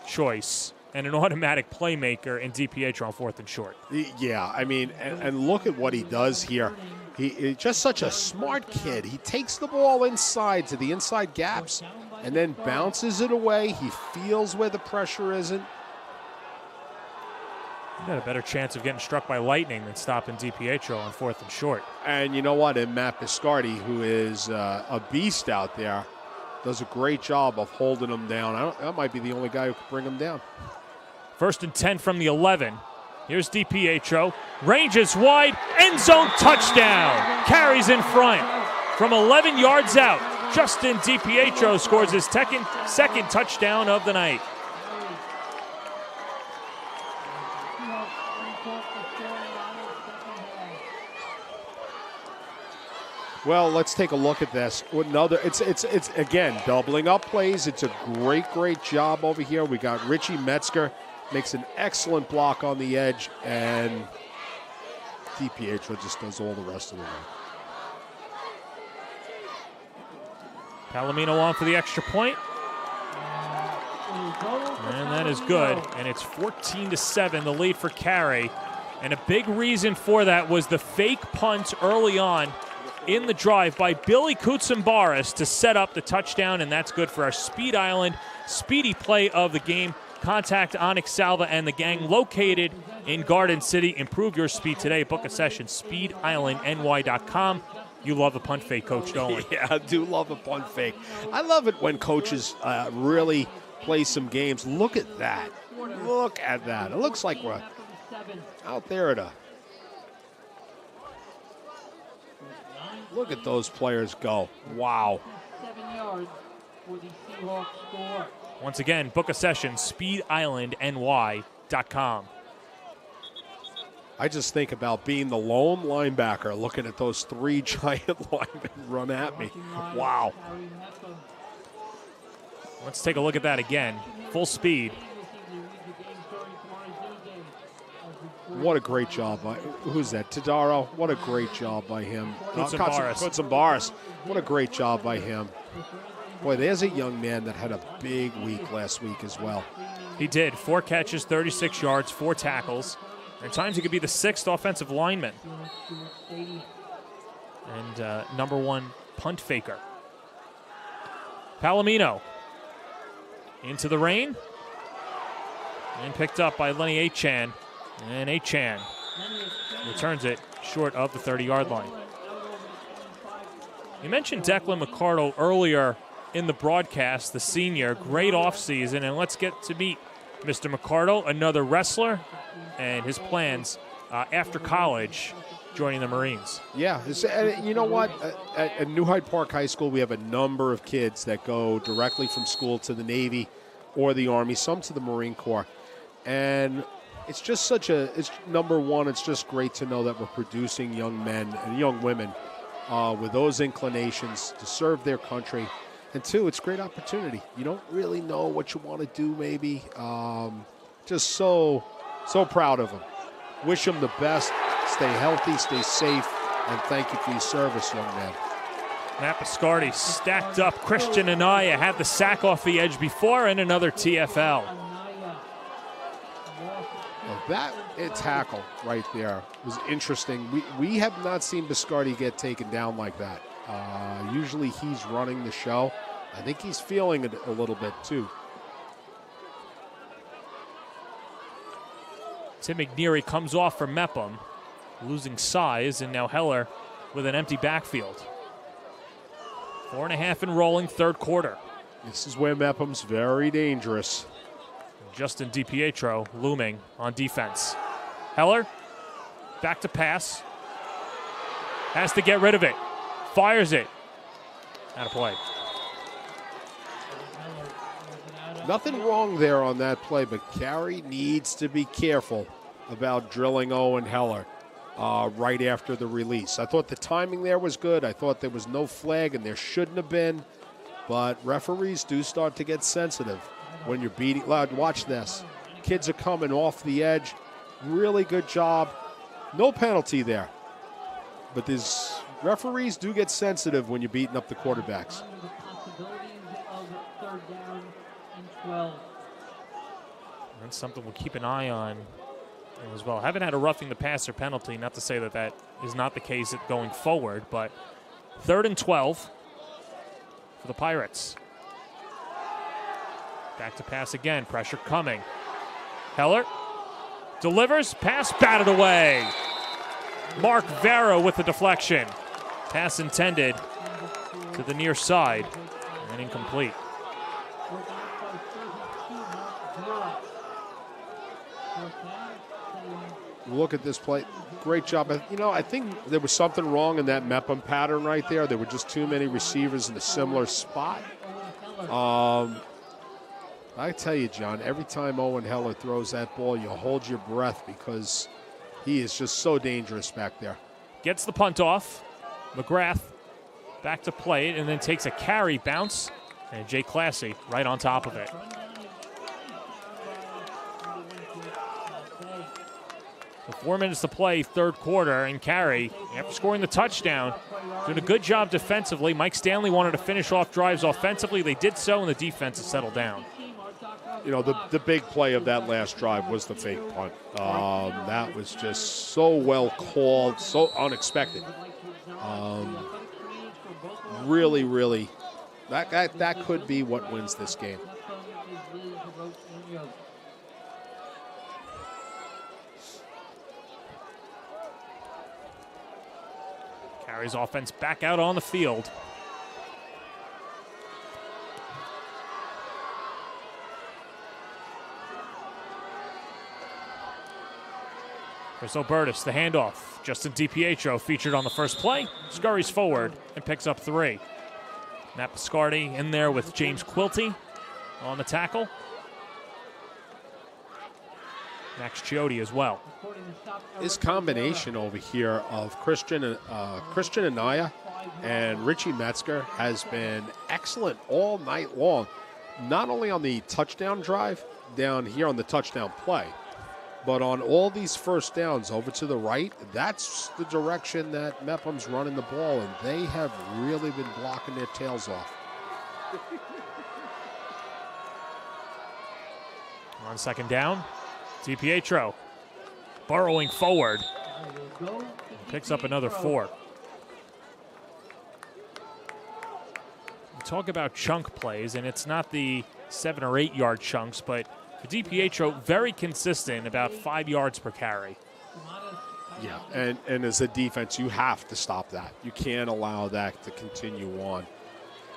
choice and an automatic playmaker in DiPietro on 4th and short. Yeah, I mean, and look at what he does here. He's just such a smart kid. He takes the ball inside to the inside gaps and then bounces it away. He feels where the pressure isn't. You got a better chance of getting struck by lightning than stopping DiPietro on 4th and short. And you know what? And Matt Biscardi, who is a beast out there, does a great job of holding him down. That might be the only guy who could bring him down. 1st and 10 from the 11. Here's DiPietro. Ranges wide. End zone touchdown. Carey's in front. From 11 yards out, Justin DiPietro scores his second touchdown of the night. Well, let's take a look at this. It's again doubling up plays. It's a great job over here. We got Richie Metzger makes an excellent block on the edge, and DiPietro just does all the rest of the work. Palomino on for the extra point. And that is good. And it's 14-7, the lead for Carey. And a big reason for that was the fake punt early on in the drive by Billy Kutsambaris to set up the touchdown, and that's good for our Speed Island speedy play of the game. Contact Onyx Salva and the gang located in Garden City. Improve your speed today. Book a session, speedislandny.com. You love a punt fake, Coach, don't we? Yeah, I do love a punt fake. I love it when coaches really play some games. Look at that. Look at that. It looks like we're out there at a... Look at those players go. Wow. 7 yards for the Seahawks score. Once again, book a session, speedislandny.com. I just think about being the lone linebacker looking at those 3 giant linemen run at me. Wow. Let's take a look at that again. Full speed. What a great job by, who's that? Tadaro. What a great job by him. Kutsambaris. What a great job by him. Boy, there's a young man that had a big week last week as well. He did. 4 catches, 36 yards, 4 tackles. At times he could be the 6th offensive lineman. And number 1 punt faker. Palomino. Into the rain. And picked up by Lenny Achan. And Achan returns it short of the 30-yard line. You mentioned Declan McCardle earlier in the broadcast, the senior. Great offseason, and let's get to meet Mr. McCardle, another wrestler, and his plans after college, joining the Marines. Yeah, you know what? At New Hyde Park High School, we have a number of kids that go directly from school to the Navy or the Army, some to the Marine Corps. And it's just it's number one, it's just great to know that we're producing young men and young women with those inclinations to serve their country. And 2, it's a great opportunity. You don't really know what you want to do, maybe. Just so proud of them. Wish them the best. Stay healthy, stay safe, and thank you for your service, young man. Matt Biscardi stacked up. Christian Anaya had the sack off the edge before, and another TFL. That tackle right there was interesting. We have not seen Biscardi get taken down like that. Usually he's running the show. I think he's feeling it a little bit too. Tim McNeary comes off for Mepham, losing size, and now Heller with an empty backfield. 4.5 and rolling, third quarter. This is where Mepham's very dangerous. Justin DiPietro looming on defense. Heller, back to pass. Has to get rid of it. Fires it. Out of play. Nothing wrong there on that play, but Carey needs to be careful about drilling Owen Heller right after the release. I thought the timing there was good. I thought there was no flag, and there shouldn't have been. But referees do start to get sensitive when you're beating. Watch this. Kids are coming off the edge. Really good job. No penalty there. But these referees do get sensitive when you're beating up the quarterbacks. That's something we'll keep an eye on as well. Haven't had a roughing the passer penalty. Not to say that that is not the case going forward, but 3rd and 12 for the Pirates. Back to pass again. Pressure coming. Heller delivers. Pass batted away. Mark Vera with the deflection. Pass intended to the near side and incomplete. Look at this play. Great job. I think there was something wrong in that Mepham pattern right there. There were just too many receivers in a similar spot. I tell you, John, every time Owen Heller throws that ball, you hold your breath because he is just so dangerous back there. Gets the punt off. McGrath back to play it and then takes a carry bounce. And Jay Classy right on top of it. So 4 minutes to play, third quarter, and Carey, after scoring the touchdown, doing a good job defensively. Mike Stanley wanted to finish off drives offensively. They did so, and the defense has settled down. The big play of that last drive was the fake punt. That was just so well called, so unexpected. Really, really, that could be what wins this game. Carey's offense back out on the field. Chris Obertus, the handoff. Justin DiPietro featured on the first play. Scurries forward and picks up 3. Matt Biscardi in there with James Quilty on the tackle. Max Chiotti as well. This combination over here of Christian Anaya and Richie Metzger has been excellent all night long. Not only on the touchdown drive down here on the touchdown play, but on all these first downs over to the right, that's the direction that Mepham's running the ball, and they have really been blocking their tails off. On second down, DiPietro burrowing forward. Picks up another 4. We talk about chunk plays, and it's not the 7 or 8 yard chunks, but for DiPietro, very consistent, about 5 yards per carry. Yeah, and as a defense, you have to stop that. You can't allow that to continue on.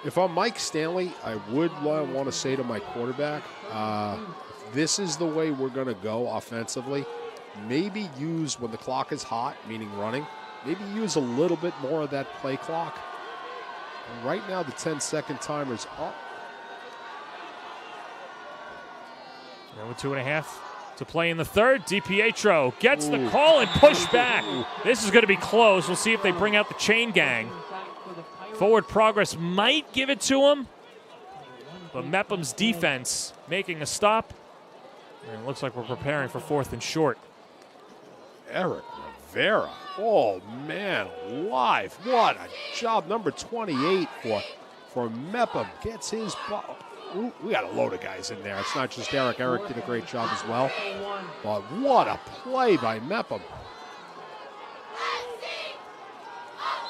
If I'm Mike Stanley, I would want to say to my quarterback, if this is the way we're going to go offensively, maybe use when the clock is hot, meaning running, maybe use a little bit more of that play clock. And right now, the 10-second timer's up. Now with 2.5 to play in the third. DiPietro gets the call and push back. This is going to be close. We'll see if they bring out the chain gang. Forward progress might give it to him, but Mepham's defense making a stop. And it looks like we're preparing for 4th and short. Eric Rivera. Oh, man, live. What a job. Number 28 for Mepham. Gets his ball. we got a load of guys in there. It's not just Eric. Eric did a great job as well. But what a play by Mepham.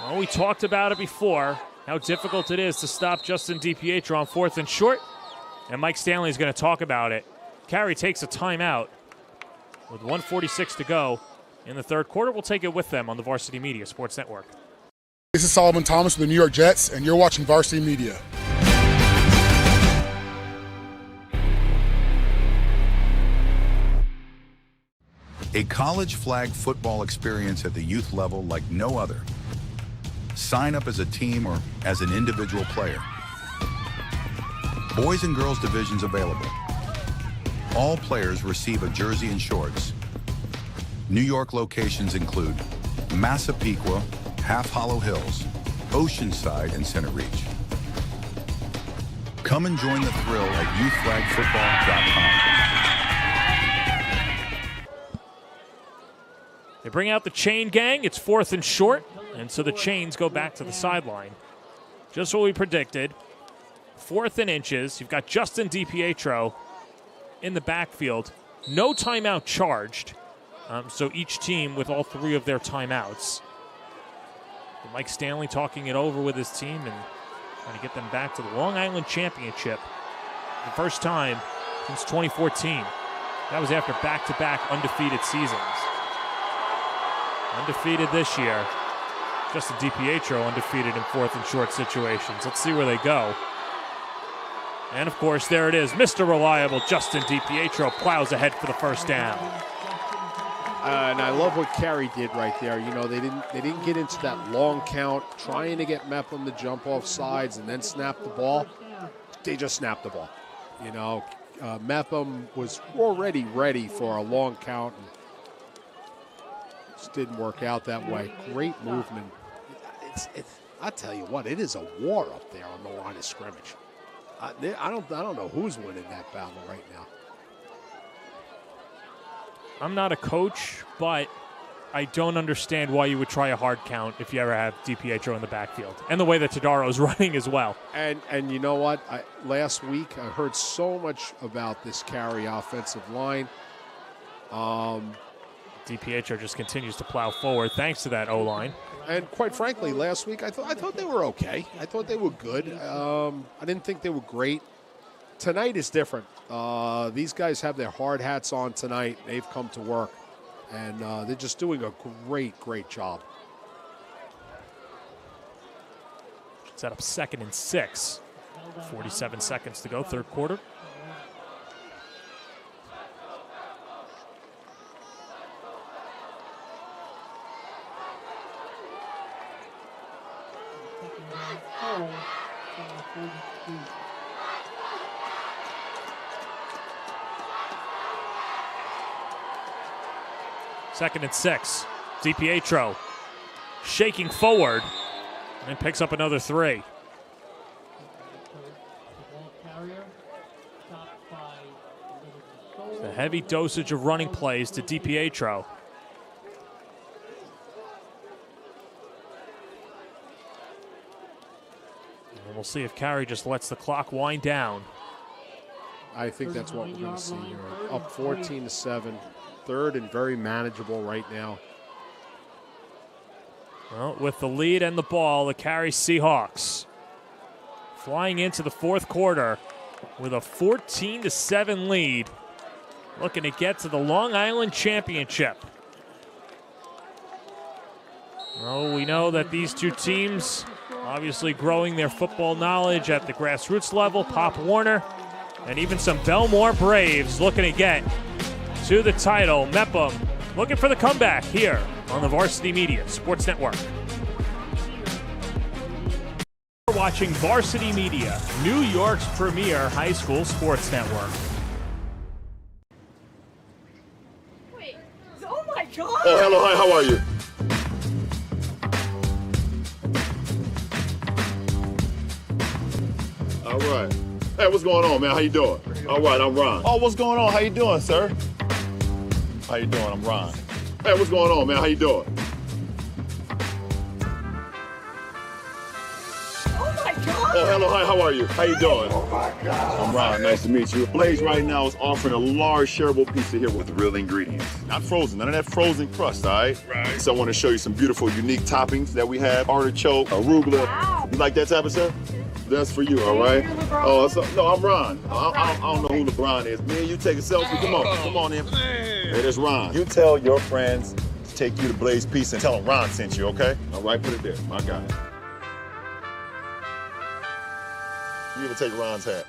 Well, we talked about it before, how difficult it is to stop Justin DiPietro on 4th and short. And Mike Stanley is going to talk about it. Carey takes a timeout with 1:46 to go in the third quarter. We'll take it with them on the Varsity Media Sports Network. This is Solomon Thomas with the New York Jets, and you're watching Varsity Media. A college flag football experience at the youth level like no other. Sign up as a team or as an individual player. Boys and girls divisions available. All players receive a jersey and shorts. New York locations include Massapequa, Half Hollow Hills, Oceanside, and Center Reach. Come and join the thrill at youthflagfootball.com. They bring out the chain gang. It's 4th and short, and so the chains go back to the sideline. Just what we predicted. 4th and inches. You've got Justin DiPietro in the backfield. No timeout charged. So each team with all 3 of their timeouts. Mike Stanley talking it over with his team and trying to get them back to the Long Island Championship. The first time since 2014. That was after back-to-back undefeated seasons. Undefeated this year. Justin DiPietro undefeated in 4th and short situations. Let's see where they go. And, of course, there it is. Mr. Reliable Justin DiPietro plows ahead for the first down. And I love what Carey did right there. You know, they didn't get into that long count, trying to get Mepham to jump off sides and then snap the ball. They just snapped the ball. You know, Mepham was already ready for a long count, and just didn't work out that way. Great movement. I tell you what, it is a war up there on the line of scrimmage. I don't know who's winning that battle right now. I'm not a coach, but I don't understand why you would try a hard count if you ever have DiPietro in the backfield, and the way that Tadaro's running as well. And you know what? Last week I heard so much about this Carey offensive line. DiPietro just continues to plow forward thanks to that O-line. And quite frankly, last week I thought they were okay. I thought they were good. I didn't think they were great. Tonight is different. These guys have their hard hats on tonight. They've come to work, and they're just doing a great job. Set up 2nd and 6. 47 seconds to go, third quarter. Second and 6. DiPietro shaking forward and picks up another 3. The heavy dosage of running plays to DiPietro. And we'll see if Carey just lets the clock wind down. I think that's what we're going to see here. Up 14-7. Third and very manageable right now. Well, with the lead and the ball, the Carey Seahawks flying into the fourth quarter with a 14-7 lead, looking to get to the Long Island Championship. Well, we know that these two teams obviously growing their football knowledge at the grassroots level. Pop Warner and even some Belmore Braves looking to get to the title. Mepham looking for the comeback here on the Varsity Media Sports Network. We're watching Varsity Media, New York's premier high school sports network. Wait, oh my God! Oh, hello, hi, how are you? All right. Hey, what's going on, man? How you doing? All right, I'm Ron. Oh, what's going on? How you doing, sir? How you doing? I'm Ron. Hey, what's going on, man? How you doing? Oh my God! Oh, hello, hi, how are you? How you doing? Oh my God. I'm Ron, nice to meet you. Blaze right now is offering a large shareable pizza here with real ingredients. Not frozen, none of that frozen crust, all right? Right. So I want to show you some beautiful, unique toppings that we have. Artichoke, arugula. Wow. You like that type of stuff? That's for you, all right? Oh, no, I'm Ron. I don't know who LeBron is. Me and you take a selfie. Come on in. Hey, that's Ron. You tell your friends to take you to Blaze Pizza and tell them Ron sent you, okay? All right, put it there. My guy. You even take Ron's hat.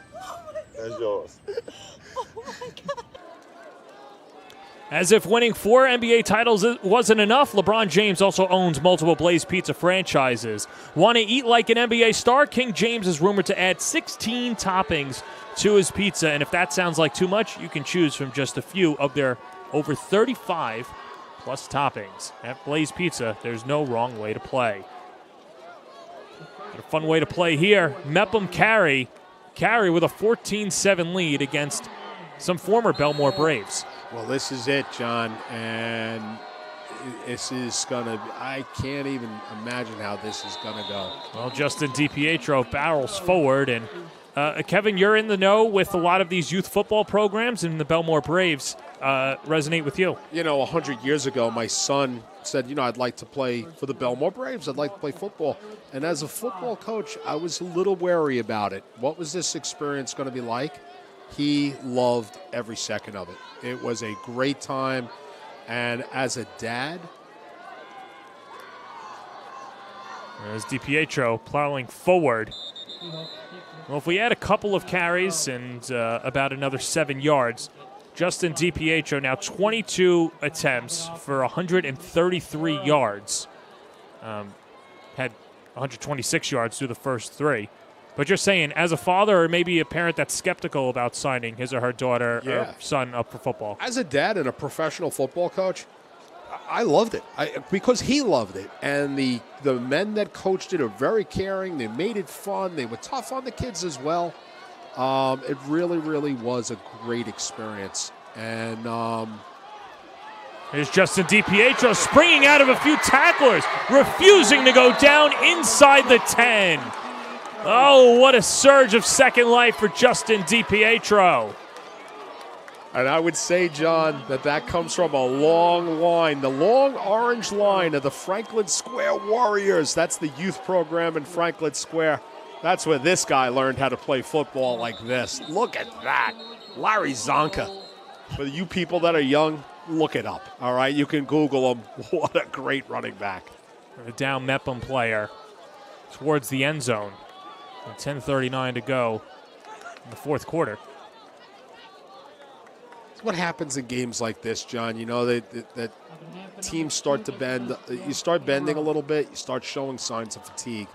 That's yours. Oh my God. As if winning 4 NBA titles wasn't enough, LeBron James also owns multiple Blaze Pizza franchises. Want to eat like an NBA star? King James is rumored to add 16 toppings to his pizza, and if that sounds like too much, you can choose from just a few of their over 35 plus toppings. At Blaze Pizza, there's no wrong way to play. Got a fun way to play here. Mepham Carey with a 14-7 lead against some former Belmore Braves. Well, this is it, John, and this is going to – I can't even imagine how this is going to go. Well, Justin DiPietro barrels forward, and Kevin, you're in the know with a lot of these youth football programs, and the Belmore Braves resonate with you. 100 years ago, my son said, I'd like to play for the Belmore Braves. I'd like to play football. And as a football coach, I was a little wary about it. What was this experience going to be like? He loved every second of it. It was a great time. And as a dad, as DiPietro plowing forward. Well, if we add a couple of carries and about another 7 yards, Justin DiPietro now 22 attempts for 133 yards. Had 126 yards through the first 3. But you're saying, as a father or maybe a parent that's skeptical about signing his or her daughter or son up for football. As a dad and a professional football coach, I loved it because he loved it. And the men that coached it are very caring. They made it fun. They were tough on the kids as well. It really, really was a great experience. And here's Justin DiPietro springing out of a few tacklers, refusing to go down inside the 10. Oh, what a surge of second life for Justin DiPietro. And I would say, John, that comes from a long line, the long orange line of the Franklin Square Warriors. That's the youth program in Franklin Square. That's where this guy learned how to play football like this. Look at that. Larry Zonka. For you people that are young, look it up, all right? You can Google him. What a great running back. A down Mepham player towards the end zone. 10:39 to go in the fourth quarter. What happens in games like this, John? That teams start to bend. You start bending a little bit. You start showing signs of fatigue.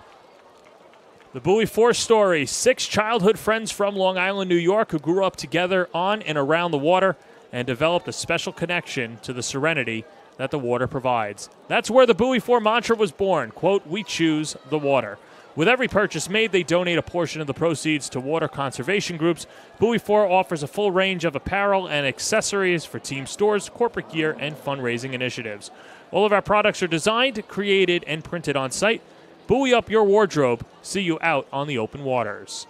The Bowie 4 story. 6 childhood friends from Long Island, New York, who grew up together on and around the water and developed a special connection to the serenity that the water provides. That's where the Bowie 4 mantra was born. Quote, "We choose the water." With every purchase made, they donate a portion of the proceeds to water conservation groups. Bowie 4 offers a full range of apparel and accessories for team stores, corporate gear, and fundraising initiatives. All of our products are designed, created, and printed on site. Buoy up your wardrobe. See you out on the open waters.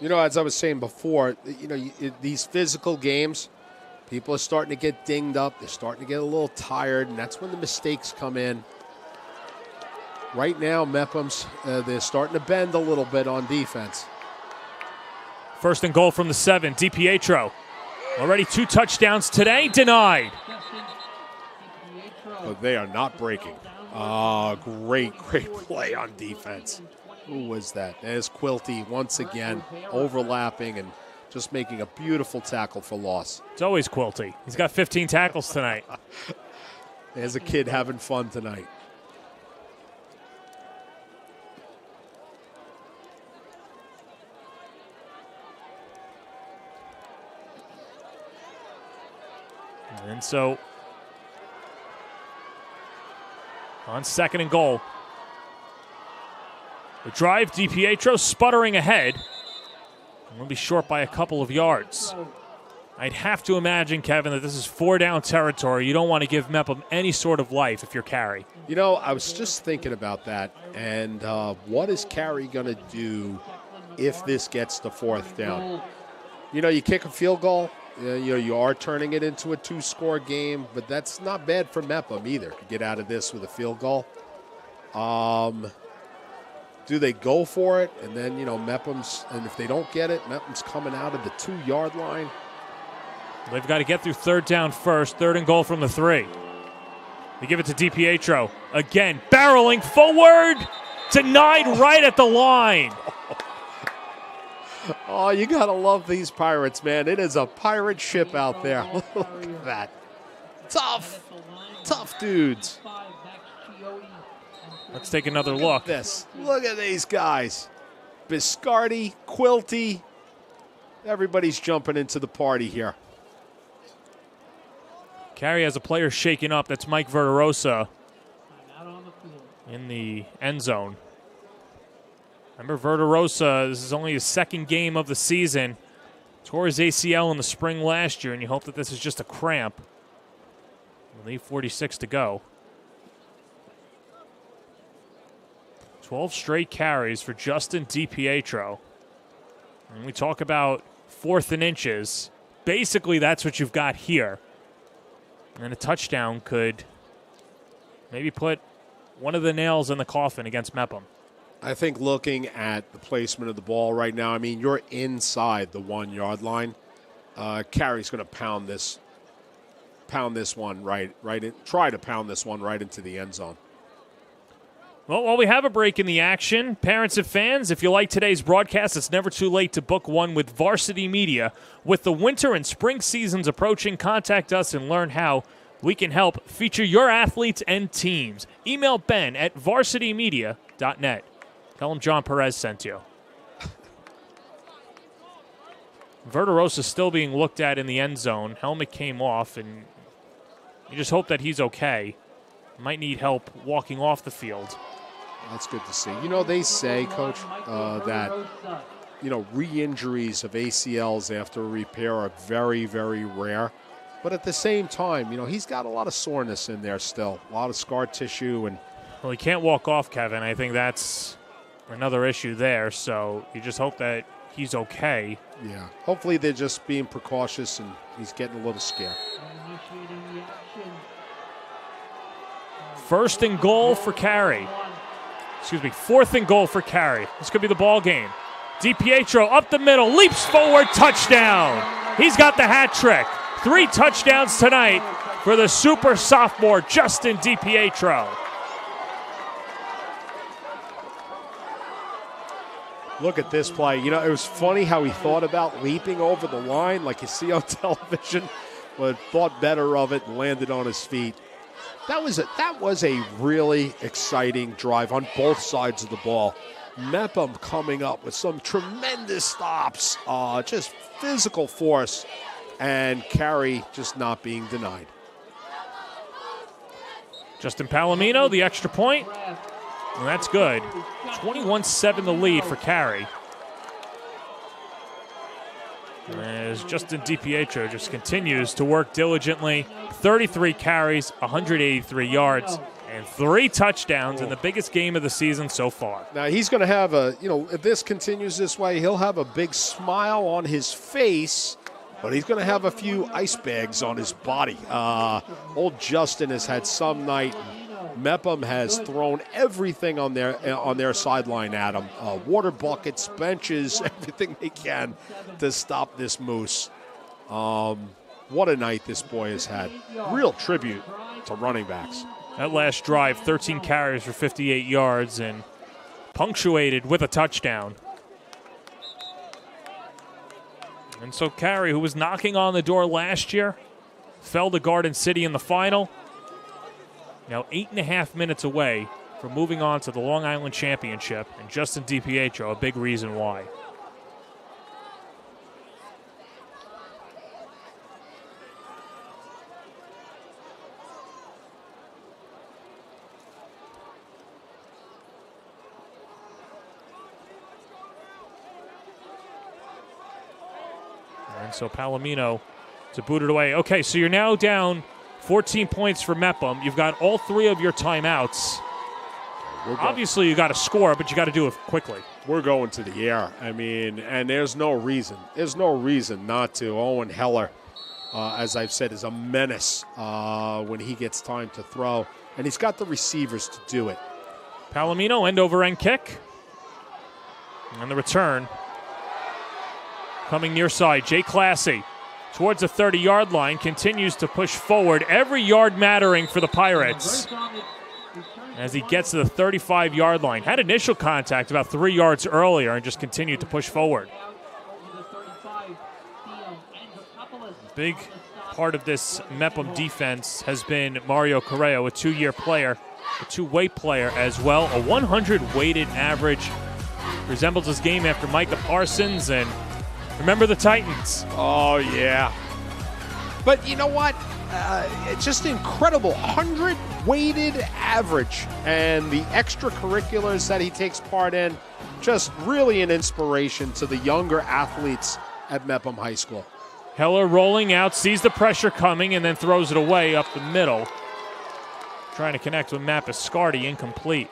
As I was saying before, these physical games, people are starting to get dinged up. They're starting to get a little tired, and that's when the mistakes come in. Right now, Mepham's, they're starting to bend a little bit on defense. First and goal from the 7, DiPietro. Already 2 touchdowns today, denied. But they are not breaking. Great play on defense. Who was that? There's Quilty once again, overlapping and just making a beautiful tackle for loss. It's always Quilty. He's got 15 tackles tonight. There's a kid having fun tonight. And so, on second and goal, the drive, DiPietro sputtering ahead. We'll be short by a couple of yards. I'd have to imagine, Kevin, that this is 4-down territory. You don't want to give Mepham any sort of life if you're Carey. You know, I was just thinking about that, and what is Carey going to do if this gets to 4th down? You know, you kick a field goal, you are turning it into a 2-score game, but that's not bad for Mepham either to get out of this with a field goal. Do they go for it? And then, Mepham's, and if they don't get it, Mepham's coming out of the 2-yard line. They've got to get through 3rd down first, 3rd and goal from the 3. They give it to DiPietro. Again, barreling forward, denied right at the line. Oh, you got to love these Pirates, man. It is a pirate ship out there. Look at that. Tough dudes. Let's take another look. Look at these guys. Biscardi, Quilty. Everybody's jumping into the party here. Carey has a player shaken up. That's Mike Verderosa in the end zone. Remember, Verderosa, this is only his 2nd game of the season. Tore his ACL in the spring last year, and you hope that this is just a cramp. We'll leave 46 to go. 12 straight carries for Justin DiPietro. And we talk about 4th and inches. Basically, that's what you've got here. And a touchdown could maybe put one of the nails in the coffin against Mepham. I think looking at the placement of the ball right now, I mean, you're inside the 1-yard line. Carey's going to pound this one right in, try to pound this one right into the end zone. Well, while we have a break in the action, parents and fans, if you like today's broadcast, it's never too late to book one with Varsity Media. With the winter and spring seasons approaching, contact us and learn how we can help feature your athletes and teams. Email Ben at varsitymedia.net. Tell him John Perez sent you. Verderosa still being looked at in the end zone. Helmet came off, and you just hope that he's okay. Might need help walking off the field. That's good to see. You know, they say, Coach, that, re-injuries of ACLs after a repair are very, very rare. But at the same time, he's got a lot of soreness in there still, a lot of scar tissue. Well, he can't walk off, Kevin. I think that's another issue there. So you just hope that he's okay. Yeah. Hopefully they're just being precautious and he's getting a little scared. 1st and goal for Carey. 4th and goal for Carey. This could be the ball game. DiPietro up the middle, leaps forward, touchdown. He's got the hat trick. 3 touchdowns tonight for the super sophomore, Justin DiPietro. Look at this play. It was funny how he thought about leaping over the line like you see on television, but thought better of it and landed on his feet. That was a really exciting drive on both sides of the ball. Mepham coming up with some tremendous stops, just physical force, and Carey just not being denied. Justin Palomino, the extra point. And that's good. 21-7 the lead for Carey. As Justin DiPietro just continues to work diligently. 33 carries, 183 yards, and 3 touchdowns in the biggest game of the season so far. Now, he's going to have if this continues this way, he'll have a big smile on his face, but he's going to have a few ice bags on his body. Old Justin has had some night. Mepham has thrown everything on their sideline at him. Water buckets, benches, everything they can to stop this moose. What a night this boy has had. Real tribute to running backs. That last drive, 13 carries for 58 yards and punctuated with a touchdown. And so Carey, who was knocking on the door last year, fell to Garden City in the final. Now 8.5 minutes away from moving on to the Long Island Championship, and Justin DiPietro, a big reason why. And so Palomino to boot it away. Okay, so you're now down 14 points for Mepham. You've got all 3 of your timeouts. Obviously, you got to score, but you got to do it quickly. We're going to the air. I mean, and there's no reason. There's no reason not to. Owen Heller, as I've said, is a menace when he gets time to throw. And he's got the receivers to do it. Palomino, end-over-end kick. And the return. Coming near side, Jay Classy towards the 30-yard line, continues to push forward. Every yard mattering for the Pirates as he gets to the 35-yard line. Had initial contact about 3 yards earlier and just continued to push forward. Big part of this Mepham defense has been Mario Correa, a 2-year player, a 2-way player as well. A 100 weighted average. Resembles his game after Micah Parsons, and remember the Titans. Oh, yeah. But you know what? It's just incredible. 100 weighted average. And the extracurriculars that he takes part in, just really an inspiration to the younger athletes at Mepham High School. Heller rolling out, sees the pressure coming, and then throws it away up the middle. Trying to connect with Matt Biscardi, incomplete.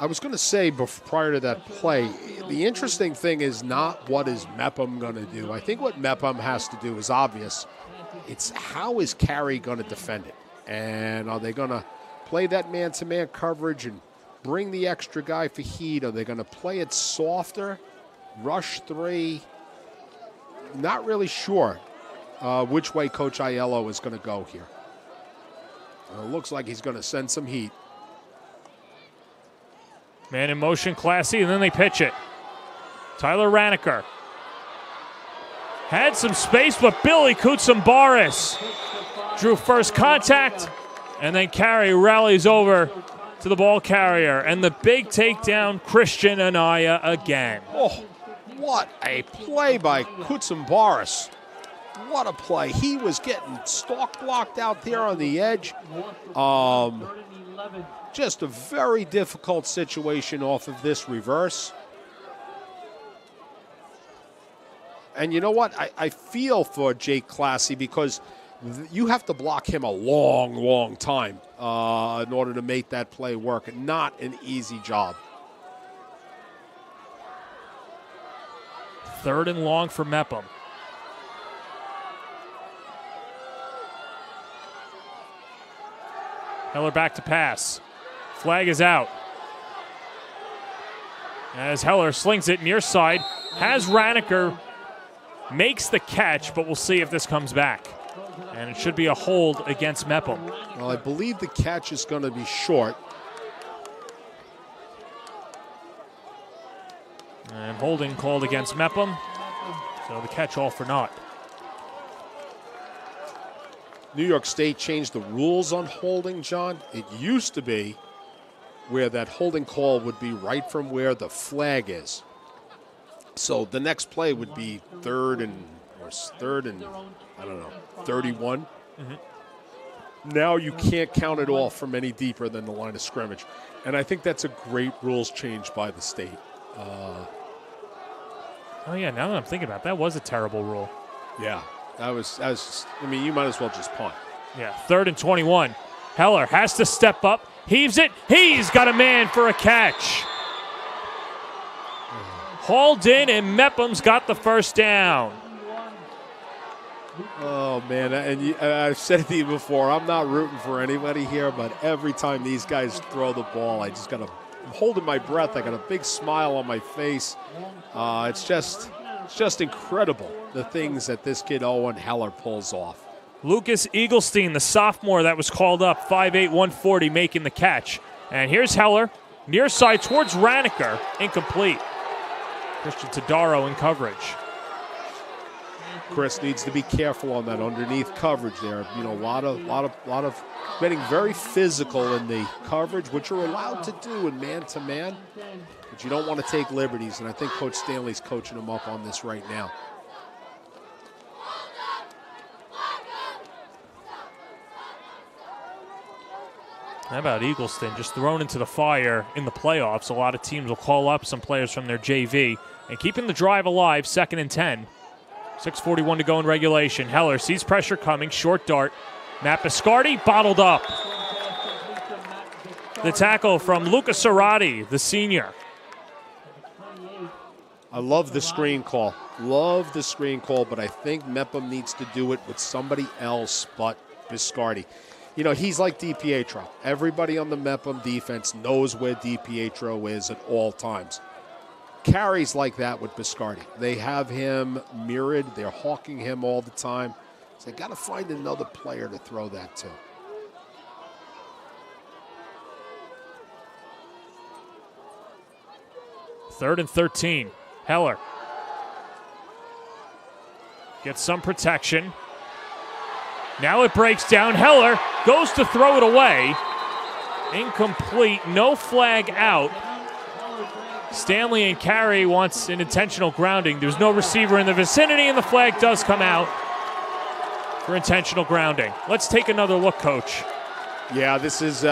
I was going to say prior to that play, the interesting thing is not what is Mepham going to do. I think what Mepham has to do is obvious. It's how is Carey going to defend it? And are they going to play that man-to-man coverage and bring the extra guy for heat? Are they going to play it softer, rush 3? Not really sure which way Coach Aiello is going to go here. It looks like he's going to send some heat. Man in motion, Classy, and then they pitch it. Tyler Raniker had some space, but Billy Kutsambaris drew first contact, and then Carey rallies over to the ball carrier. And the big takedown, Christian Anaya again. Oh, what a play by Kutsambaris. What a play. He was getting stalk blocked out there on the edge. Just a very difficult situation off of this reverse. And you know what? I feel for Jake Classy because you have to block him a long, long time in order to make that play work. Not an easy job. 3rd and long for Mepham. Heller back to pass. Flag is out. As Heller slings it near side, has Raniker, makes the catch, but we'll see if this comes back. And it should be a hold against Mepham. Well, I believe the catch is going to be short. And holding called against Mepham. So the catch all for naught. New York State changed the rules on holding, John. It used to be where that holding call would be right from where the flag is. So the next play would be third and I don't know, 31. Mm-hmm. Now you can't count it off from any deeper than the line of scrimmage. And I think that's a great rules change by the state. Oh yeah, now that I'm thinking about it, that was a terrible rule. Yeah, that was I mean, you might as well just punt. Yeah, 3rd and 21. Heller has to step up, heaves it. He's got a man for a catch. Hauled in, and Mepham's got the first down. Oh, man, and I've said it to you before, I'm not rooting for anybody here, but every time these guys throw the ball, I'm holding my breath. I got a big smile on my face. It's just incredible, the things that this kid Owen Heller pulls off. Lucas Eaglestein, the sophomore that was called up, 5'8", 140, making the catch. And here's Heller, near side towards Raniker, incomplete. Christian Tadaro in coverage. Chris needs to be careful on that underneath coverage there. You know, a lot of getting very physical in the coverage, which you're allowed to do in man-to-man, but you don't want to take liberties, and I think Coach Stanley's coaching him up on this right now. How about Eagleston just thrown into the fire in the playoffs? A lot of teams will call up some players from their JV. And keeping the drive alive, 2nd and 10. 6:41 to go in regulation. Heller sees pressure coming, short dart. Matt Biscardi bottled up. The tackle from Luca Cerati, the senior. I love the screen call. Love the screen call, but I think Mepham needs to do it with somebody else but Biscardi. You know, he's like DiPietro. Everybody on the Mepham defense knows where DiPietro is at all times. Carey's like that with Biscardi. They have him mirrored. They're hawking him all the time. So they got to find another player to throw that to. Third and 13. Heller gets some protection. Now it breaks down. Heller goes to throw it away. Incomplete. No flag out. Stanley and Carey wants an intentional grounding. There's no receiver in the vicinity, and the flag does come out for intentional grounding. Let's take another look, Coach. Yeah, this is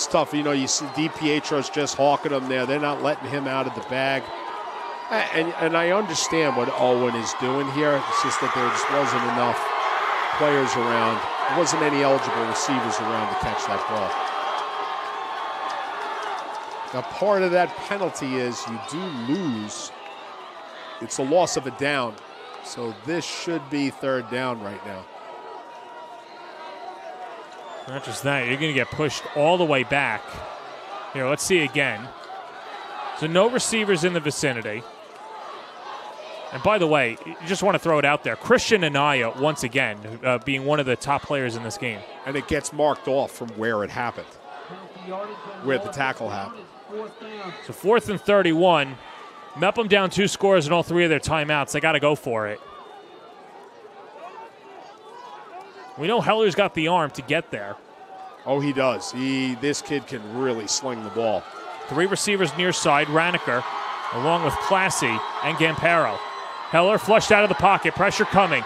tough. You know, you see DiPietro's just hawking him there. They're not letting him out of the bag. And I understand what Owen is doing here. It's just that there just wasn't enough players around. There wasn't any eligible receivers around to catch that ball. Now, part of that penalty is you do lose. It's a loss of a down. So this should be 3rd down right now. Not just that, you're going to get pushed all the way back. Here, let's see again. So no receivers in the vicinity. And by the way, you just want to throw it out there. Christian Anaya, once again, being one of the top players in this game. And it gets marked off from where it happened, where the tackle happened. So 4th and 31. Mepham down 2 scores in all 3 of their timeouts. They got to go for it. We know Heller's got the arm to get there. Oh, he does. This kid can really sling the ball. 3 receivers near side. Raniker, along with Classy and Gampero. Heller flushed out of the pocket. Pressure coming.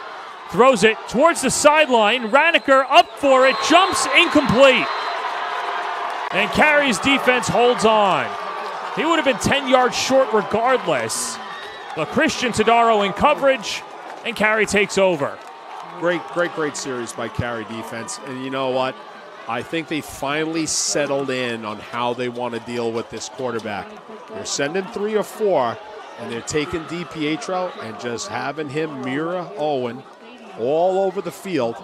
Throws it towards the sideline. Raniker up for it. Jumps incomplete. And Carey's defense holds on. He would have been 10 yards short regardless. But Christian Tadaro in coverage, and Carey takes over. Great series by Carey defense. And you know what? I think they finally settled in on how they want to deal with this quarterback. They're sending 3 or 4, and they're taking DiPietro and just having him mirror Owen all over the field,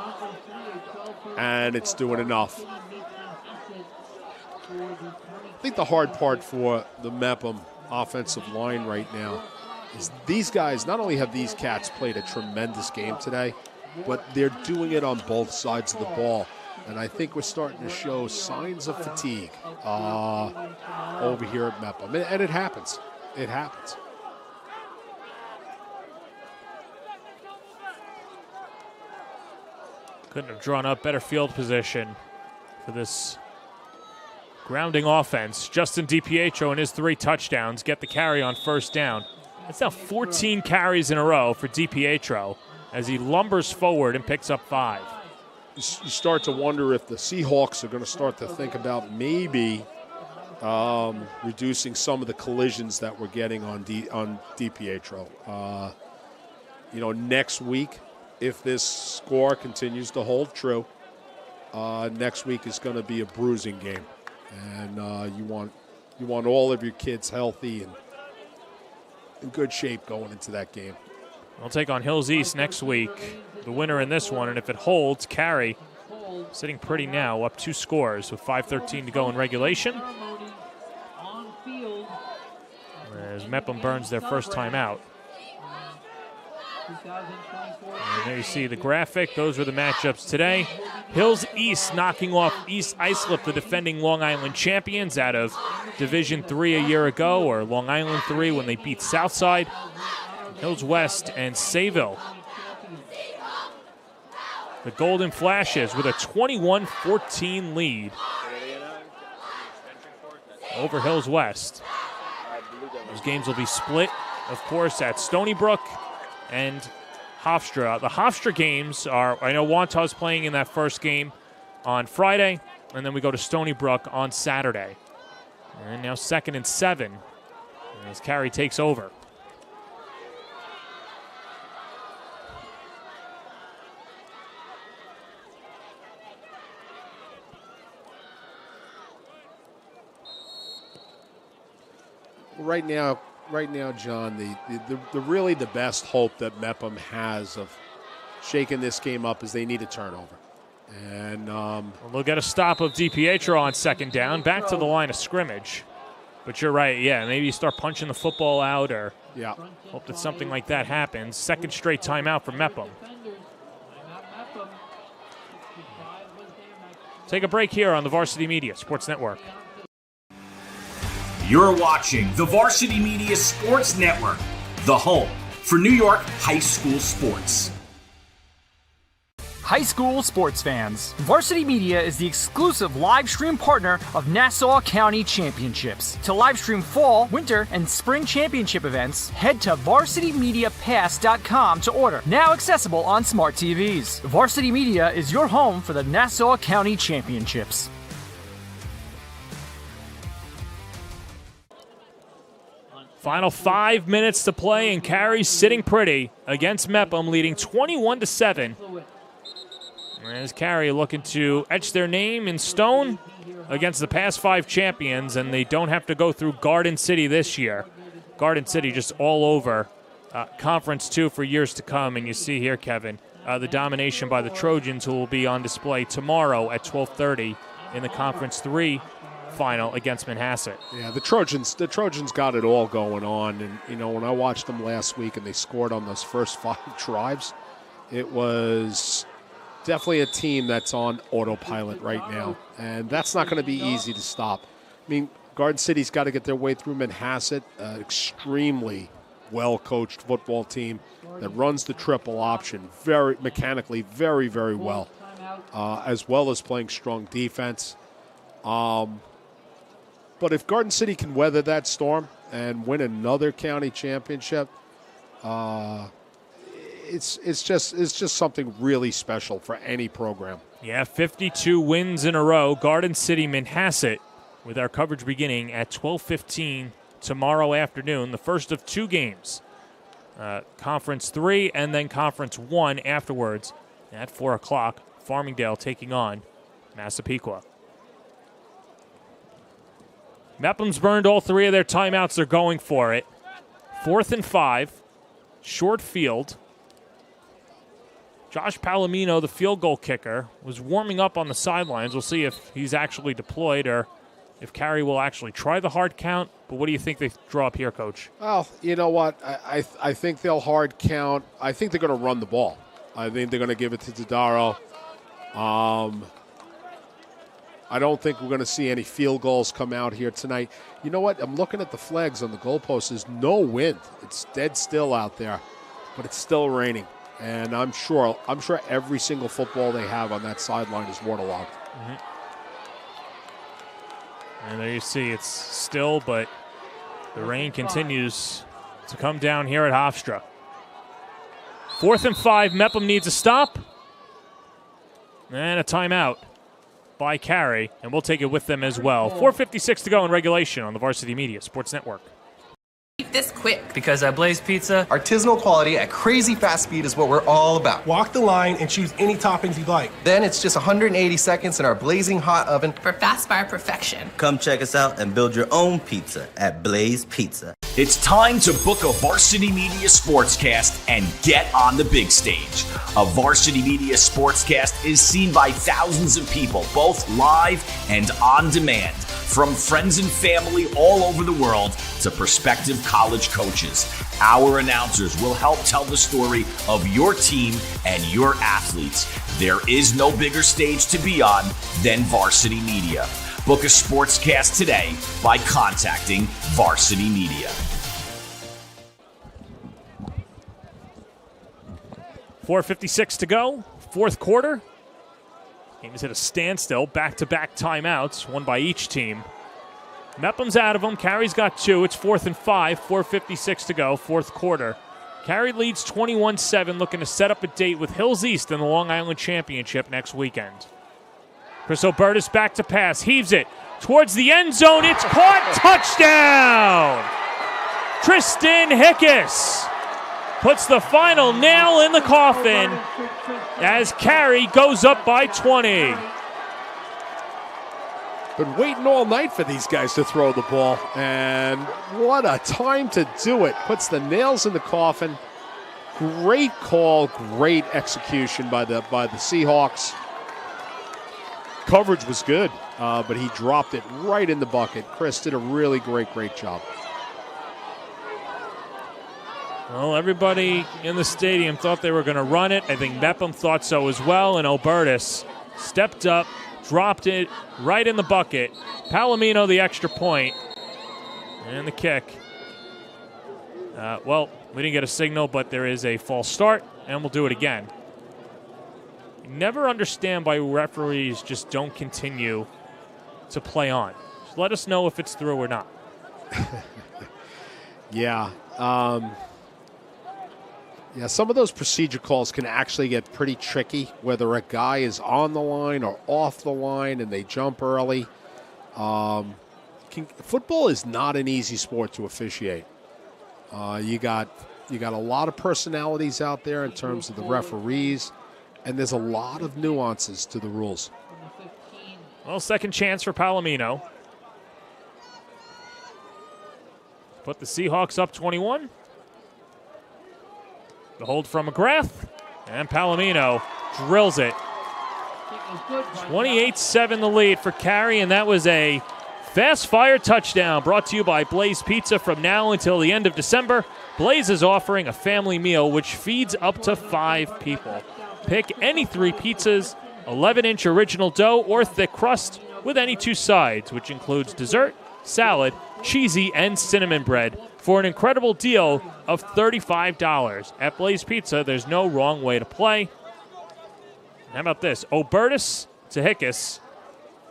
and it's doing enough. I think the hard part for the Mepham offensive line right now is these guys, not only have these cats played a tremendous game today, but they're doing it on both sides of the ball. And I think we're starting to show signs of fatigue over here at Mepham. And it happens. It happens. Couldn't have drawn up better field position for this grounding offense. Justin DiPietro and his 3 touchdowns get the carry on 1st down. It's now 14 carries in a row for DiPietro as he lumbers forward and picks up 5. You start to wonder if the Seahawks are going to start to think about maybe reducing some of the collisions that we're getting on DiPietro. Next week, if this score continues to hold true, next week is going to be a bruising game. And you want all of your kids healthy and in good shape going into that game. We'll take on Hills East next week, the winner in this one, and if it holds, Carey sitting pretty now, up 2 scores with 5:13 to go in regulation. As Mepham burns their first time out. And there you see the graphic. Those were the matchups today. Hills East knocking off East Islip, the defending Long Island champions, out of Division III a year ago, or Long Island 3 when they beat Southside. Hills West and Sayville, the Golden Flashes, with a 21-14 lead over Hills West. Those games will be split, of course, at Stony Brook and Hofstra. The Hofstra games are, I know Wanta's playing in that first game on Friday. and then we go to Stony Brook on Saturday. And now 2nd and 7 as Carey takes over. Right now, John, the really the best hope that Mepham has of shaking this game up is they need a turnover. And they'll get a stop of DiPietro on 2nd down, back to the line of scrimmage. But you're right, yeah, maybe you start punching the football out or hope that something like that happens. 2nd straight timeout for Mepham. Take a break here on the Varsity Media Sports Network. You're watching the Varsity Media Sports Network, the home for New York high school sports. High school sports fans, Varsity Media is the exclusive live stream partner of Nassau County Championships. To live stream fall, winter, and spring championship events, head to varsitymediapass.com to order. Now accessible on smart TVs. Varsity Media is your home for the Nassau County Championships. Final 5 minutes to play, and Carey's sitting pretty against Mepham, leading 21-7. As Carey looking to etch their name in stone against the past 5 champions, and they don't have to go through Garden City this year. Garden City just all over Conference 2 for years to come, and you see here, Kevin, the domination by the Trojans, who will be on display tomorrow at 12:30 in the Conference 3 final against Manhasset. Yeah, the Trojans got it all going on, and when I watched them last week and they scored on those first 5 drives, it was definitely a team that's on autopilot right now, and that's not going to be easy to stop. I mean, Garden City's got to get their way through Manhasset, extremely well-coached football team that runs the triple option very mechanically, very, very well as playing strong defense. But if Garden City can weather that storm and win another county championship, it's just something really special for any program. Yeah, 52 wins in a row. Garden City, Manhasset, with our coverage beginning at 12:15 tomorrow afternoon. The first of 2 games, Conference 3 and then Conference 1 afterwards at 4 o'clock. Farmingdale taking on Massapequa. Mepham's burned all 3 of their timeouts. They're going for it. 4th and 5, short field. Josh Palomino, the field goal kicker, was warming up on the sidelines. We'll see if he's actually deployed or if Carey will actually try the hard count. But what do you think they draw up here, Coach? Well, you know what? I think they'll hard count. I think they're going to run the ball. I think they're going to give it to Tadaro. I don't think we're going to see any field goals come out here tonight. You know what? I'm looking at the flags on the goalpost. There's no wind. It's dead still out there, but it's still raining. And I'm sure every single football they have on that sideline is waterlogged. Mm-hmm. And there you see it's still, but the rain continues to come down here at Hofstra. 4th and 5, Mepham needs a stop. And a timeout by Carey, and we'll take it with them as well. 4:56 to go in regulation on the Varsity Media Sports Network. Keep this quick. Because at Blaze Pizza, artisanal quality at crazy fast speed is what we're all about. Walk the line and choose any toppings you'd like. Then it's just 180 seconds in our blazing hot oven for fast fire perfection. Come check us out and build your own pizza at Blaze Pizza. It's time to book a Varsity Media Sportscast and get on the big stage. A Varsity Media Sportscast is seen by thousands of people, both live and on demand, from friends and family all over the world to prospective college coaches. Our announcers will help tell the story of your team and your athletes. There is no bigger stage to be on than Varsity Media. Book a sportscast today by contacting Varsity Media. 4:56 to go, 4th quarter. Game is at a standstill, back-to-back timeouts, one by each team. Mepham's out of them. Carey's got 2. It's 4th and 5, 4:56 to go, 4th quarter. Carey leads 21-7, looking to set up a date with Hills East in the Long Island Championship next weekend. Chris Obertus back to pass, heaves it towards the end zone. It's caught. Touchdown! Tristan Hickes puts the final nail in the coffin as Carey goes up by 20. Been waiting all night for these guys to throw the ball, and what a time to do it. Puts the nails in the coffin. Great call, great execution by the Seahawks. Coverage was good, but he dropped it right in the bucket. Chris did a really great job. Well, everybody in the stadium thought they were going to run it. I think Mepham thought so as well, and Obertus stepped up, dropped it right in the bucket. Palomino the extra point, and the kick. Well, we didn't get a signal, but there is a false start, and we'll do it again. Never understand why referees just don't continue to play on. Just let us know if it's through or not. Yeah. Yeah, some of those procedure calls can actually get pretty tricky, whether a guy is on the line or off the line and they jump early. Football is not an easy sport to officiate. You got a lot of personalities out there in terms of the referees, and there's a lot of nuances to the rules. Well, second chance for Palomino. Put the Seahawks up 21. The hold from McGrath, and Palomino drills it. 28-7 the lead for Carey, and that was a fast-fire touchdown brought to you by Blaze Pizza. From now until the end of December, Blaze is offering a family meal which feeds up to 5 people. Pick any 3 pizzas, 11-inch original dough, or thick crust with any 2 sides, which includes dessert, salad, cheesy, and cinnamon bread, for an incredible deal of $35. At Blaze Pizza, there's no wrong way to play. How about this? Obertus to Hickes.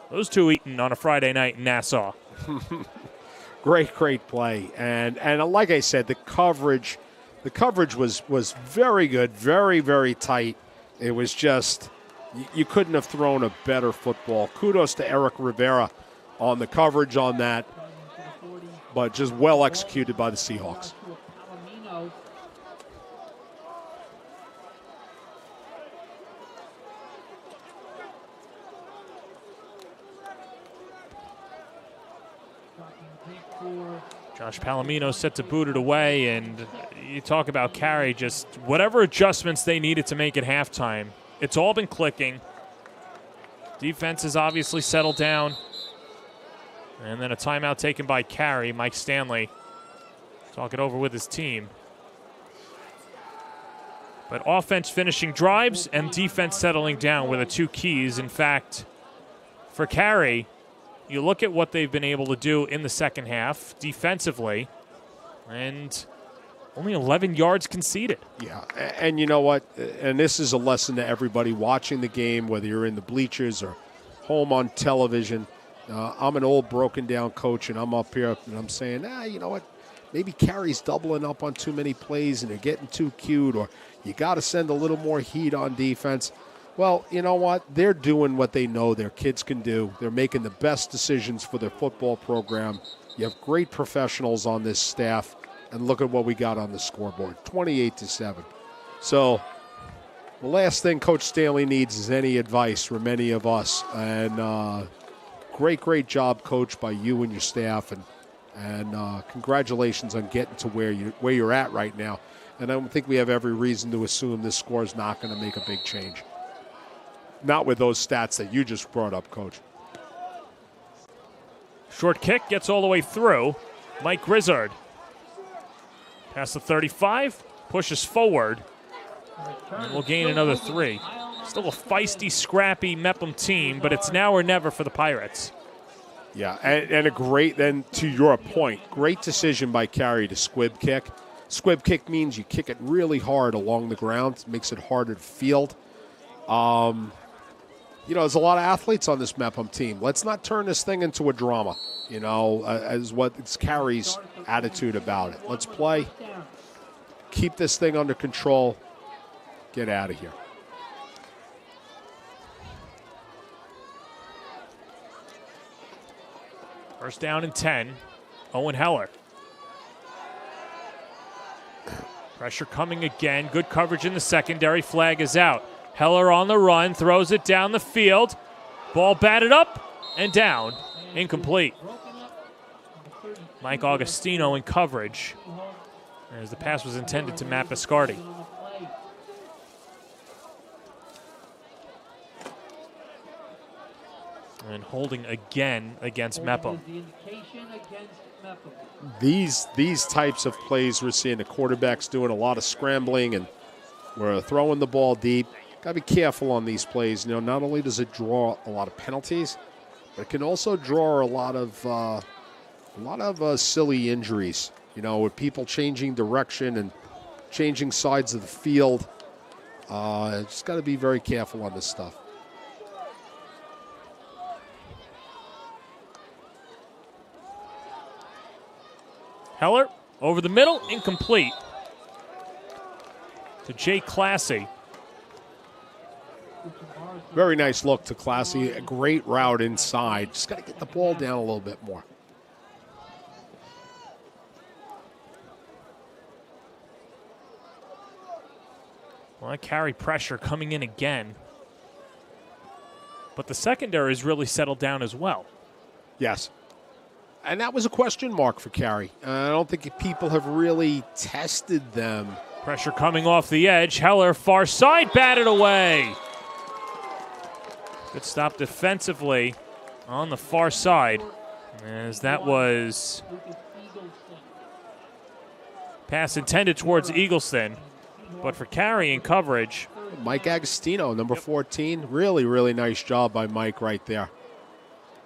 Those two eating on a Friday night in Nassau. Great play. And like I said, the coverage was very good, very tight. It was just, you couldn't have thrown a better football. Kudos to Eric Rivera on the coverage on that, but just well executed by the Seahawks. Josh Palomino set to boot it away, and you talk about Carey, just whatever adjustments they needed to make at halftime. It's all been clicking. Defense has obviously settled down. And then a timeout taken by Carey. Mike Stanley talking over with his team. But offense finishing drives and defense settling down were the 2 keys. In fact, for Carey, you look at what they've been able to do in the second half defensively, and only 11 yards conceded. Yeah, and you know what? And this is a lesson to everybody watching the game, whether you're in the bleachers or home on television. I'm an old broken down coach, and I'm up here and I'm saying, you know what? Maybe Carey's doubling up on too many plays and they're getting too cute, or you got to send a little more heat on defense. Well, you know what? They're doing what they know their kids can do. They're making the best decisions for their football program. You have great professionals on this staff, and look at what we got on the scoreboard, 28-7. So the last thing Coach Stanley needs is any advice from any of us. And great job, Coach, by you and your staff, and congratulations on getting to where you're at right now. And I don't think we have every reason to assume this score is not going to make a big change. Not with those stats that you just brought up, Coach. Short kick gets all the way through. Mike Grizzard. Past the 35, pushes forward, and we'll gain another 3. Still a feisty, scrappy Mepham team, but it's now or never for the Pirates. Yeah, and a great, then to your point, great decision by Carey to squib kick. Squib kick means you kick it really hard along the ground. Makes it harder to field. There's a lot of athletes on this Mepham team. Let's not turn this thing into a drama, as what it's Carey's attitude about it. Let's play. Keep this thing under control. Get out of here. First down and 10. Owen Heller. Pressure coming again. Good coverage in the secondary. Flag is out. Heller on the run. Throws it down the field. Ball batted up and down. Incomplete. Mike Augustino in coverage, as the pass was intended to Matt Biscardi. And holding again against Mepham. These types of plays we're seeing the quarterbacks doing a lot of scrambling, and we're throwing the ball deep. Got to be careful on these plays. You know, not only does it draw a lot of penalties, but it can also draw a lot of silly injuries. You know, with people changing direction and changing sides of the field. Just got to be very careful on this stuff. Heller over the middle, incomplete to Jay Classy. Very nice look to Classy. A great route inside. Just got to get the ball down a little bit more. Well, that Carey pressure coming in again. But the secondary has really settled down as well. Yes. And that was a question mark for Carey. I don't think people have really tested them. Pressure coming off the edge. Heller, far side, batted away. Good stop defensively on the far side, as that was pass intended towards Eagleston. But for Carey in coverage. Mike Agostino, number 14. Really, really nice job by Mike right there.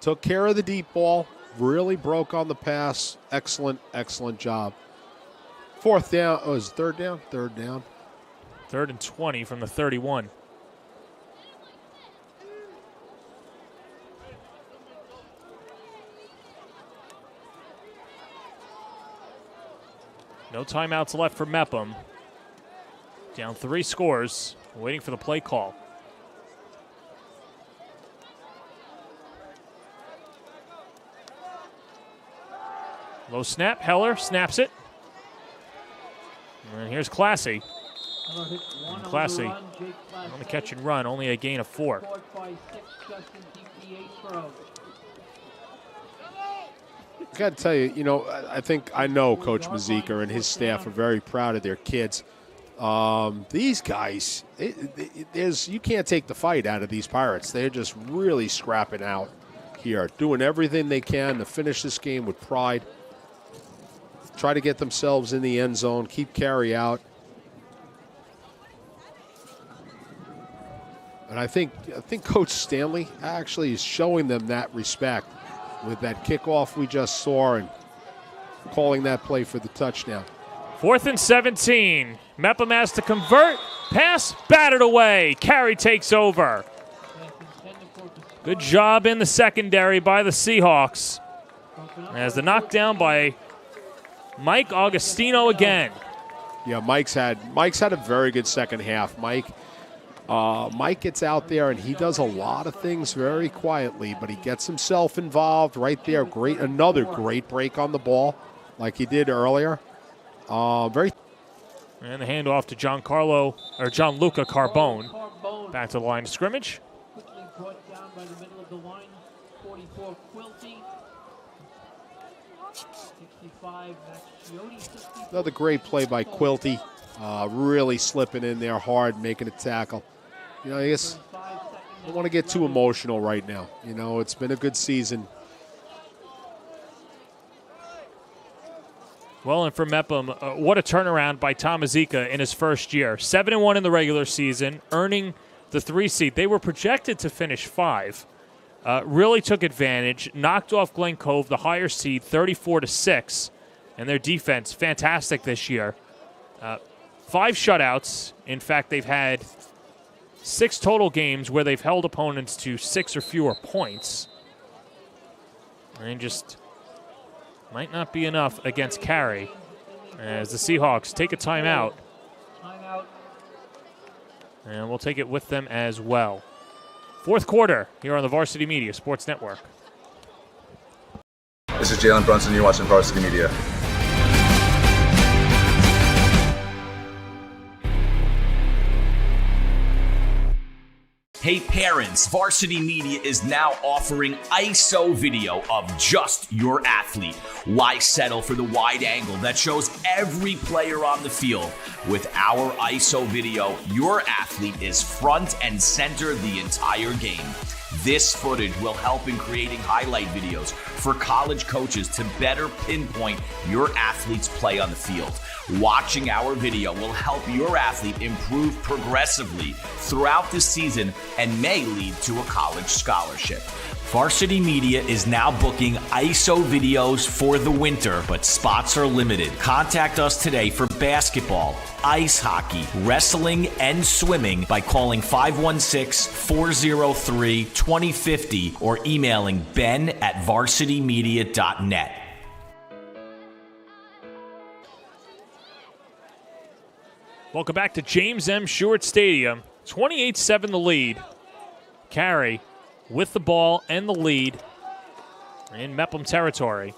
Took care of the deep ball. Really broke on the pass. Excellent, excellent job. Fourth down. Oh, is it third down? Third down. 3rd and 20 from the 31. No timeouts left for Mepham. Down 3 scores, waiting for the play call. Low snap, Heller snaps it. And here's Classy. And Classy on the catch and run, only a gain of 4. I got to tell you, you know, I know Coach Mazika and his staff are very proud of their kids. These guys, you can't take the fight out of these Pirates. They're just really scrapping out here, doing everything they can to finish this game with pride. Try to get themselves in the end zone, keep Carey out. And I think Coach Stanley actually is showing them that respect with that kickoff we just saw and calling that play for the touchdown. 4th and 17. Mepham has to convert. Pass batted away. Carey takes over. Good job in the secondary by the Seahawks. As the knockdown by Mike Augustino again. Yeah, Mike's had a very good second half. Mike gets out there and he does a lot of things very quietly, but he gets himself involved right there. Another great break on the ball, like he did earlier. And the handoff to Gianluca Carbone. Back to the line of scrimmage. Quickly brought down by the middle of the line. 44 Quilty. 65 Macchiotti. 64. Another great play by Quilty. Really slipping in there hard, making a tackle. You know, I guess I don't want to get too emotional right now. You know, it's been a good season. Well, and for Mepham, what a turnaround by Tom Azika in his first year. 7-1 in the regular season, earning the 3 seed. They were projected to finish 5. Really took advantage, knocked off Glen Cove, the higher seed, 34-6. And their defense, fantastic this year. 5 shutouts. In fact, they've had 6 total games where they've held opponents to 6 or fewer points. And just might not be enough against Carey as the Seahawks take a timeout. And we'll take it with them as well. 4th quarter here on the Varsity Media Sports Network. is Jalen Brunson. You're watching Varsity Media. Hey parents, Varsity Media is now offering ISO video of just your athlete. Why settle for the wide angle that shows every player on the field? With our ISO video, your athlete is front and center the entire game. This footage will help in creating highlight videos for college coaches to better pinpoint your athlete's play on the field. Watching our video will help your athlete improve progressively throughout the season and may lead to a college scholarship. Varsity Media is now booking ISO videos for the winter, but spots are limited. Contact us today for basketball, ice hockey, wrestling, and swimming by calling 516-403-2050 or emailing ben@varsitymedia.net. Welcome back to James M. Stewart Stadium. 28-7 the lead. Carey with the ball and the lead in Mepham territory.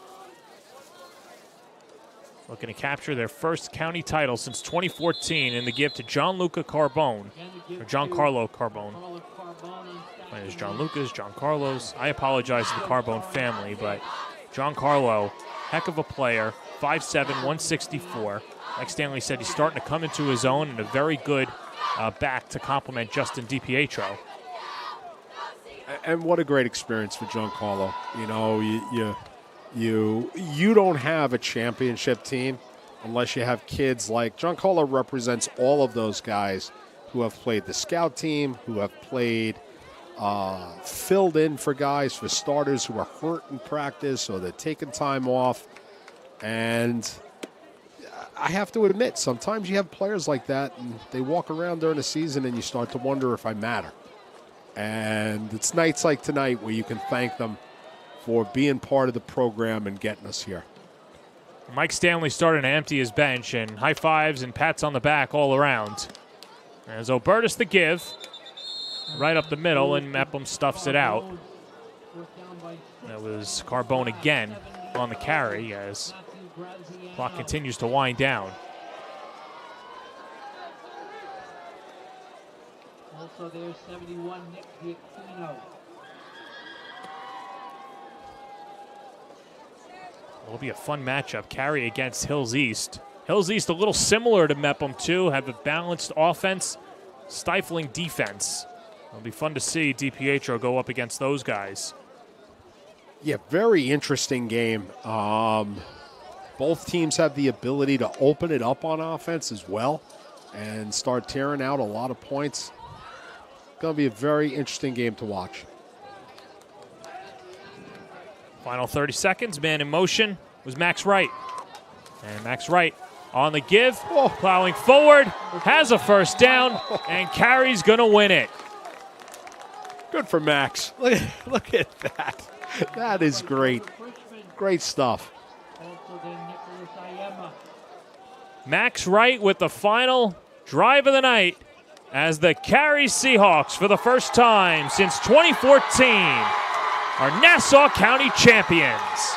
Looking to capture their first county title since 2014 in the give to Giancarlo Carbone. Or Giancarlo Carbone. There's John Lucas, John Carlos. I apologize to the Carbone family, but Giancarlo, heck of a player, 5'7", 164. Like Stanley said, he's starting to come into his own and a very good back to complement Justin DiPietro. And what a great experience for Giancarlo. You know, you don't have a championship team unless you have kids like Giancarlo. Represents all of those guys who have played the scout team, who have played filled in for guys, for starters who are hurt in practice or they're taking time off. And I have to admit, sometimes you have players like that and they walk around during the season and you start to wonder if I matter. And it's nights like tonight where you can thank them for being part of the program and getting us here. Mike Stanley starting to empty his bench, and high fives and pats on the back all around. As Obertus the give, right up the middle, and Mepham stuffs it out. That was Carbone again on the carry as clock continues to wind down. Also there's 71, Nick Giacchino. It'll be a fun matchup. Carey against Hills East. Hills East a little similar to Mepham too. Have a balanced offense, stifling defense. It'll be fun to see DiPietro go up against those guys. Yeah, very interesting game. Both teams have the ability to open it up on offense as well and start tearing out a lot of points. Going to be a very interesting game to watch. Final 30 seconds, man in motion was Max Wright. And Max Wright on the give, plowing forward, has a first down, and Carey's going to win it. Good for Max. Look at that. That is great. Great stuff. Max Wright with the final drive of the night as the Carey Seahawks, for the first time since 2014, are Nassau County champions.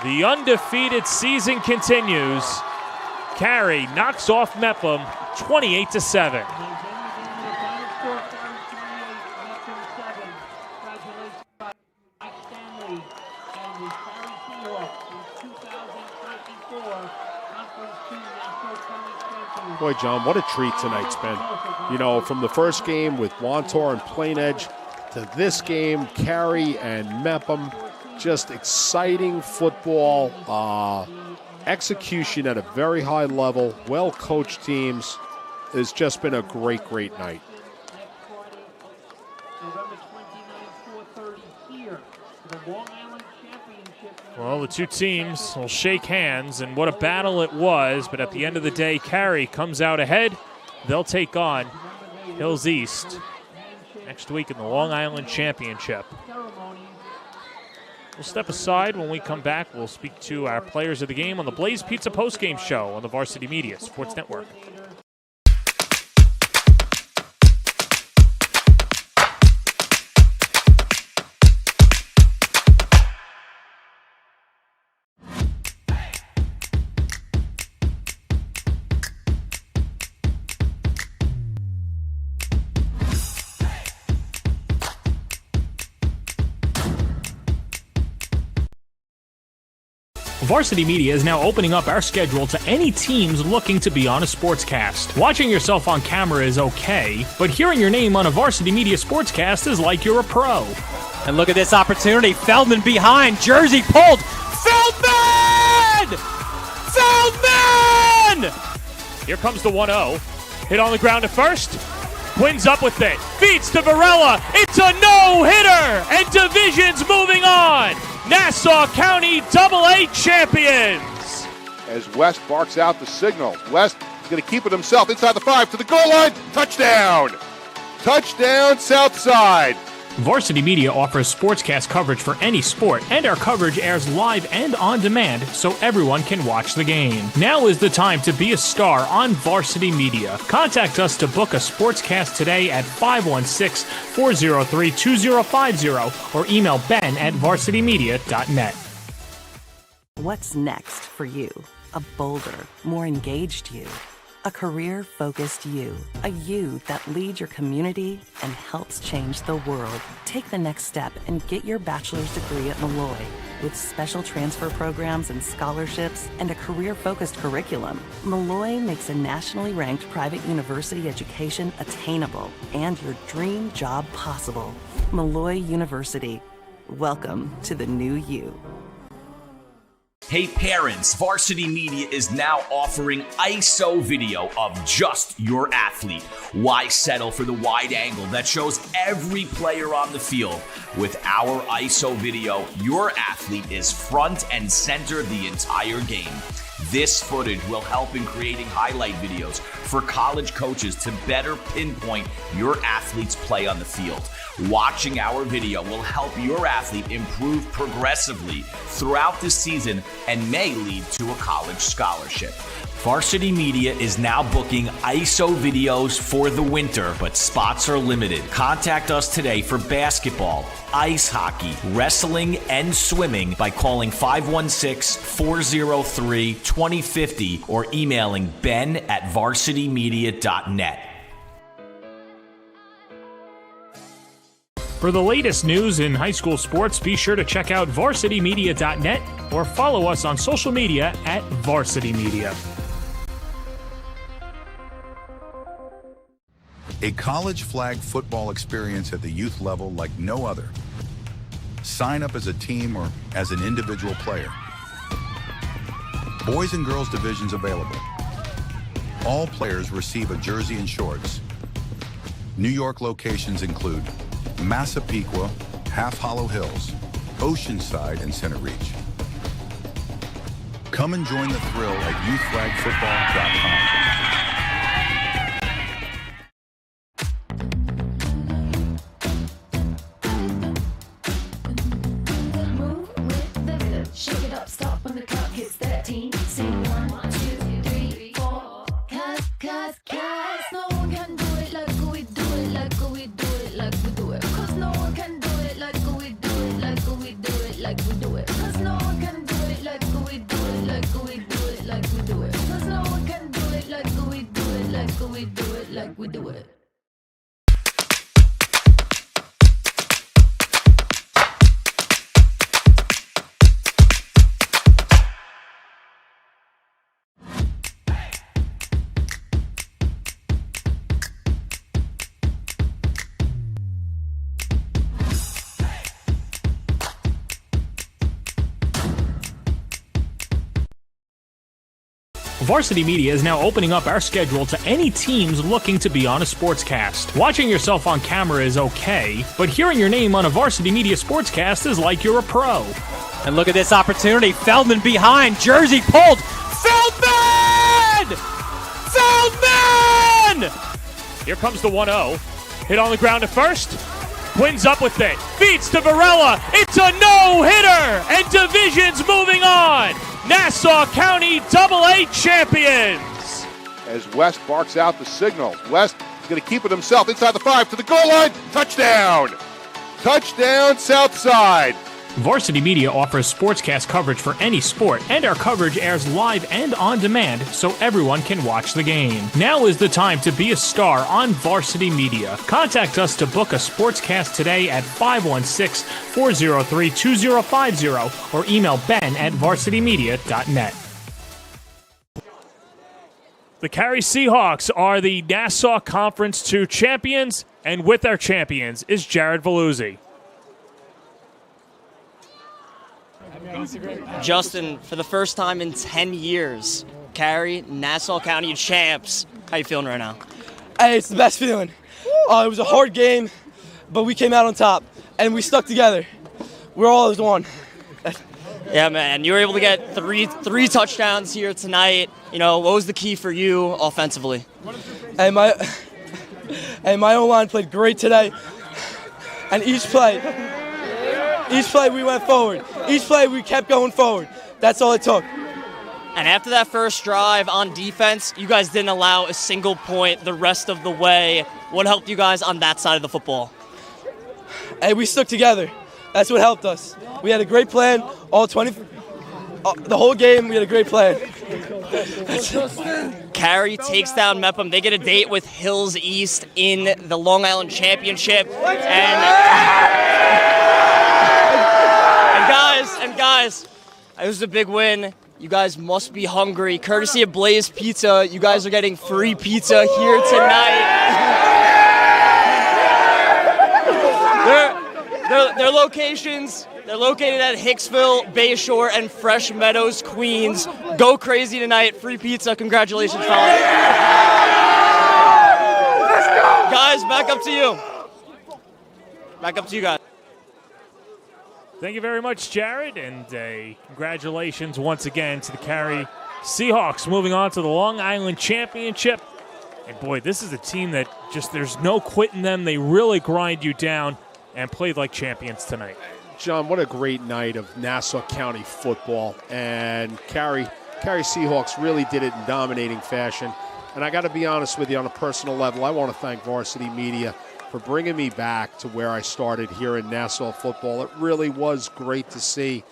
The undefeated season continues. Carey knocks off Mepham 28-7. Boy, John, what a treat tonight's been. You know, from the first game with Wantor and Plain Edge to this game, Carey and Mepham, just exciting football, execution at a very high level, well-coached teams. It's just been a great, great night. Well, the two teams will shake hands, and what a battle it was. But at the end of the day, Carey comes out ahead. They'll take on Hills East next week in the Long Island Championship. We'll step aside. When we come back, we'll speak to our players of the game on the Blaze Pizza postgame show on the Varsity Media Sports Network. Varsity Media is now opening up our schedule to any teams looking to be on a sportscast. Watching yourself on camera is okay, but hearing your name on a Varsity Media sportscast is like you're a pro. And look at this opportunity. Feldman behind. Jersey pulled. Feldman! Feldman! Here comes the 1-0. Hit on the ground at first. Quinn's up with it. Feeds to Varela. It's a no-hitter. And Division's moving on. Nassau County AA champions. As West barks out the signal. West is going to keep it himself inside the 5 to the goal line. Touchdown! Touchdown, Southside. Varsity Media offers sportscast coverage for any sport, and our coverage airs live and on demand so everyone can watch the game. Now is the time to be a star on Varsity Media. Contact us to book a sportscast today at 516-403-2050 or email ben@varsitymedia.net. What's next for you? A bolder, more engaged you. A career-focused you. A you that leads your community and helps change the world. Take the next step and get your bachelor's degree at Malloy with special transfer programs and scholarships and a career-focused curriculum. Malloy makes a nationally ranked private university education attainable and your dream job possible. Malloy University. Welcome to the new you. Hey parents, Varsity Media is now offering ISO video of just your athlete. Why settle for the wide angle that shows every player on the field? With our ISO video, your athlete is front and center the entire game. This footage will help in creating highlight videos for college coaches to better pinpoint your athlete's play on the field. Watching our video will help your athlete improve progressively throughout the season and may lead to a college scholarship. Varsity Media is now booking ISO videos for the winter, but spots are limited. Contact us today for basketball, ice hockey, wrestling, and swimming by calling 516-403-2050 or emailing ben@varsitymedia.net. For the latest news in high school sports, be sure to check out varsitymedia.net or follow us on social media at Varsity Media. A college flag football experience at the youth level like no other. Sign up as a team or as an individual player. Boys and girls divisions available. All players receive a jersey and shorts. New York locations include Massapequa, Half Hollow Hills, Oceanside, and Center Reach. Come and join the thrill at youthflagfootball.com. Shake it up, stop when the clock hits 13. Sing 1, 2, 3, 4. Cause no one can do it like we do it, like we do it, like we do it. Cause no one can do it like we do it, like we do it, like we do it. Cause no one can do it like we do it, like we do it, like we do it. Cause no one can do it like we do it, like we do it, like we do it. Varsity Media is now opening up our schedule to any teams looking to be on a sportscast. Watching yourself on camera is okay, but hearing your name on a Varsity Media sportscast is like you're a pro. And look at this opportunity. Feldman behind. Jersey pulled. Feldman! Feldman! Here comes the 1-0. Hit on the ground at first. Quinn's up with it. Feeds to Varela. It's a no-hitter. And Division's moving on. Nassau County AA champions. As West barks out the signal. West is going to keep it himself inside the 5 to the goal line. Touchdown! Touchdown, Southside. Varsity Media offers sportscast coverage for any sport, and our coverage airs live and on demand so everyone can watch the game. Now is the time to be a star on Varsity Media. Contact us to book a sportscast today at 516-403-2050 or email ben@varsitymedia.net. The Carey Seahawks are the Nassau Conference 2 champions, and with our champions is Jared Veluzzi. Justin, for the first time in 10 years, Carey, Nassau County champs. How you feeling right now? Hey, it's the best feeling. It was a hard game, but we came out on top, and we stuck together. We're all as one. Yeah, man. You were able to get three touchdowns here tonight. You know, what was the key for you offensively? Hey, my O-line played great today, and each play we went forward. Each play we kept going forward. That's all it took. And after that first drive on defense, you guys didn't allow a single point the rest of the way. What helped you guys on that side of the football? Hey, we stuck together. That's what helped us. We had a great plan. The whole game, we had a great plan. Carey takes down Mepham. They get a date with Hills East in the Long Island Championship. And guys, it was a big win. You guys must be hungry. Courtesy of Blaze Pizza, you guys are getting free pizza here tonight. Their locations, they're located at Hicksville, Bayshore, and Fresh Meadows, Queens. Go crazy tonight. Free pizza. Congratulations, fellas. Let's go. Guys, back up to you. Back up to you guys. Thank you very much, Jared, and congratulations once again to the Carey Seahawks moving on to the Long Island Championship. And boy, this is a team that just there's no quitting them. They really grind you down and played like champions tonight. John, what a great night of Nassau County football. And Carey Seahawks really did it in dominating fashion. And I got to be honest with you, on a personal level, I want to thank Varsity Media for bringing me back to where I started here in Nassau football. It really was great to see.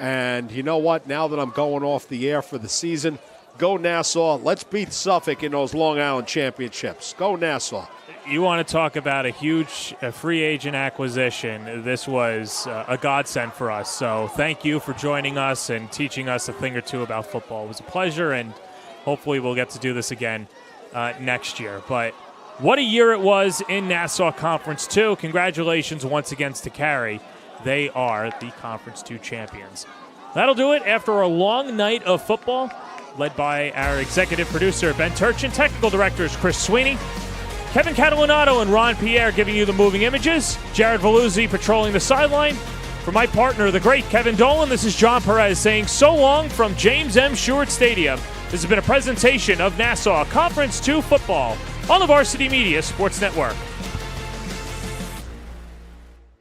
And you know what? Now that I'm going off the air for the season, go Nassau. Let's beat Suffolk in those Long Island championships. Go Nassau. You want to talk about a huge free agent acquisition. This was a godsend for us. So thank you for joining us and teaching us a thing or two about football. It was a pleasure, and hopefully we'll get to do this again next year. But what a year it was in Nassau Conference 2. Congratulations once again to Carey. They are the Conference 2 champions. That'll do it after a long night of football, led by our executive producer, Ben Turchin, technical directors, Chris Sweeney, Kevin Catalanato and Ron Pierre giving you the moving images, Jared Veluzzi patrolling the sideline. For my partner, the great Kevin Dolan, this is John Perez saying so long from James M. Stewart Stadium. This has been a presentation of Nassau Conference 2 football on the Varsity Media Sports Network.